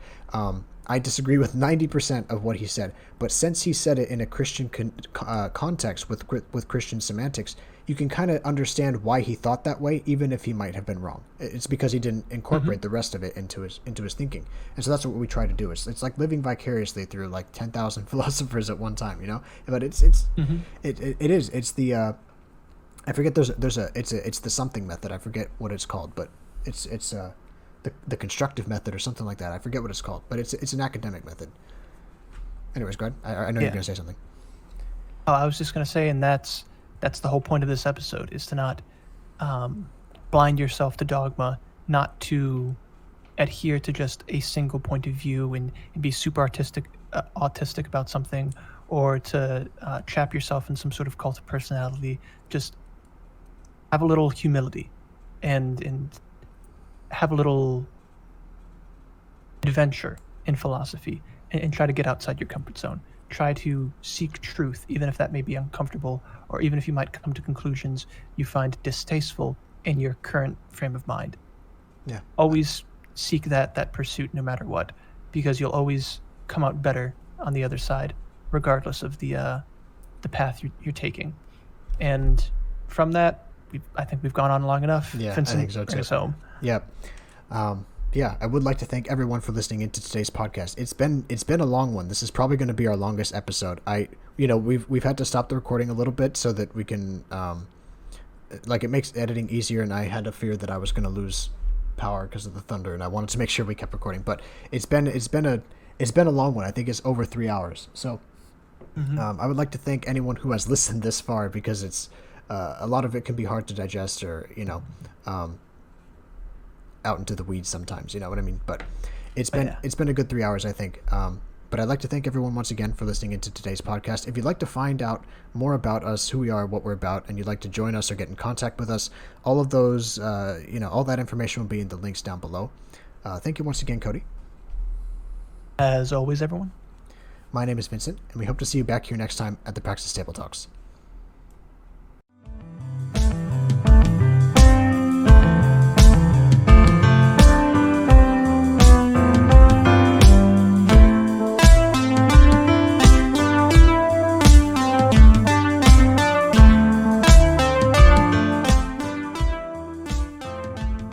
I disagree with 90% of what he said, but since he said it in a Christian context with Christian semantics, you can kind of understand why he thought that way, even if he might have been wrong. It's because he didn't incorporate the rest of it into his thinking. And so that's what we try to do. It's like living vicariously through like 10,000 philosophers at one time, But it is. It's the I forget. It's the something method. I forget what it's called, but it's the constructive method or something like that. I forget what it's called, but it's an academic method. Anyways, go ahead. I know you're going to say something. Oh, I was just going to say, and that's That's the whole point of this episode, is to not blind yourself to dogma, not to adhere to just a single point of view and be super autistic about something, or to trap yourself in some sort of cult of personality. Just have a little humility and have a little adventure in philosophy, and try to get outside your comfort zone. Try to seek truth, even if that may be uncomfortable, or even if you might come to conclusions you find distasteful in your current frame of mind. Yeah. Always seek that pursuit no matter what, because you'll always come out better on the other side, regardless of the path you're taking. And from that, I think we've gone on long enough. Yeah, Vincent, I think so too. Bring us home. Yeah. I would like to thank everyone for listening into today's podcast. It's been a long one. This is probably going to be our longest episode. We've had to stop the recording a little bit so that we can, it makes editing easier, and I had a fear that I was going to lose power because of the thunder, and I wanted to make sure we kept recording. But it's been a long one. I think it's over 3 hours. So, I would like to thank anyone who has listened this far, because it's a lot of it can be hard to digest, or out into the weeds sometimes, you know what I mean? But it's been a good 3 hours, I think. But I'd like to thank everyone once again for listening into today's podcast. If you'd like to find out more about us, who we are, what we're about, and you'd like to join us or get in contact with us, all of those, all that information will be in the links down below. Thank you once again, Cody. As always, everyone. My name is Vincent, and we hope to see you back here next time at the Praxist Table Talks.